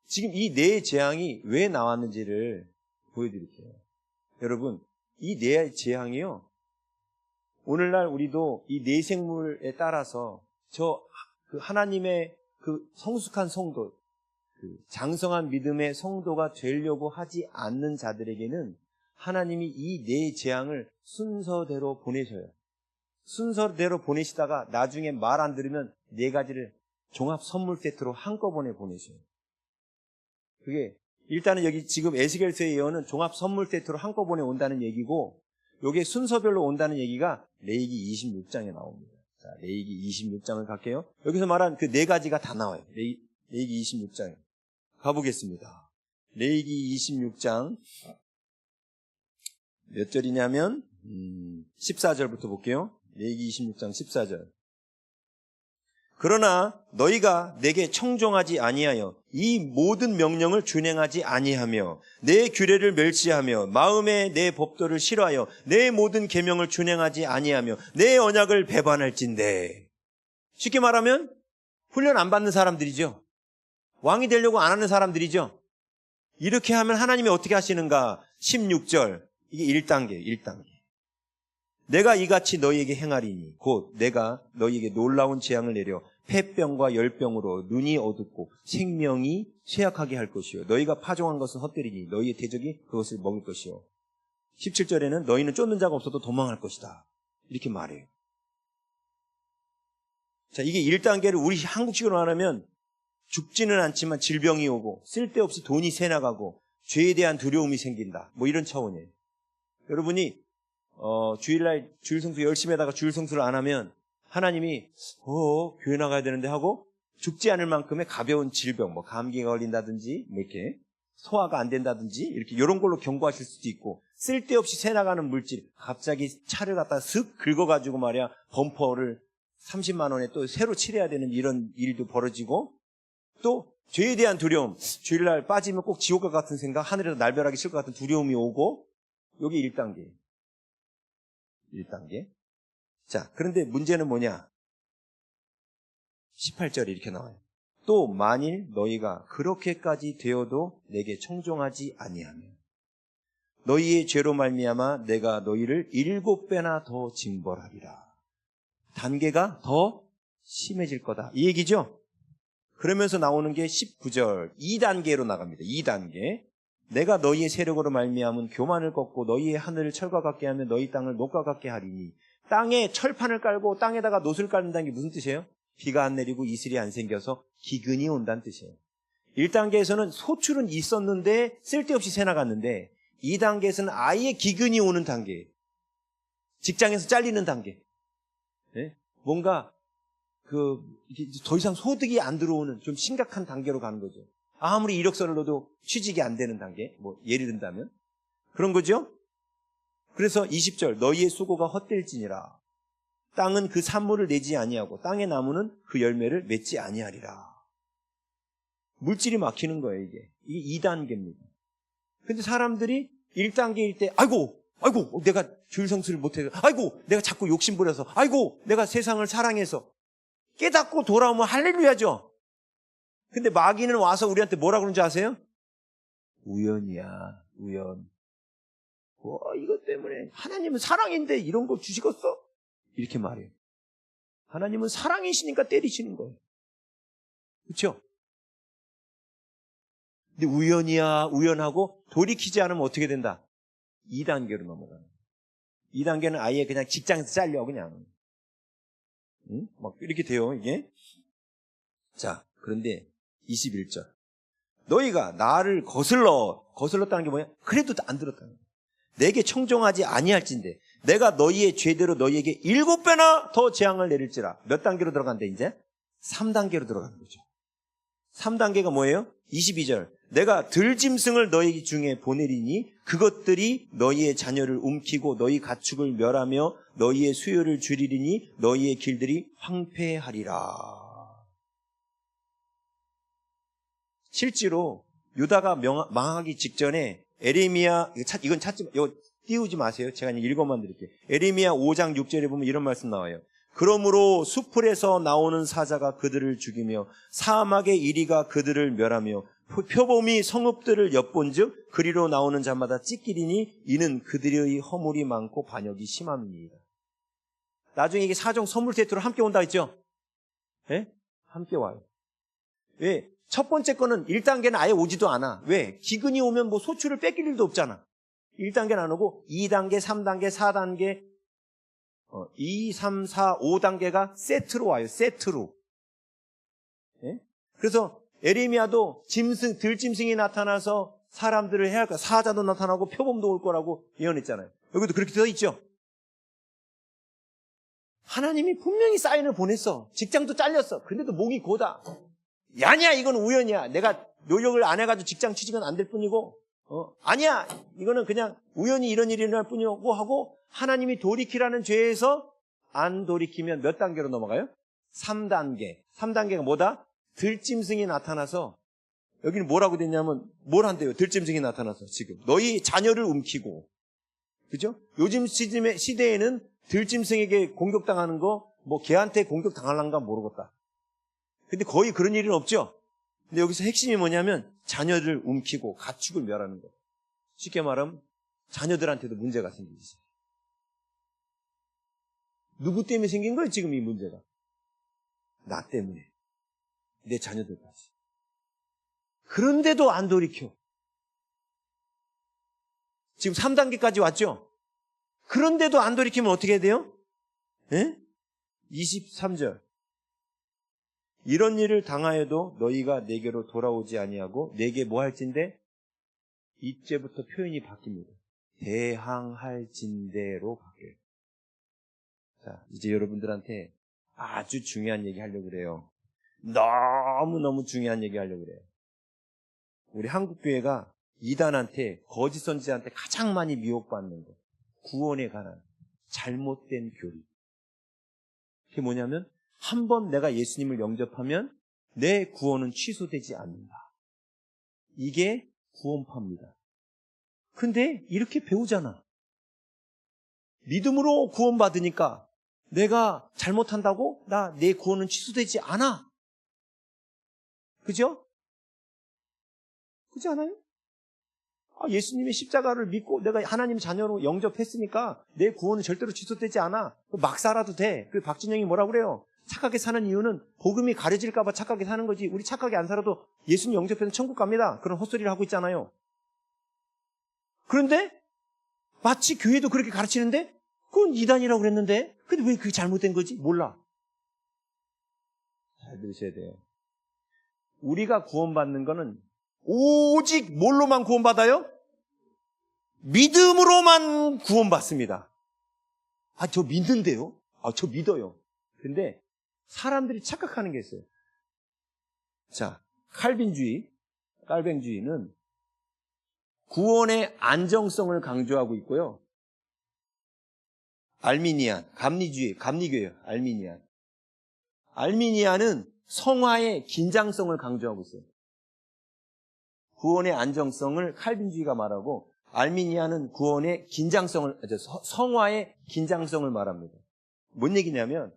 지금 이 4 재앙이 왜 나왔는지를 보여드릴게요. 여러분, 이 4 재앙이요. 오늘날 우리도 이 4 생물에 따라서 그 하나님의 그 성숙한 성도, 그 장성한 믿음의 성도가 되려고 하지 않는 자들에게는 하나님이 이 4 재앙을 순서대로 보내셔요. 순서대로 보내시다가 나중에 말 안 들으면 4가지를 종합 선물 세트로 한꺼번에 보내셔요. 그게 일단은 여기 지금 에스겔서의 예언은 종합 선물 세트로 한꺼번에 온다는 얘기고 이게 순서별로 온다는 얘기가 레위기 26장에 나옵니다. 자, 레위기 26장을 갈게요. 여기서 말한 그 4가지가 다 나와요. 레위기 26장에 가보겠습니다. 레위기 26장 몇 절이냐면 14절부터 볼게요. 레위기 26장 14절. 그러나 너희가 내게 청종하지 아니하여 이 모든 명령을 준행하지 아니하며 내 규례를 멸시하며 마음에 내 법도를 싫어하여 내 모든 계명을 준행하지 아니하며 내 언약을 배반할진대. 쉽게 말하면 훈련 안 받는 사람들이죠. 왕이 되려고 안 하는 사람들이죠. 이렇게 하면 하나님이 어떻게 하시는가? 16절. 이게 1단계. 내가 이같이 너희에게 행하리니 곧 내가 너희에게 놀라운 재앙을 내려 폐병과 열병으로 눈이 어둡고 생명이 쇠약하게 할 것이요 너희가 파종한 것은 헛되리니 너희의 대적이 그것을 먹을 것이요 17절에는 너희는 쫓는 자가 없어도 도망할 것이다. 이렇게 말해요. 자, 이게 1단계를 우리 한국식으로 말하면 죽지는 않지만 질병이 오고 쓸데없이 돈이 새나가고 죄에 대한 두려움이 생긴다. 뭐 이런 차원이에요. 여러분이 주일날 주일성수 열심히 하다가 주일성수를 안 하면 하나님이 교회 나가야 되는데 하고 죽지 않을 만큼의 가벼운 질병, 뭐 감기가 걸린다든지 뭐 이렇게 소화가 안 된다든지 이렇게 이런 걸로 경고하실 수도 있고, 쓸데없이 새나가는 물질, 갑자기 차를 갖다 슥 긁어가지고 말이야 범퍼를 30만 원에 또 새로 칠해야 되는 이런 일도 벌어지고, 또 죄에 대한 두려움, 주일날 빠지면 꼭 지옥 갈 것 같은 생각, 하늘에서 날벼락이 칠 것 같은 두려움이 오고, 여기 1단계. 1단계. 자, 그런데 문제는 뭐냐? 18절에 이렇게 나와요. 또 만일 너희가 그렇게까지 되어도 내게 청종하지 아니하며 너희의 죄로 말미암아 내가 너희를 7배나 더 징벌하리라. 단계가 더 심해질 거다, 이 얘기죠. 그러면서 나오는 게 19절 2단계로 나갑니다. 2단계. 내가 너희의 세력으로 말미암은 교만을 꺾고 너희의 하늘을 철과 같게 하며 너희 땅을 녹과 같게 하리니. 땅에 철판을 깔고 땅에다가 놋을 깔는다는 게 무슨 뜻이에요? 비가 안 내리고 이슬이 안 생겨서 기근이 온다는 뜻이에요. 1단계에서는 소출은 있었는데 쓸데없이 새 나갔는데, 2단계에서는 아예 기근이 오는 단계, 직장에서 잘리는 단계, 네? 뭔가 더 이상 소득이 안 들어오는 좀 심각한 단계로 가는 거죠. 아무리 이력서를 넣어도 취직이 안 되는 단계, 뭐 예를 든다면 그런 거죠. 그래서 20절 너희의 수고가 헛될지니라. 땅은 그 산물을 내지 아니하고 땅의 나무는 그 열매를 맺지 아니하리라. 물질이 막히는 거예요. 이게 2단계입니다. 근데 사람들이 1단계일 때 아이고 내가 주일 성수를 못해서, 아이고 내가 자꾸 욕심 부려서, 아이고 내가 세상을 사랑해서, 깨닫고 돌아오면 할렐루야죠. 근데 마귀는 와서 우리한테 뭐라 그러는지 아세요? 우연이야, 우연. 이것 때문에 하나님은 사랑인데 이런 거 주시겠어? 이렇게 말해요. 하나님은 사랑이시니까 때리시는 거예요. 그렇죠? 근데 우연이야, 우연하고 돌이키지 않으면 어떻게 된다? 2단계로 넘어가는 거예요. 2단계는 아예 그냥 직장에서 잘려, 그냥. 응? 막 이렇게 돼요, 이게. 자, 그런데 21절. 너희가 나를 거슬렀다는 게 뭐야? 그래도 안 들었다는 거야. 내게 청종하지 아니할진대 내가 너희의 죄대로 너희에게 7배나 더 재앙을 내릴지라. 몇 단계로 들어간대 이제? 3단계로 들어가는 거죠. 3단계가 뭐예요? 22절. 내가 들짐승을 너희 중에 보내리니 그것들이 너희의 자녀를 움키고 너희 가축을 멸하며 너희의 수요를 줄이리니 너희의 길들이 황폐하리라. 실제로 유다가 망하기 직전에 에레미야, 이건 이거 띄우지 마세요. 제가 그냥 읽어만 드릴게요. 에레미야 5장 6절에 보면 이런 말씀 나와요. 그러므로 수풀에서 나오는 사자가 그들을 죽이며 사막의 이리가 그들을 멸하며 표범이 성읍들을 엿본즉 그리로 나오는 자마다 찢기리니 이는 그들의 허물이 많고 반역이 심함이니이다. 나중에 이게 사종 선물 세트로 함께 온다 했죠? 네? 함께 와요. 왜? 첫 번째 거는 1단계는 아예 오지도 않아. 왜? 기근이 오면 뭐 소출을 뺏길 일도 없잖아. 1단계는 안 오고 2단계, 3단계, 4단계 2, 3, 4, 5단계가 세트로 와요. 세트로. 예? 그래서 에레미야도 들짐승이 나타나서 사람들을 해야 할 거야. 사자도 나타나고 표범도 올 거라고 예언했잖아요. 여기도 그렇게 되어 있죠. 하나님이 분명히 사인을 보냈어. 직장도 잘렸어. 근데도 목이 고다. 아니야, 이건 우연이야. 내가 노력을 안 해가지고 직장 취직은 안 될 뿐이고, 아니야, 이거는 그냥 우연히 이런 일이 일어날 뿐이고 하고, 하나님이 돌이키라는 죄에서 안 돌이키면 몇 단계로 넘어가요? 3단계. 3단계가 뭐다? 들짐승이 나타나서, 여기는 뭐라고 됐냐면, 뭘 한대요? 들짐승이 나타나서 지금. 너희 자녀를 움키고. 그죠? 요즘 시대에는 들짐승에게 공격당하는 거, 뭐 걔한테 공격당할란가 모르겠다. 근데 거의 그런 일은 없죠? 근데 여기서 핵심이 뭐냐면, 자녀를 움키고 가축을 멸하는 거. 쉽게 말하면, 자녀들한테도 문제가 생기지. 누구 때문에 생긴 거예요, 지금 이 문제가? 나 때문에. 내 자녀들까지. 그런데도 안 돌이켜. 지금 3단계까지 왔죠? 그런데도 안 돌이키면 어떻게 해야 돼요? 예? 23절. 이런 일을 당하여도 너희가 내게로 돌아오지 아니하고 내게 뭐 할진대? 이제부터 표현이 바뀝니다. 대항할진대로 바뀌어요. 자, 이제 여러분들한테 아주 중요한 얘기 하려고 그래요. 너무너무 중요한 얘기 하려고 그래요. 우리 한국교회가 이단한테, 거짓 선지자한테 가장 많이 미혹받는 거. 구원에 관한 잘못된 교리. 그게 뭐냐면 한 번 내가 예수님을 영접하면 내 구원은 취소되지 않는다. 이게 구원파입니다. 근데 이렇게 배우잖아. 믿음으로 구원받으니까 내가 잘못한다고 내 구원은 취소되지 않아. 그죠? 그렇지 않아요? 예수님의 십자가를 믿고 내가 하나님 자녀로 영접했으니까 내 구원은 절대로 취소되지 않아. 막 살아도 돼. 그 박진영이 뭐라고 그래요? 착하게 사는 이유는 복음이 가려질까 봐 착하게 사는 거지. 우리 착하게 안 살아도 예수님 영접해서 천국 갑니다. 그런 헛소리를 하고 있잖아요. 그런데 마치 교회도 그렇게 가르치는데 그건 이단이라고 그랬는데 근데 왜 그게 잘못된 거지? 몰라. 잘 들으셔야 돼요. 우리가 구원받는 거는 오직 뭘로만 구원받아요? 믿음으로만 구원받습니다. 저 믿는데요? 저 믿어요. 근데 사람들이 착각하는 게 있어요. 자, 칼뱅주의는 구원의 안정성을 강조하고 있고요. 알미니안, 감리교예요. 알미니안은 성화의 긴장성을 강조하고 있어요. 구원의 안정성을 칼빈주의가 말하고 알미니안은 구원의 성화의 긴장성을 말합니다. 뭔 얘기냐면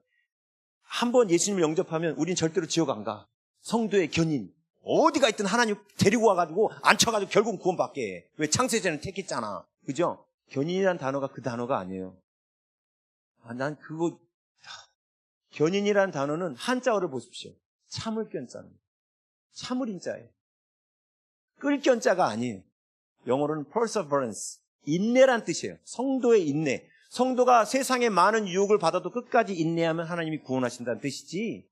한번 예수님을 영접하면 우린 절대로 지옥 안 가. 성도의 견인. 어디가 있든 하나님 데리고 와가지고 앉혀가지고 결국 구원받게 해. 왜? 창세전에 택했잖아. 그죠? 견인이란 단어가 그 단어가 아니에요. 난 그거 견인이란 단어는 한자어를 보십시오. 참을 견자입니다. 참을 인자예요. 끌 견자가 아니에요. 영어로는 perseverance, 인내란 뜻이에요. 성도의 인내. 성도가 세상에 많은 유혹을 받아도 끝까지 인내하면 하나님이 구원하신다는 뜻이지.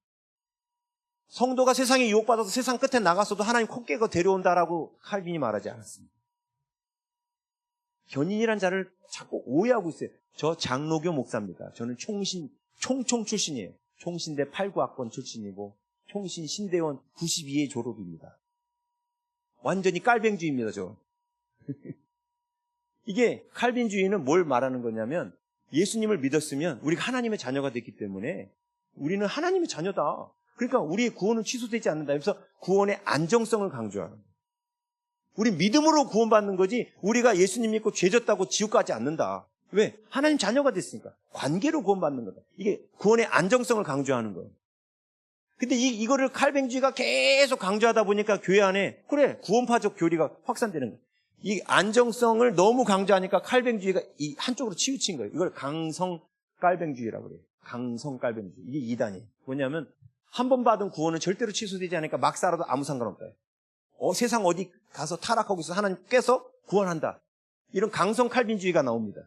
성도가 세상에 유혹받아서 세상 끝에 나갔어도 하나님 코 깨고 데려온다라고 칼빈이 말하지 않았습니다. 견인이란 자를 자꾸 오해하고 있어요. 저 장로교 목사입니다. 저는 총총 출신이에요. 총신대 89학번 출신이고 총신 신대원 92회 졸업입니다. 완전히 깔뱅주의입니다, 저. 이게 칼빈주의는 뭘 말하는 거냐면 예수님을 믿었으면 우리가 하나님의 자녀가 됐기 때문에 우리는 하나님의 자녀다. 그러니까 우리의 구원은 취소되지 않는다. 그래서 구원의 안정성을 강조하는 거예요. 우리 믿음으로 구원받는 거지 우리가 예수님 믿고 죄졌다고 지옥 가지 않는다. 왜? 하나님 자녀가 됐으니까. 관계로 구원받는 거다. 이게 구원의 안정성을 강조하는 거예요. 근데 이거를 칼뱅주의가 계속 강조하다 보니까 교회 안에 그래 구원파적 교리가 확산되는 거예요. 이 안정성을 너무 강조하니까 칼뱅주의가 이 한쪽으로 치우친 거예요. 이걸 강성 깔뱅주의라고 그래요. 강성 깔뱅주의. 이게 이단이에요. 뭐냐면 한 번 받은 구원은 절대로 취소되지 않으니까 막 살아도 아무 상관없다. 세상 어디 가서 타락하고 있어 하나님 께서 구원한다. 이런 강성 칼빈주의가 나옵니다.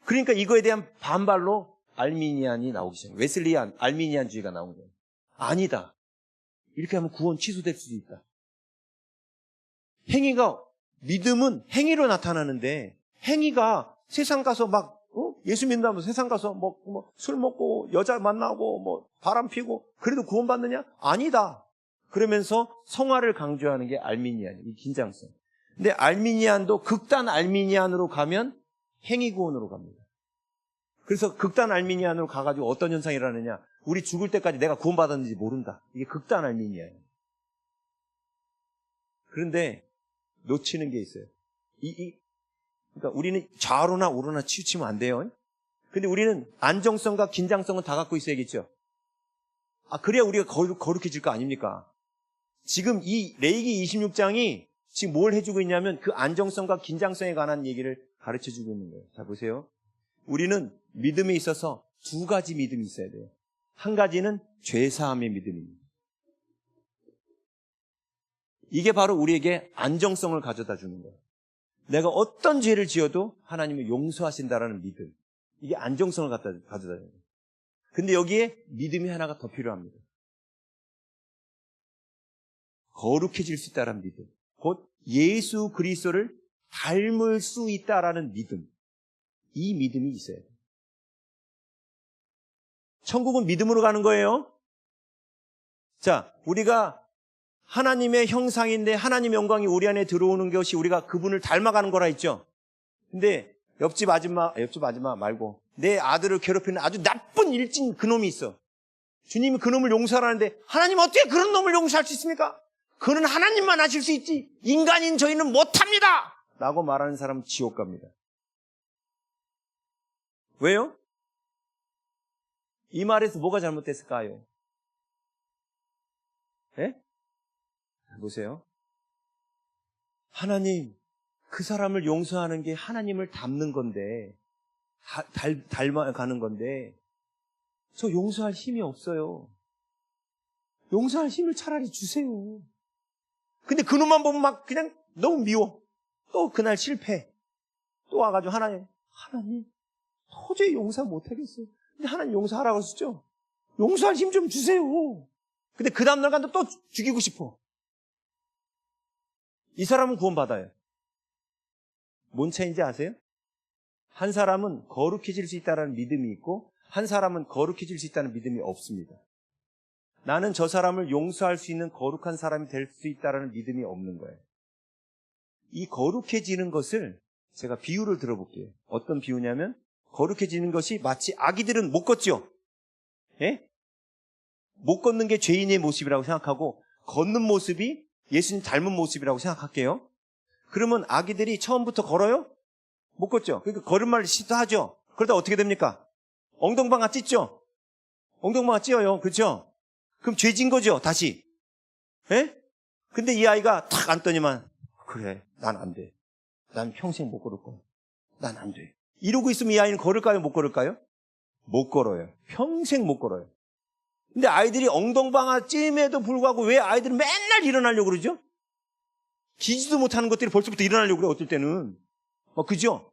그러니까 이거에 대한 반발로 알미니안이 나오기 시작해요. 웨슬리안, 알미니안주의가 나온 거예요. 아니다. 이렇게 하면 구원 취소될 수도 있다. 믿음은 행위로 나타나는데 행위가 세상 가서 막 예수 믿는다면 세상 가서 술 먹고 여자 만나고 바람 피고 그래도 구원받느냐? 아니다. 그러면서 성화를 강조하는 게 알미니안이에요. 이 긴장성. 근데 알미니안도 극단 알미니안으로 가면 행위 구원으로 갑니다. 그래서 극단 알미니안으로 가가지고 어떤 현상이 일어나느냐? 우리 죽을 때까지 내가 구원받았는지 모른다. 이게 극단 알미니안이에요. 그런데 놓치는 게 있어요. 그러니까 우리는 좌로나 우로나 치우치면 안 돼요. 근데 우리는 안정성과 긴장성은 다 갖고 있어야겠죠. 그래야 우리가 거룩해질 거 아닙니까? 지금 이 레위기 26장이 지금 뭘 해주고 있냐면 그 안정성과 긴장성에 관한 얘기를 가르쳐주고 있는 거예요. 자, 보세요. 우리는 믿음에 있어서 두 가지 믿음이 있어야 돼요. 한 가지는 죄사함의 믿음입니다. 이게 바로 우리에게 안정성을 가져다 주는 거예요. 내가 어떤 죄를 지어도 하나님은 용서하신다라는 믿음. 이게 안정성을 가져다 줘요. 근데 여기에 믿음이 하나가 더 필요합니다. 거룩해질 수 있다라는 믿음. 곧 예수 그리스도를 닮을 수 있다라는 믿음. 이 믿음이 있어야 돼요. 천국은 믿음으로 가는 거예요. 자, 우리가 하나님의 형상인데 하나님의 영광이 우리 안에 들어오는 것이 우리가 그분을 닮아가는 거라 했죠. 근데 옆집 아줌마 말고 내 아들을 괴롭히는 아주 나쁜 일진 그놈이 있어. 주님이 그놈을 용서하라는데 하나님 어떻게 그런 놈을 용서할 수 있습니까? 그는 하나님만 하실 수 있지 인간인 저희는 못합니다 라고 말하는 사람은 지옥 갑니다. 왜요? 이 말에서 뭐가 잘못됐을까요? 예? 보세요. 하나님, 그 사람을 용서하는 게 하나님을 닮는 건데, 닮아가는 건데, 저 용서할 힘이 없어요. 용서할 힘을 차라리 주세요. 근데 그놈만 보면 막 그냥 너무 미워. 또 그날 실패. 또 와가지고 하나님, 도저히 용서 못하겠어요. 근데 하나님 용서하라고 하셨죠? 용서할 힘 좀 주세요. 근데 그 다음날 간다 또 죽이고 싶어. 이 사람은 구원받아요. 뭔 차이인지 아세요? 한 사람은 거룩해질 수 있다는 믿음이 있고 한 사람은 거룩해질 수 있다는 믿음이 없습니다. 나는 저 사람을 용서할 수 있는 거룩한 사람이 될 수 있다는 믿음이 없는 거예요. 이 거룩해지는 것을 제가 비유를 들어볼게요. 어떤 비유냐면 거룩해지는 것이 마치 아기들은 못 걷죠? 예? 못 걷는 게 죄인의 모습이라고 생각하고 걷는 모습이 예수님 닮은 모습이라고 생각할게요. 그러면 아기들이 처음부터 걸어요? 못 걷죠? 그러니까 걸음마를 시도하죠. 그러다 어떻게 됩니까? 엉덩방아 찢죠? 엉덩방아 찢어요. 그렇죠? 그럼 죄진 거죠, 다시. 예? 근데 이 아이가 탁 앉더니만 그래, 난 안 돼. 난 평생 못 걸을 거야. 난 안 돼. 이러고 있으면 이 아이는 걸을까요? 못 걸을까요? 못 걸어요. 평생 못 걸어요. 근데 아이들이 엉덩방아 찜에도 불구하고 왜 아이들은 맨날 일어나려고 그러죠? 기지도 못하는 것들이 벌써부터 일어나려고 그래, 어떨 때는. 그죠?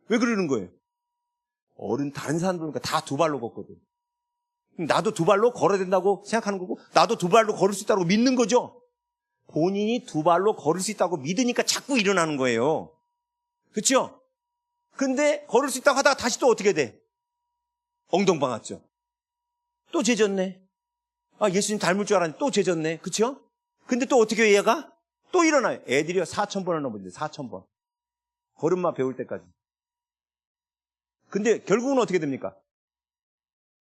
왜 그러는 거예요? 다른 사람들 보니까 다 두 발로 걷거든. 나도 두 발로 걸어야 된다고 생각하는 거고, 나도 두 발로 걸을 수 있다고 믿는 거죠? 본인이 두 발로 걸을 수 있다고 믿으니까 자꾸 일어나는 거예요. 그렇죠? 근데 걸을 수 있다고 하다가 다시 또 어떻게 돼? 엉덩방아죠. 또 죄졌네. 예수님 닮을 줄 알았는데 또 죄졌네. 그렇죠? 근데 또 어떻게 해요, 얘가? 또 일어나요. 애들이요 4,000번을 넘어진대. 4,000번. 걸음마 배울 때까지. 근데 결국은 어떻게 됩니까?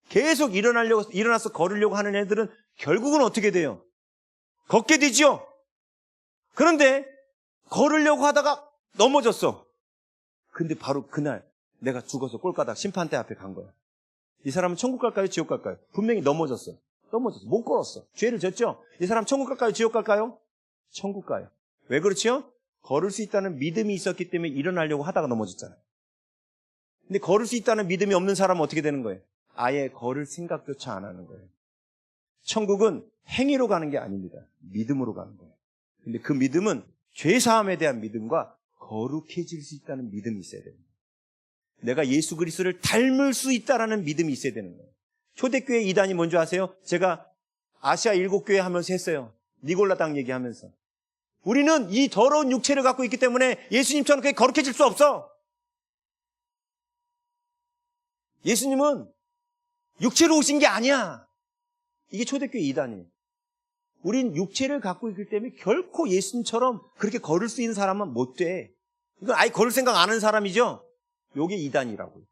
계속 일어나서 걸으려고 하는 애들은 결국은 어떻게 돼요? 걷게 되죠? 그런데 걸으려고 하다가 넘어졌어. 근데 바로 그날 내가 죽어서 꼴가닥 심판대 앞에 간 거야. 이 사람은 천국 갈까요? 지옥 갈까요? 분명히 넘어졌어. 못 걸었어. 죄를 졌죠? 이 사람 천국 갈까요? 지옥 갈까요? 천국 가요. 왜 그렇죠? 걸을 수 있다는 믿음이 있었기 때문에 일어나려고 하다가 넘어졌잖아요. 근데 걸을 수 있다는 믿음이 없는 사람은 어떻게 되는 거예요? 아예 걸을 생각조차 안 하는 거예요. 천국은 행위로 가는 게 아닙니다. 믿음으로 가는 거예요. 근데 그 믿음은 죄사함에 대한 믿음과 거룩해질 수 있다는 믿음이 있어야 됩니다. 내가 예수 그리스도를 닮을 수 있다는 믿음이 있어야 되는 거예요. 초대교회 이단이 뭔지 아세요? 제가 아시아 7교회 하면서 했어요. 니골라당 얘기하면서. 우리는 이 더러운 육체를 갖고 있기 때문에 예수님처럼 그렇게 거룩해질 수 없어. 예수님은 육체로 오신 게 아니야. 이게 초대교회 이단이에요. 우린 육체를 갖고 있기 때문에 결코 예수님처럼 그렇게 걸을 수 있는 사람은 못 돼. 이건 아예 걸을 생각 안 하는 사람이죠. 요게 이단이라고요.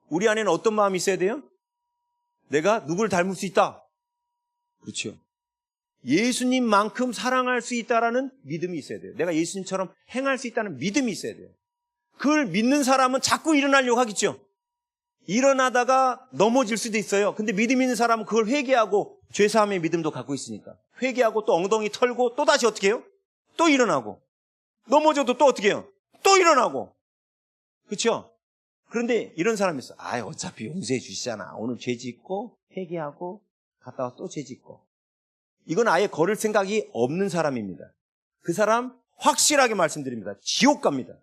우리 안에는 어떤 마음이 있어야 돼요? 내가 누구를 닮을 수 있다. 그렇죠. 예수님만큼 사랑할 수 있다라는 믿음이 있어야 돼요. 내가 예수님처럼 행할 수 있다는 믿음이 있어야 돼요. 그걸 믿는 사람은 자꾸 일어나려고 하겠죠. 일어나다가 넘어질 수도 있어요. 근데 믿음 있는 사람은 그걸 회개하고 죄사함의 믿음도 갖고 있으니까 회개하고 또 엉덩이 털고 또 다시 어떻게 해요? 또 일어나고 넘어져도 또 어떻게 해요? 또 일어나고. 그렇죠? 그런데 이런 사람이 있어. 어차피 용서해 주시잖아. 오늘 죄 짓고 회개하고 갔다 와 또 죄 짓고. 이건 아예 걸을 생각이 없는 사람입니다. 그 사람 확실하게 말씀드립니다. 지옥 갑니다.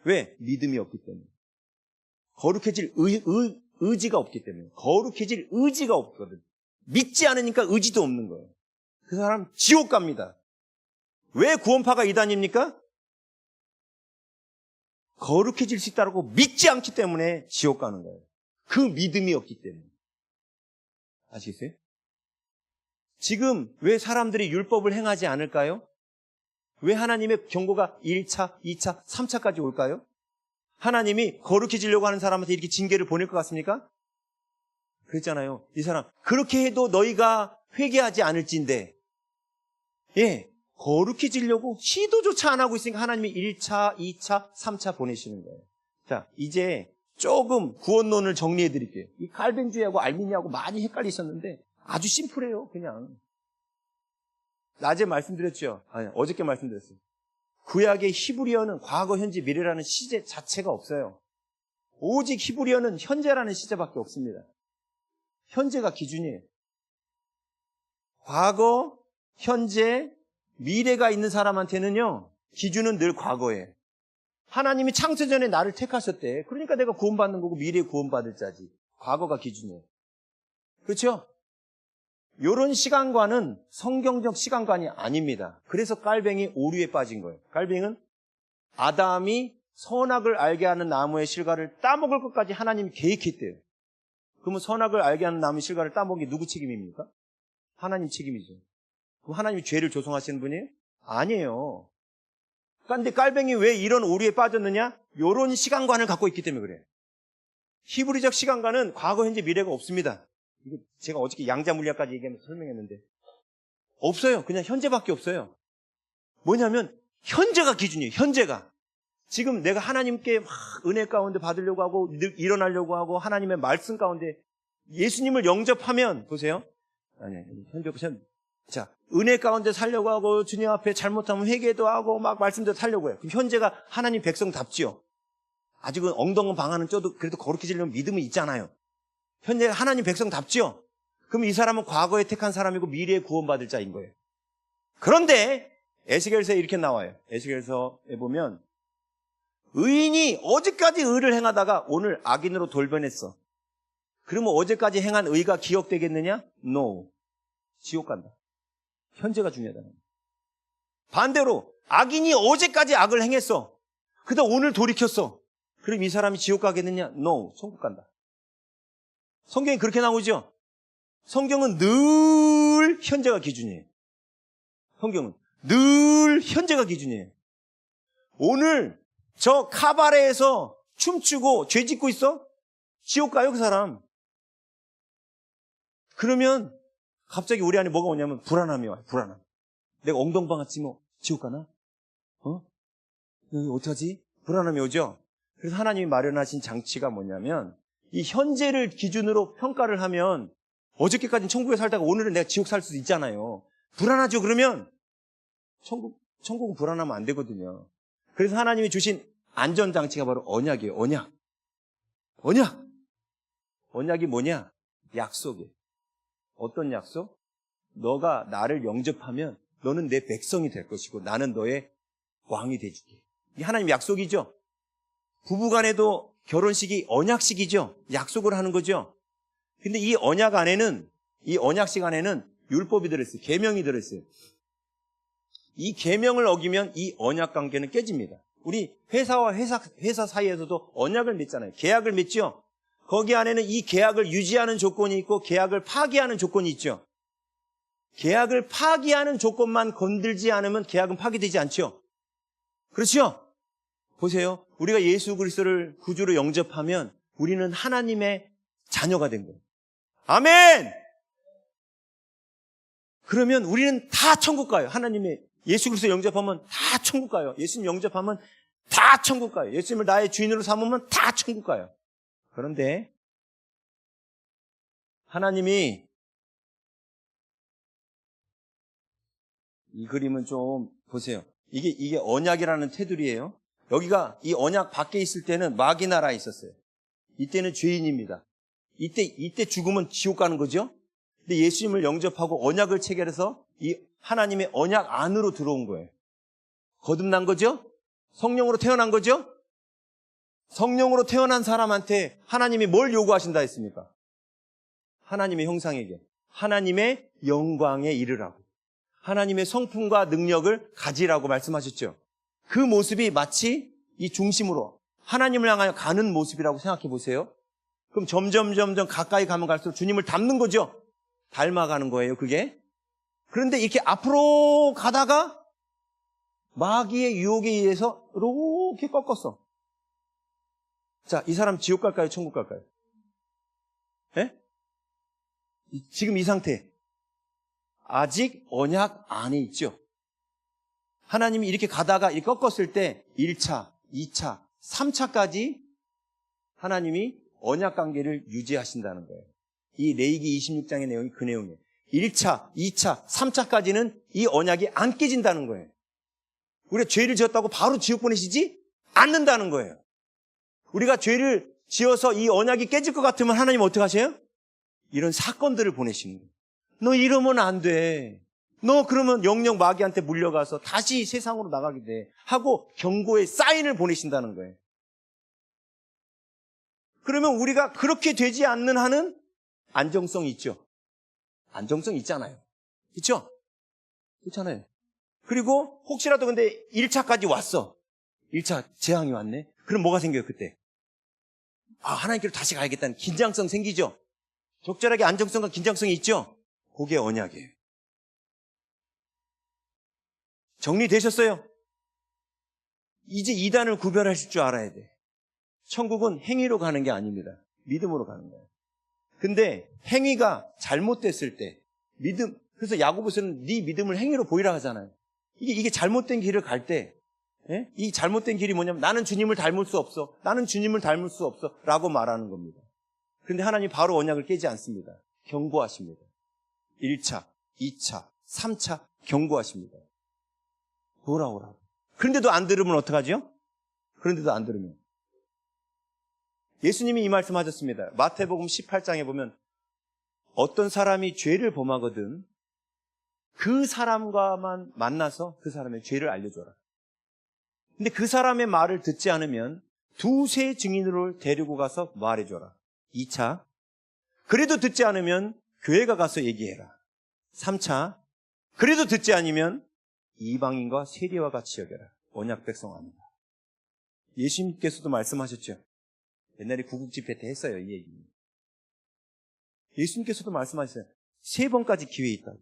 왜? 믿음이 없기 때문에. 거룩해질 의지가 없기 때문에. 거룩해질 의지가 없거든. 믿지 않으니까 의지도 없는 거예요. 그 사람 지옥 갑니다. 왜 구원파가 이단입니까? 거룩해질 수 있다고 믿지 않기 때문에 지옥 가는 거예요. 그 믿음이 없기 때문에. 아시겠어요? 지금 왜 사람들이 율법을 행하지 않을까요? 왜 하나님의 경고가 1차, 2차, 3차까지 올까요? 하나님이 거룩해지려고 하는 사람한테 이렇게 징계를 보낼 것 같습니까? 그랬잖아요. 이 사람 그렇게 해도 너희가 회개하지 않을진데, 예, 거룩해지려고 시도조차 안 하고 있으니까 하나님이 1차, 2차, 3차 보내시는 거예요. 자, 이제 조금 구원론을 정리해 드릴게요. 이 칼빈주의하고 알미니하고 많이 헷갈리셨는데 아주 심플해요. 그냥 낮에 말씀드렸죠. 아니, 어저께 말씀드렸어요. 구약의 히브리어는 과거, 현재, 미래라는 시제 자체가 없어요. 오직 히브리어는 현재라는 시제밖에 없습니다. 현재가 기준이에요. 과거, 현재, 미래가 있는 사람한테는요, 기준은 늘 과거예요. 하나님이 창세전에 나를 택하셨대. 그러니까 내가 구원받는 거고 미래에 구원받을 자지. 과거가 기준이에요. 그렇죠? 이런 시간관은 성경적 시간관이 아닙니다. 그래서 깔뱅이 오류에 빠진 거예요. 깔뱅이는 아담이 선악을 알게 하는 나무의 실과를 따먹을 것까지 하나님이 계획했대요. 그러면 선악을 알게 하는 나무의 실과를 따먹은 게 누구 책임입니까? 하나님 책임이죠. 그럼 하나님이 죄를 조성하시는 분이에요? 아니에요. 그런데 깔뱅이 왜 이런 오류에 빠졌느냐? 이런 시간관을 갖고 있기 때문에 그래요. 히브리적 시간관은 과거, 현재, 미래가 없습니다. 이거 제가 어저께 양자 물리학까지 얘기하면서 설명했는데 없어요. 그냥 현재밖에 없어요. 뭐냐면 현재가 기준이에요. 현재가. 지금 내가 하나님께 막 은혜 가운데 받으려고 하고 일어나려고 하고 하나님의 말씀 가운데 예수님을 영접하면 보세요. 아니, 현재 자, 은혜 가운데 살려고 하고 주님 앞에 잘못하면 회개도 하고 막 말씀대로 살려고 해요. 그럼 현재가 하나님 백성답지요. 아직은 엉덩은 방아는 쪄도 그래도 거룩해지려면 믿음이 있잖아요. 현재가 하나님 백성답지요. 그럼 이 사람은 과거에 택한 사람이고 미래에 구원받을 자인 거예요. 그런데 에스겔서에 이렇게 나와요. 에스겔서에 보면 의인이 어제까지 의를 행하다가 오늘 악인으로 돌변했어. 그러면 어제까지 행한 의가 기억되겠느냐? No. 지옥 간다. 현재가 중요하다. 반대로 악인이 어제까지 악을 행했어. 그다음 오늘 돌이켰어. 그럼 이 사람이 지옥 가겠느냐? No. 천국 간다. 성경이 그렇게 나오죠? 성경은 늘 현재가 기준이에요. 성경은 늘 현재가 기준이에요. 오늘 저 카바레에서 춤추고 죄 짓고 있어? 지옥 가요, 그 사람. 그러면 갑자기 우리 안에 뭐가 오냐면 불안함이 와요. 불안함. 내가 엉덩방아 치면 지옥 가나? 여기 어떡하지? 불안함이 오죠? 그래서 하나님이 마련하신 장치가 뭐냐면 이 현재를 기준으로 평가를 하면 어저께까지는 천국에 살다가 오늘은 내가 지옥 살 수도 있잖아요. 불안하죠? 그러면 천국은 불안하면 안 되거든요. 그래서 하나님이 주신 안전장치가 바로 언약이에요. 언약. 언약이 뭐냐? 약속이에요. 어떤 약속? 너가 나를 영접하면 너는 내 백성이 될 것이고 나는 너의 왕이 돼줄게. 이게 하나님 약속이죠. 부부간에도 결혼식이 언약식이죠. 약속을 하는 거죠. 근데 이 언약 안에는, 이 언약식 안에는 율법이 들어있어요. 계명이 들어있어요. 이 계명을 어기면 이 언약 관계는 깨집니다. 우리 회사와 회사 사이에서도 언약을 맺잖아요. 계약을 맺죠. 거기 안에는 이 계약을 유지하는 조건이 있고 계약을 파기하는 조건이 있죠. 계약을 파기하는 조건만 건들지 않으면 계약은 파기되지 않죠. 그렇죠? 보세요. 우리가 예수 그리스도를 구주로 영접하면 우리는 하나님의 자녀가 된 거예요. 아멘! 그러면 우리는 다 천국 가요. 하나님의 예수 그리스도 영접하면 다 천국 가요. 예수님 영접하면 다 천국 가요. 예수님을 나의 주인으로 삼으면 다 천국 가요. 그런데 하나님이 이 그림은 좀 보세요. 이게 언약이라는 테두리예요. 여기가 이 언약 밖에 있을 때는 마귀 나라에 있었어요. 이때는 죄인입니다. 이때 죽으면 지옥 가는 거죠. 근데 예수님을 영접하고 언약을 체결해서 이 하나님의 언약 안으로 들어온 거예요. 거듭난 거죠? 성령으로 태어난 거죠? 성령으로 태어난 사람한테 하나님이 뭘 요구하신다 했습니까? 하나님의 형상에게 하나님의 영광에 이르라고, 하나님의 성품과 능력을 가지라고 말씀하셨죠. 그 모습이 마치 이 중심으로 하나님을 향하여 가는 모습이라고 생각해 보세요. 그럼 점점 가까이 가면 갈수록 주님을 닮는 거죠. 닮아가는 거예요, 그게. 그런데 이렇게 앞으로 가다가 마귀의 유혹에 의해서 이렇게 꺾었어. 자, 이 사람 지옥 갈까요? 천국 갈까요? 예? 지금 이 상태. 아직 언약 안에 있죠. 하나님이 이렇게 가다가 이렇게 꺾었을 때 1차, 2차, 3차까지 하나님이 언약 관계를 유지하신다는 거예요. 이 레위기 26장의 내용이 그 내용이에요. 1차, 2차, 3차까지는 이 언약이 안 깨진다는 거예요. 우리가 죄를 지었다고 바로 지옥 보내시지 않는다는 거예요. 우리가 죄를 지어서 이 언약이 깨질 것 같으면 하나님 어떻게 하세요? 이런 사건들을 보내시는 거예요. 너 이러면 안 돼. 너 그러면 영영 마귀한테 물려가서 다시 세상으로 나가게 돼. 하고 경고의 사인을 보내신다는 거예요. 그러면 우리가 그렇게 되지 않는 한은 안정성이 있죠. 안정성이 있잖아요. 그렇죠? 그렇잖아요. 그리고 혹시라도 근데 1차까지 왔어. 1차 재앙이 왔네. 그럼 뭐가 생겨요, 그때? 아, 하나님께로 다시 가야겠다는 긴장성 생기죠. 적절하게 안정성과 긴장성이 있죠. 그게 언약이에요. 정리되셨어요? 이제 이단을 구별하실 줄 알아야 돼. 천국은 행위로 가는 게 아닙니다. 믿음으로 가는 거예요. 근데 행위가 잘못됐을 때 믿음, 그래서 야고보서는 네 믿음을 행위로 보이라 하잖아요. 이게 잘못된 길을 갈 때, 이 잘못된 길이 뭐냐면 나는 주님을 닮을 수 없어. 나는 주님을 닮을 수 없어. 라고 말하는 겁니다. 그런데 하나님 바로 언약을 깨지 않습니다. 경고하십니다. 1차, 2차, 3차 경고하십니다. 돌아오라고. 그런데도 안 들으면 어떡하죠? 그런데도 안 들으면. 예수님이 이 말씀 하셨습니다. 마태복음 18장에 보면 어떤 사람이 죄를 범하거든 그 사람과만 만나서 그 사람의 죄를 알려줘라. 근데 그 사람의 말을 듣지 않으면 두세 증인을 데리고 가서 말해줘라. 2차. 그래도 듣지 않으면 교회가 가서 얘기해라. 3차. 그래도 듣지 않으면 이방인과 세리와 같이 여겨라. 언약 백성 아니다. 예수님께서도 말씀하셨죠. 옛날에 구국집회 때 했어요, 이 얘기. 예수님께서도 말씀하셨어요. 3번까지 기회 있다고.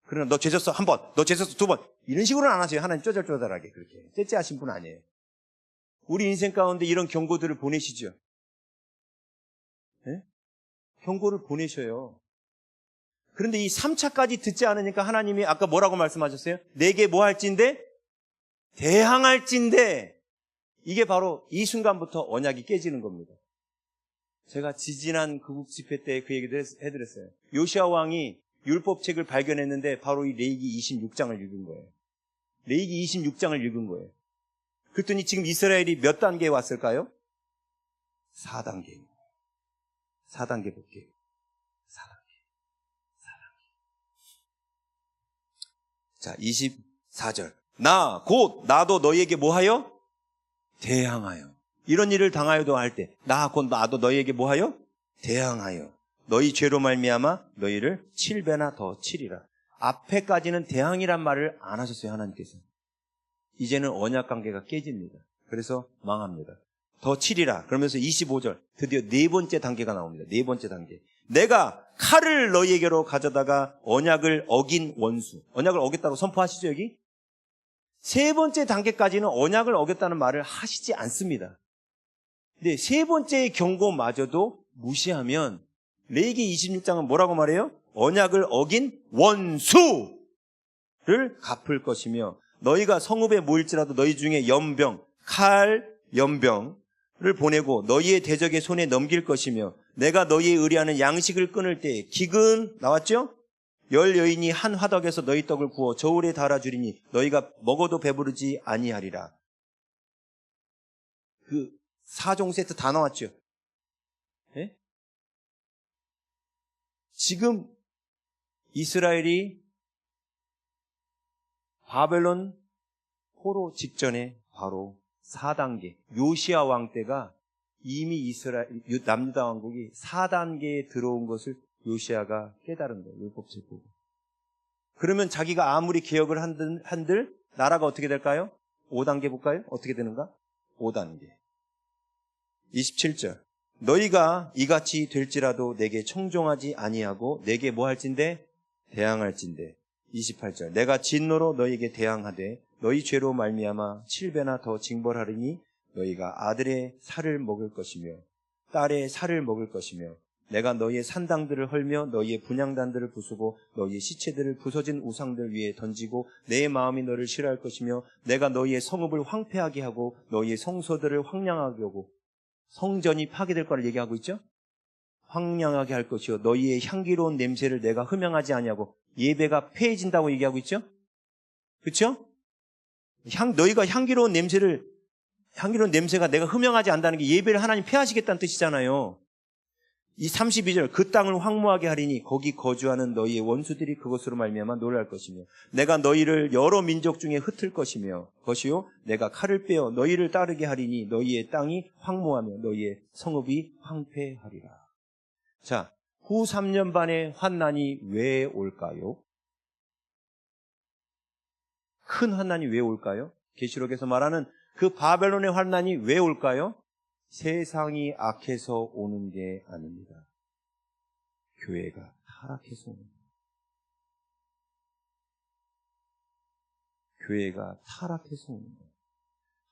그러나 너 죄졌어 한 번, 너 죄졌어 2번. 이런 식으로는 안 하세요. 하나님 쪼잘쪼잘하게 그렇게. 째째하신 분 아니에요. 우리 인생 가운데 이런 경고들을 보내시죠. 네? 경고를 보내셔요. 그런데 이 3차까지 듣지 않으니까 하나님이 아까 뭐라고 말씀하셨어요? 내게 뭐 할진데? 대항할진데. 이게 바로 이 순간부터 언약이 깨지는 겁니다. 제가 지지난 구국 집회 때 그 얘기도 해드렸어요. 요시아 왕이 율법책을 발견했는데 바로 이 레위기 26장을 읽은 거예요. 레위기 26장을 읽은 거예요. 그랬더니 지금 이스라엘이 몇 단계에 왔을까요? 4단계. 4단계 볼게요. 4단계. 자, 24절. 나도 너희에게 뭐하여? 대항하여. 이런 일을 당하여도 할 때 나도 너희에게 뭐하여? 대항하여. 너희 죄로 말미암아 너희를 7배나 더 치리라. 앞에까지는 대항이란 말을 안 하셨어요, 하나님께서. 이제는 언약 관계가 깨집니다. 그래서 망합니다. 더 치리라. 그러면서 25절 드디어 4번째 단계가 나옵니다. 4번째 단계. 내가 칼을 너희에게로 가져다가 언약을 어긴 원수. 언약을 어겼다고 선포하시죠, 여기? 3번째 단계까지는 언약을 어겼다는 말을 하시지 않습니다. 근데 3번째의 경고마저도 무시하면 레위기 26장은 뭐라고 말해요? 언약을 어긴 원수를 갚을 것이며 너희가 성읍에 모일지라도 너희 중에 연병, 칼, 연병을 보내고 너희의 대적의 손에 넘길 것이며 내가 너희의 의뢰하는 양식을 끊을 때 기근 나왔죠? 10 여인이 한 화덕에서 너희 떡을 구워 저울에 달아주리니 너희가 먹어도 배부르지 아니하리라. 그 4종 세트 다 나왔죠? 네? 지금 이스라엘이 바벨론 포로 직전에 바로 4단계 요시야 왕 때가 이미 이스라엘 남유다 왕국이 4단계에 들어온 것을 요시야가 깨달은 거예요. 율법책 보고. 그러면 자기가 아무리 개혁을 한들 나라가 어떻게 될까요? 5단계 볼까요? 어떻게 되는가? 5단계. 27절. 너희가 이같이 될지라도 내게 청종하지 아니하고 내게 뭐 할진대? 대항할진대. 28절. 내가 진노로 너희에게 대항하되 너희 죄로 말미암아 7배나 더 징벌하리니 너희가 아들의 살을 먹을 것이며 딸의 살을 먹을 것이며 내가 너희의 산당들을 헐며 너희의 분향단들을 부수고 너희의 시체들을 부서진 우상들 위에 던지고 내 마음이 너를 싫어할 것이며 내가 너희의 성읍을 황폐하게 하고 너희의 성소들을 황량하게 하고 성전이 파괴될 거를 얘기하고 있죠. 황량하게 할 것이요 너희의 향기로운 냄새를 내가 흠양하지 아니하고 예배가 폐해진다고 얘기하고 있죠. 그렇죠? 너희가 향기로운 냄새가 내가 흠양하지 않는다는 게 예배를 하나님 폐하시겠다는 뜻이잖아요. 이 32절. 그 땅을 황무하게 하리니 거기 거주하는 너희의 원수들이 그것으로 말미암아 놀랄 것이며 내가 너희를 여러 민족 중에 흩을 것이요 내가 칼을 빼어 너희를 따르게 하리니 너희의 땅이 황무하며 너희의 성읍이 황폐하리라. 자, 후 3년 반의 환난이 왜 올까요? 큰 환난이 왜 올까요? 계시록에서 말하는 그 바벨론의 환난이 왜 올까요? 세상이 악해서 오는 게 아닙니다. 교회가 타락해서 오는 거예요. 교회가 타락해서 오는 거예요.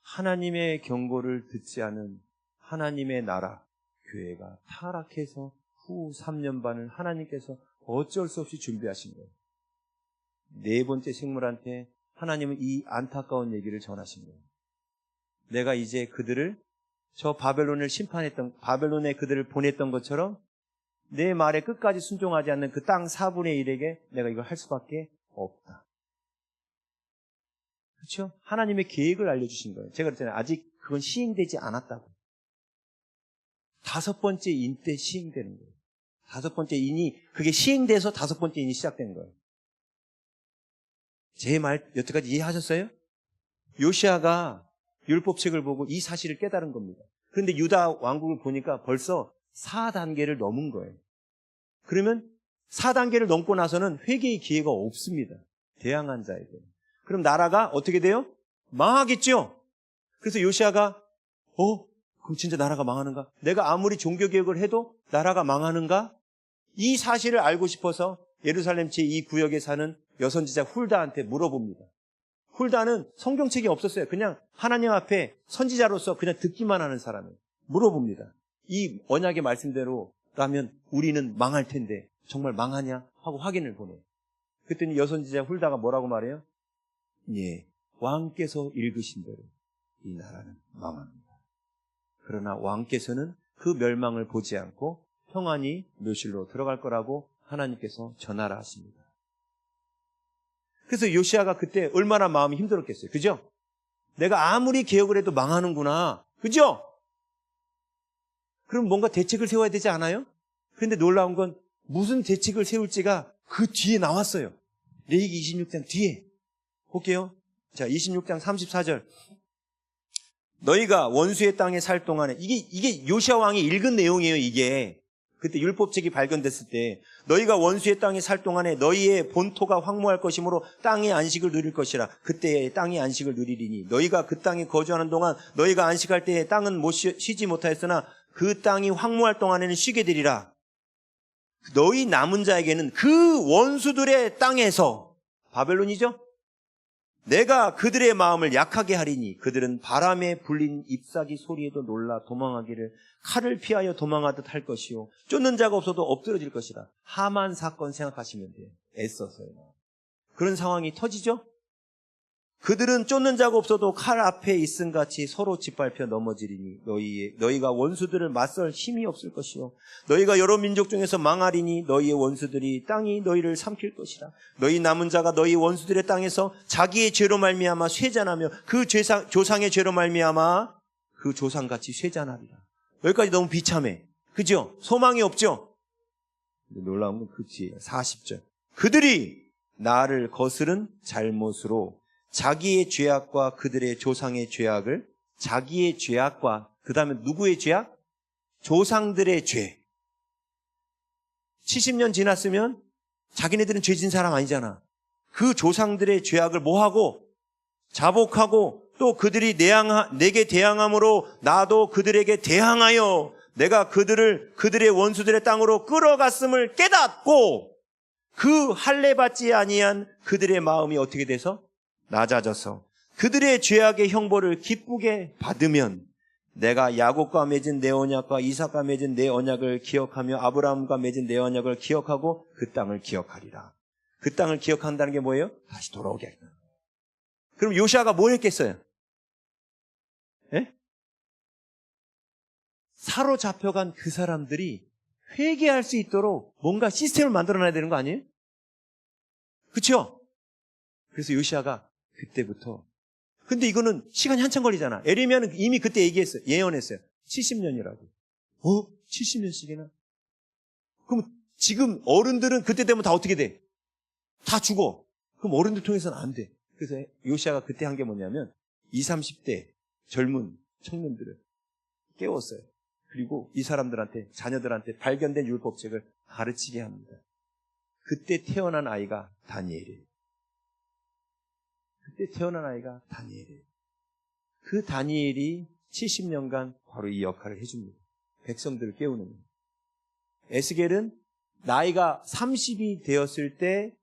하나님의 경고를 듣지 않은 하나님의 나라, 교회가 타락해서 후 3년 반을 하나님께서 어쩔 수 없이 준비하신 거예요. 네 번째 생물한테 하나님은 이 안타까운 얘기를 전하신 거예요. 내가 이제 그들을 저 바벨론을 심판했던, 바벨론에 그들을 보냈던 것처럼 내 말에 끝까지 순종하지 않는 그 땅 4분의 1에게 내가 이걸 할 수밖에 없다. 그렇죠? 하나님의 계획을 알려주신 거예요. 제가 그랬잖아요. 아직 그건 시행되지 않았다고. 5번째 인 때 시행되는 거예요. 5번째 인이, 그게 시행돼서 5번째 인이 시작된 거예요. 제 말 여태까지 이해하셨어요? 요시아가 율법책을 보고 이 사실을 깨달은 겁니다. 그런데 유다 왕국을 보니까 벌써 4단계를 넘은 거예요. 그러면 4단계를 넘고 나서는 회개의 기회가 없습니다. 대항한 자에게. 그럼 나라가 어떻게 돼요? 망하겠죠? 그래서 요시아가 그럼 진짜 나라가 망하는가? 내가 아무리 종교개혁을 해도 나라가 망하는가? 이 사실을 알고 싶어서 예루살렘 제2구역에 사는 여선지자 훌다한테 물어봅니다. 훌다는 성경책이 없었어요. 그냥 하나님 앞에 선지자로서 그냥 듣기만 하는 사람이에요. 물어봅니다. 이 언약의 말씀대로라면 우리는 망할 텐데 정말 망하냐? 하고 확인을 보내요. 그랬더니 여선지자 훌다가 뭐라고 말해요? 예, 왕께서 읽으신 대로 이 나라는 망합니다. 그러나 왕께서는 그 멸망을 보지 않고 평안히 묘실로 들어갈 거라고 하나님께서 전하라 하십니다. 그래서 요시아가 그때 얼마나 마음이 힘들었겠어요. 그죠? 내가 아무리 개혁을 해도 망하는구나. 그죠? 그럼 뭔가 대책을 세워야 되지 않아요? 그런데 놀라운 건 무슨 대책을 세울지가 그 뒤에 나왔어요. 레위기 26장 뒤에. 볼게요. 자, 26장 34절. 너희가 원수의 땅에 살 동안에, 이게 요시아 왕이 읽은 내용이에요, 이게. 그때 율법책이 발견됐을 때 너희가 원수의 땅에 살 동안에 너희의 본토가 황무할 것이므로 땅의 안식을 누릴 것이라. 그때에 땅의 안식을 누리리니 너희가 그 땅에 거주하는 동안 너희가 안식할 때에 땅은 쉬지 못하였으나 그 땅이 황무할 동안에는 쉬게 되리라. 너희 남은 자에게는 그 원수들의 땅에서, 바벨론이죠? 내가 그들의 마음을 약하게 하리니 그들은 바람에 불린 잎사귀 소리에도 놀라 도망하기를 칼을 피하여 도망하듯 할 것이요 쫓는 자가 없어도 엎드러질 것이라. 하만 사건 생각하시면 돼요. 애써서요. 그런 상황이 터지죠? 그들은 쫓는 자가 없어도 칼 앞에 있음같이 서로 짓밟혀 넘어지리니 너희가 원수들을 맞설 힘이 없을 것이요 너희가 여러 민족 중에서 망하리니 너희의 원수들이 땅이 너희를 삼킬 것이라. 너희 남은 자가 너희 원수들의 땅에서 자기의 죄로 말미암아 쇠잔하며 그 조상의 죄로 말미암아 그 조상같이 쇠잔하리라. 여기까지 너무 비참해. 그죠? 소망이 없죠? 놀라운 건 그 뒤에 40절. 그들이 나를 거스른 잘못으로 자기의 죄악과 그들의 조상의 죄악을, 자기의 죄악과 그 다음에 누구의 죄악? 조상들의 죄. 70년 지났으면 자기네들은 죄진 사람 아니잖아. 그 조상들의 죄악을 뭐하고? 자복하고 또 그들이 내게 대항함으로 나도 그들에게 대항하여 내가 그들의 원수들의 땅으로 끌어갔음을 깨닫고 그 할례 받지 아니한 그들의 마음이 어떻게 돼서 낮아져서 그들의 죄악의 형벌을 기쁘게 받으면 내가 야곱과 맺은 내 언약과 이삭과 맺은 내 언약을 기억하며 아브라함과 맺은 내 언약을 기억하고 그 땅을 기억하리라. 그 땅을 기억한다는 게 뭐예요? 다시 돌아오게 하리라. 그럼 요시아가 뭘 했겠어요? 예? 사로잡혀간 그 사람들이 회개할 수 있도록 뭔가 시스템을 만들어놔야 되는 거 아니에요? 그렇죠? 그래서 요시아가 그때부터, 근데 이거는 시간이 한참 걸리잖아. 에레미야는 이미 그때 얘기했어요. 예언했어요. 70년이라고. 70년씩이나? 그럼 지금 어른들은 그때 되면 다 어떻게 돼? 다 죽어. 그럼 어른들 통해서는 안 돼. 그래서 요시아가 그때 한 게 뭐냐면 20, 30대 젊은 청년들을 깨웠어요. 그리고 이 사람들한테, 자녀들한테 발견된 율법책을 가르치게 합니다. 그때 태어난 아이가 다니엘이에요. 그때 태어난 아이가 다니엘이에요. 그 다니엘이 70년간 바로 이 역할을 해줍니다. 백성들을 깨우는 거예요. 에스겔은 나이가 30이 되었을 때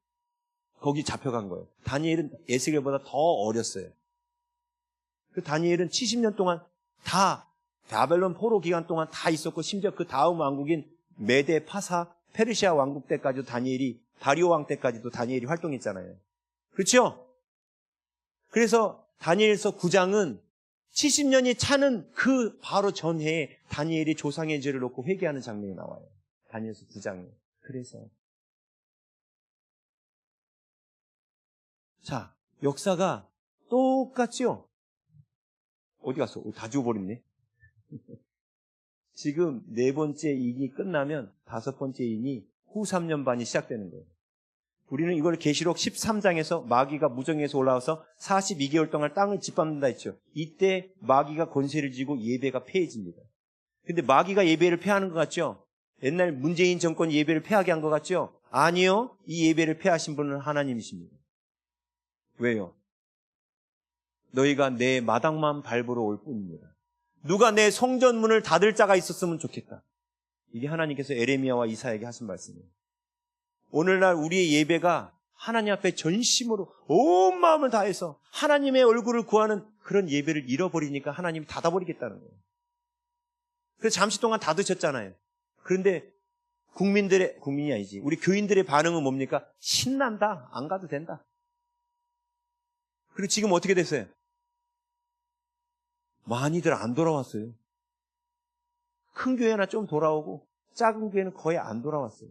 거기 잡혀간 거예요. 다니엘은 에스겔보다 더 어렸어요. 그 다니엘은 70년 동안 다 바벨론 포로 기간 동안 다 있었고, 심지어 그 다음 왕국인 메데 파사 페르시아 왕국 때까지도 다리오 왕 때까지도 다니엘이 활동했잖아요. 그렇죠? 그래서 다니엘서 9장은 70년이 차는 그 바로 전해에 다니엘이 조상의 죄를 놓고 회개하는 장면이 나와요. 다니엘서 9장에. 그래서 자, 역사가 똑같죠? 어디 갔어? 다 지워버렸네. 지금 4번째 인이 끝나면 5번째 인이 후 3년 반이 시작되는 거예요. 우리는 이걸 계시록 13장에서 마귀가 무정에서 올라와서 42개월 동안 땅을 짓밟는다 했죠. 이때 마귀가 권세를 쥐고 예배가 폐해집니다. 근데 마귀가 예배를 폐하는 것 같죠? 옛날 문재인 정권이 예배를 폐하게 한 것 같죠? 아니요. 이 예배를 폐하신 분은 하나님이십니다. 왜요? 너희가 내 마당만 밟으러 올 뿐입니다. 누가 내 성전문을 닫을 자가 있었으면 좋겠다. 이게 하나님께서 에레미야와 이사야에게 하신 말씀이에요. 오늘날 우리의 예배가 하나님 앞에 전심으로 온 마음을 다해서 하나님의 얼굴을 구하는 그런 예배를 잃어버리니까 하나님이 닫아버리겠다는 거예요. 그래서 잠시 동안 닫으셨잖아요. 그런데 국민이 아니지. 우리 교인들의 반응은 뭡니까? 신난다. 안 가도 된다. 그리고 지금 어떻게 됐어요? 많이들 안 돌아왔어요. 큰 교회나 좀 돌아오고 작은 교회는 거의 안 돌아왔어요.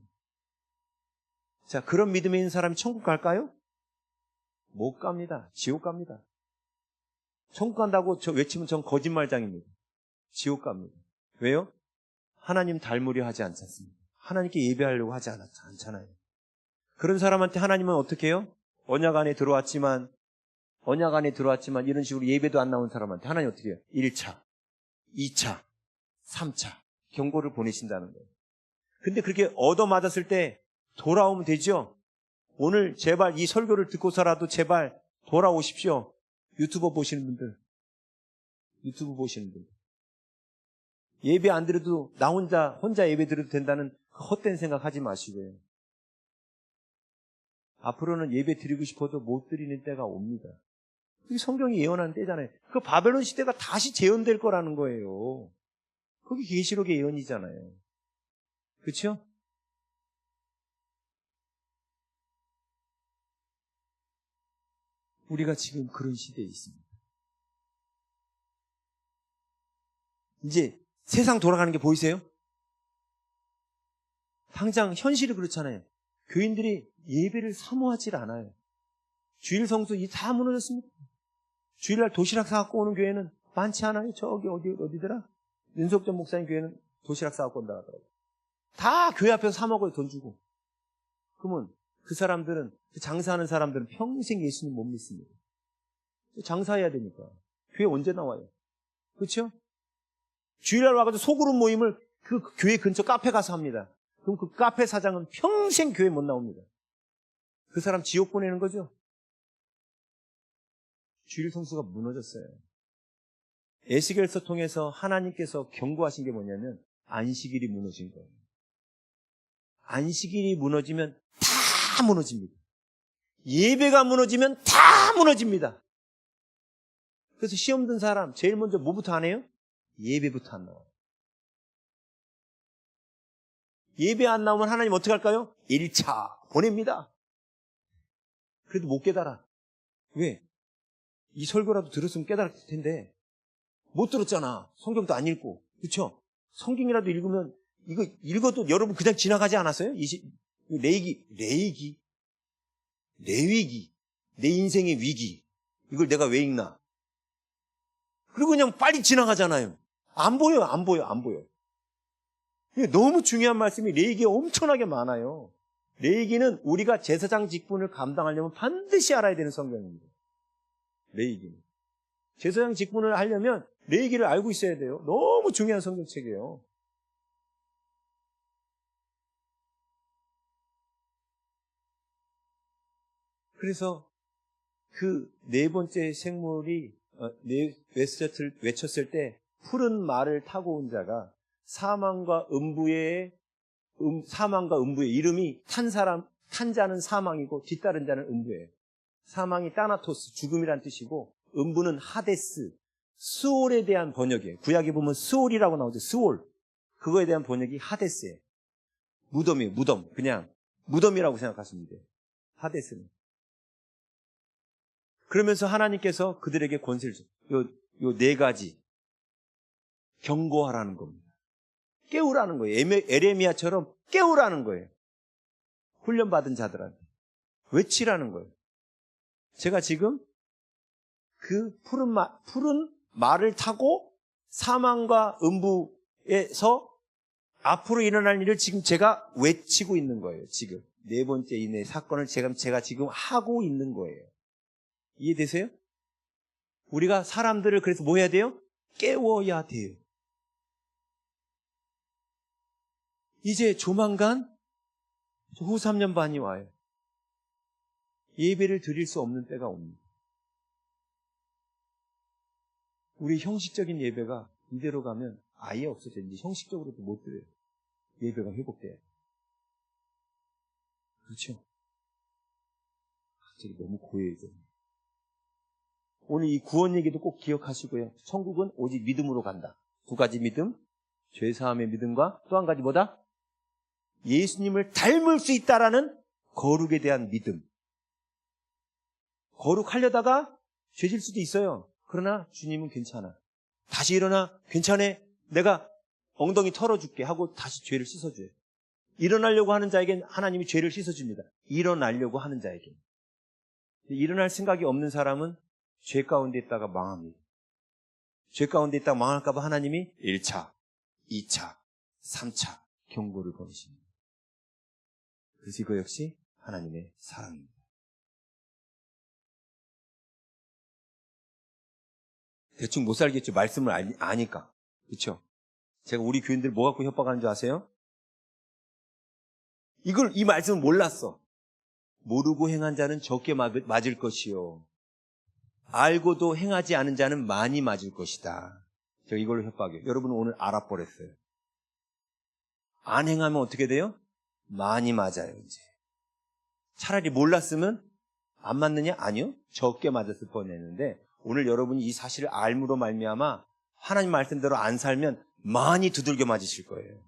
자, 그런 믿음에 있는 사람이 천국 갈까요? 못 갑니다. 지옥 갑니다. 천국 간다고 외치면 전 거짓말장입니다. 지옥 갑니다. 왜요? 하나님 닮으려 하지 않지 않습니까? 하나님께 예배하려고 하지 않잖아요. 그런 사람한테 하나님은 어떻게 해요? 언약 안에 들어왔지만 이런 식으로 예배도 안 나온 사람한테 하나님 어떻게 해요? 1차, 2차, 3차 경고를 보내신다는 거예요. 근데 그렇게 얻어맞았을 때 돌아오면 되죠? 오늘 제발 이 설교를 듣고서라도 제발 돌아오십시오. 유튜브 보시는 분들. 예배 안 드려도 나 혼자 예배 드려도 된다는 그 헛된 생각 하지 마시고요. 앞으로는 예배 드리고 싶어도 못 드리는 때가 옵니다. 그게 성경이 예언하는 때잖아요. 그 바벨론 시대가 다시 재현될 거라는 거예요. 그게 계시록의 예언이잖아요. 그렇죠? 우리가 지금 그런 시대에 있습니다. 이제 세상 돌아가는 게 보이세요? 당장 현실이 그렇잖아요. 교인들이 예배를 사모하지 않아요. 주일 성수 다 무너졌습니다. 주일날 도시락 사갖고 오는 교회는 많지 않아요. 저기 어디더라? 윤석전 목사님 교회는 도시락 사갖고 온다 하더라고요. 다 교회 앞에서 사 먹어요. 돈 주고. 그러면 그 사람들은, 장사하는 사람들은 평생 예수님 못 믿습니다. 장사해야 되니까. 교회 언제 나와요? 그렇죠? 주일날 와가지고 소그룹 모임을 그 교회 근처 카페 가서 합니다. 그럼 그 카페 사장은 평생 교회 못 나옵니다. 그 사람 지옥 보내는 거죠. 주일 성수가 무너졌어요. 에스겔서 통해서 하나님께서 경고하신 게 뭐냐면 안식일이 무너진 거예요. 안식일이 무너지면 다 무너집니다. 예배가 무너지면 다 무너집니다. 그래서 시험 든 사람 제일 먼저 뭐부터 안 해요? 예배부터 안 나와요. 예배 안 나오면 하나님 어떻게 할까요? 1차 보냅니다. 그래도 못 깨달아. 왜? 이 설교라도 들었으면 깨달았을 텐데 못 들었잖아. 성경도 안 읽고. 그렇죠? 성경이라도 읽으면 이거 읽어도 여러분 그냥 지나가지 않았어요? 레위기, 내 인생의 위기. 이걸 내가 왜 읽나? 그리고 그냥 빨리 지나가잖아요. 안 보여. 너무 중요한 말씀이 레위기에 엄청나게 많아요. 레위기는 우리가 제사장 직분을 감당하려면 반드시 알아야 되는 성경입니다. 레위기는. 제사장 직분을 하려면 레위기를 알고 있어야 돼요. 너무 중요한 성경책이에요. 그래서 그 네 번째 생물이 외쳤을 때 푸른 말을 타고 온 자가 사망과 음부의 이름이 탄 자는 사망이고 뒤따른 자는 음부예요. 사망이 따나토스, 죽음이란 뜻이고 음부는 하데스, 스올에 대한 번역이에요. 구약에 보면 스올이라고 나오죠. 스올. 그거에 대한 번역이 하데스예요. 무덤이에요. 무덤. 그냥 무덤이라고 생각하시면 돼요. 하데스는. 그러면서 하나님께서 그들에게 권세를 줘. 요 네 가지 경고하라는 겁니다. 깨우라는 거예요. 에레미야처럼 깨우라는 거예요. 훈련받은 자들한테 외치라는 거예요. 제가 지금 그 푸른 말을 타고 사망과 음부에서 앞으로 일어날 일을 지금 제가 외치고 있는 거예요. 지금 네 번째 이내 사건을 제가 지금 하고 있는 거예요. 이해되세요? 우리가 사람들을 그래서 뭐 해야 돼요? 깨워야 돼요. 이제 조만간 후 3년 반이 와요. 예배를 드릴 수 없는 때가 옵니다. 우리 형식적인 예배가 이대로 가면 아예 없어져요. 이제 형식적으로도 못 드려요. 예배가 회복돼요. 그렇죠? 갑자기 너무 고요해져요. 오늘 이 구원 얘기도 꼭 기억하시고요. 천국은 오직 믿음으로 간다. 두 가지 믿음, 죄사함의 믿음과 또 한 가지 뭐다? 예수님을 닮을 수 있다라는 거룩에 대한 믿음. 거룩하려다가 죄질 수도 있어요. 그러나 주님은 괜찮아. 다시 일어나. 괜찮아. 내가 엉덩이 털어줄게 하고 다시 죄를 씻어줘요. 일어나려고 하는 자에겐 하나님이 죄를 씻어줍니다. 일어나려고 하는 자에게. 일어날 생각이 없는 사람은 죄 가운데 있다가 망합니다. 죄 가운데 있다가 망할까 봐 하나님이 1차, 2차, 3차 경고를 거두십니다. 그래서 이거 역시 하나님의 사랑입니다. 대충 못 살겠죠. 말씀을 아니까. 그렇죠? 제가 우리 교인들 뭐 갖고 협박하는 줄 아세요? 이 말씀을 몰랐어. 모르고 행한 자는 적게 맞을 것이요. 알고도 행하지 않은 자는 많이 맞을 것이다. 제가 이걸로 협박해요. 여러분 오늘 알아버렸어요. 안 행하면 어떻게 돼요? 많이 맞아요, 이제. 차라리 몰랐으면 안 맞느냐? 아니요. 적게 맞았을 뻔했는데 오늘 여러분이 이 사실을 알므로 말미암아 하나님 말씀대로 안 살면 많이 두들겨 맞으실 거예요.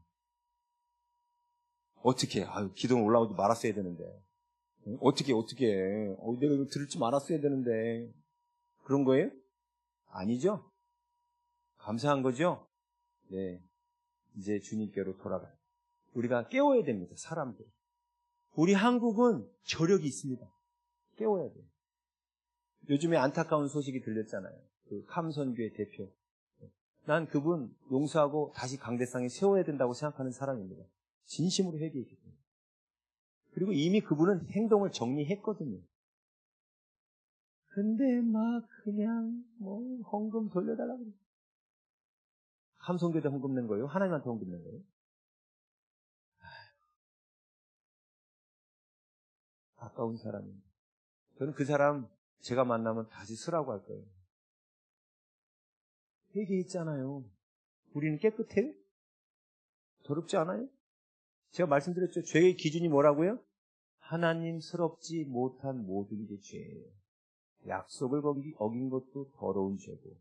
어떻게? 기도는 올라오지 말았어야 되는데. 어떻게 해? 내가 이거 들을 줄 말았어야 되는데. 그런 거예요? 아니죠? 감사한 거죠? 네. 이제 주님께로 돌아가요. 우리가 깨워야 됩니다, 사람들. 우리 한국은 저력이 있습니다. 깨워야 돼요. 요즘에 안타까운 소식이 들렸잖아요. 그 캄선교회 대표. 난 그분 용서하고 다시 강대상에 세워야 된다고 생각하는 사람입니다. 진심으로 회개했기 때문에. 그리고 이미 그분은 행동을 정리했거든요. 근데 막 그냥 헌금 돌려달라고 그래요. 함성교대 헌금 낸 거예요? 하나님한테 헌금 낸 거예요? 아까운 사람입니다. 저는 그 사람 제가 만나면 다시 쓰라고 할 거예요. 회개했잖아요. 우리는 깨끗해요? 더럽지 않아요? 제가 말씀드렸죠. 죄의 기준이 뭐라고요? 하나님스럽지 못한 모든 게 죄예요. 약속을 어긴 것도 더러운 죄고,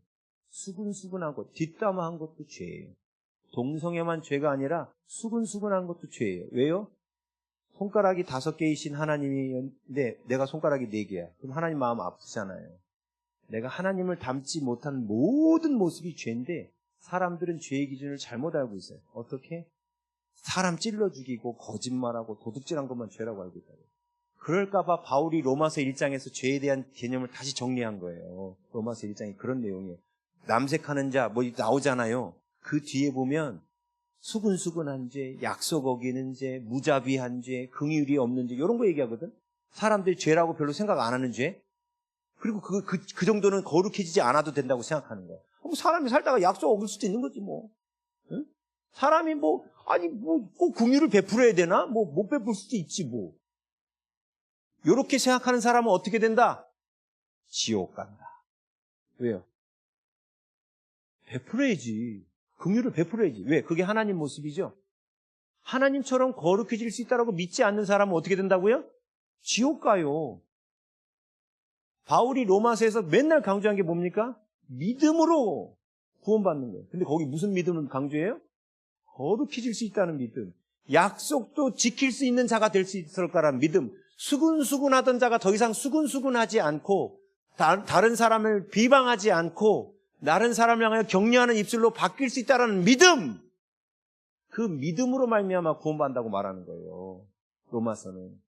수근수근한 것, 뒷담화한 것도 죄예요. 동성애만 죄가 아니라 수근수근한 것도 죄예요. 왜요? 손가락이 5개이신 하나님인데 내가 손가락이 4개야. 그럼 하나님 마음 아프잖아요. 내가 하나님을 닮지 못한 모든 모습이 죄인데 사람들은 죄의 기준을 잘못 알고 있어요. 어떻게? 사람 찔러 죽이고 거짓말하고 도둑질한 것만 죄라고 알고 있다고. 그럴까봐 바울이 로마서 1장에서 죄에 대한 개념을 다시 정리한 거예요. 로마서 1장이 그런 내용이에요. 남색하는 자 뭐 나오잖아요. 그 뒤에 보면 수근수근한 죄, 약속 어기는 죄, 무자비한 죄, 긍휼이 없는 죄 이런 거 얘기하거든. 사람들이 죄라고 별로 생각 안 하는 죄. 그리고 그 정도는 거룩해지지 않아도 된다고 생각하는 거야. 사람이 살다가 약속 어길 수도 있는 거지 뭐. 응? 사람이 꼭 긍휼을 베풀어야 되나? 못 베풀 수도 있지 뭐. 이렇게 생각하는 사람은 어떻게 된다? 지옥 간다. 왜요? 베풀어야지. 긍휼을 베풀어야지. 왜? 그게 하나님 모습이죠. 하나님처럼 거룩해질 수 있다고 믿지 않는 사람은 어떻게 된다고요? 지옥 가요. 바울이 로마서에서 맨날 강조한 게 뭡니까? 믿음으로 구원받는 거예요. 근데 거기 무슨 믿음을 강조해요? 거룩해질 수 있다는 믿음. 약속도 지킬 수 있는 자가 될 수 있을 거라는 믿음. 수근수근하던 자가 더 이상 수근수근하지 않고 다른 사람을 비방하지 않고 다른 사람을 향하여 격려하는 입술로 바뀔 수 있다는 믿음. 그 믿음으로 말미암아 구원받는다고 말하는 거예요. 로마서는.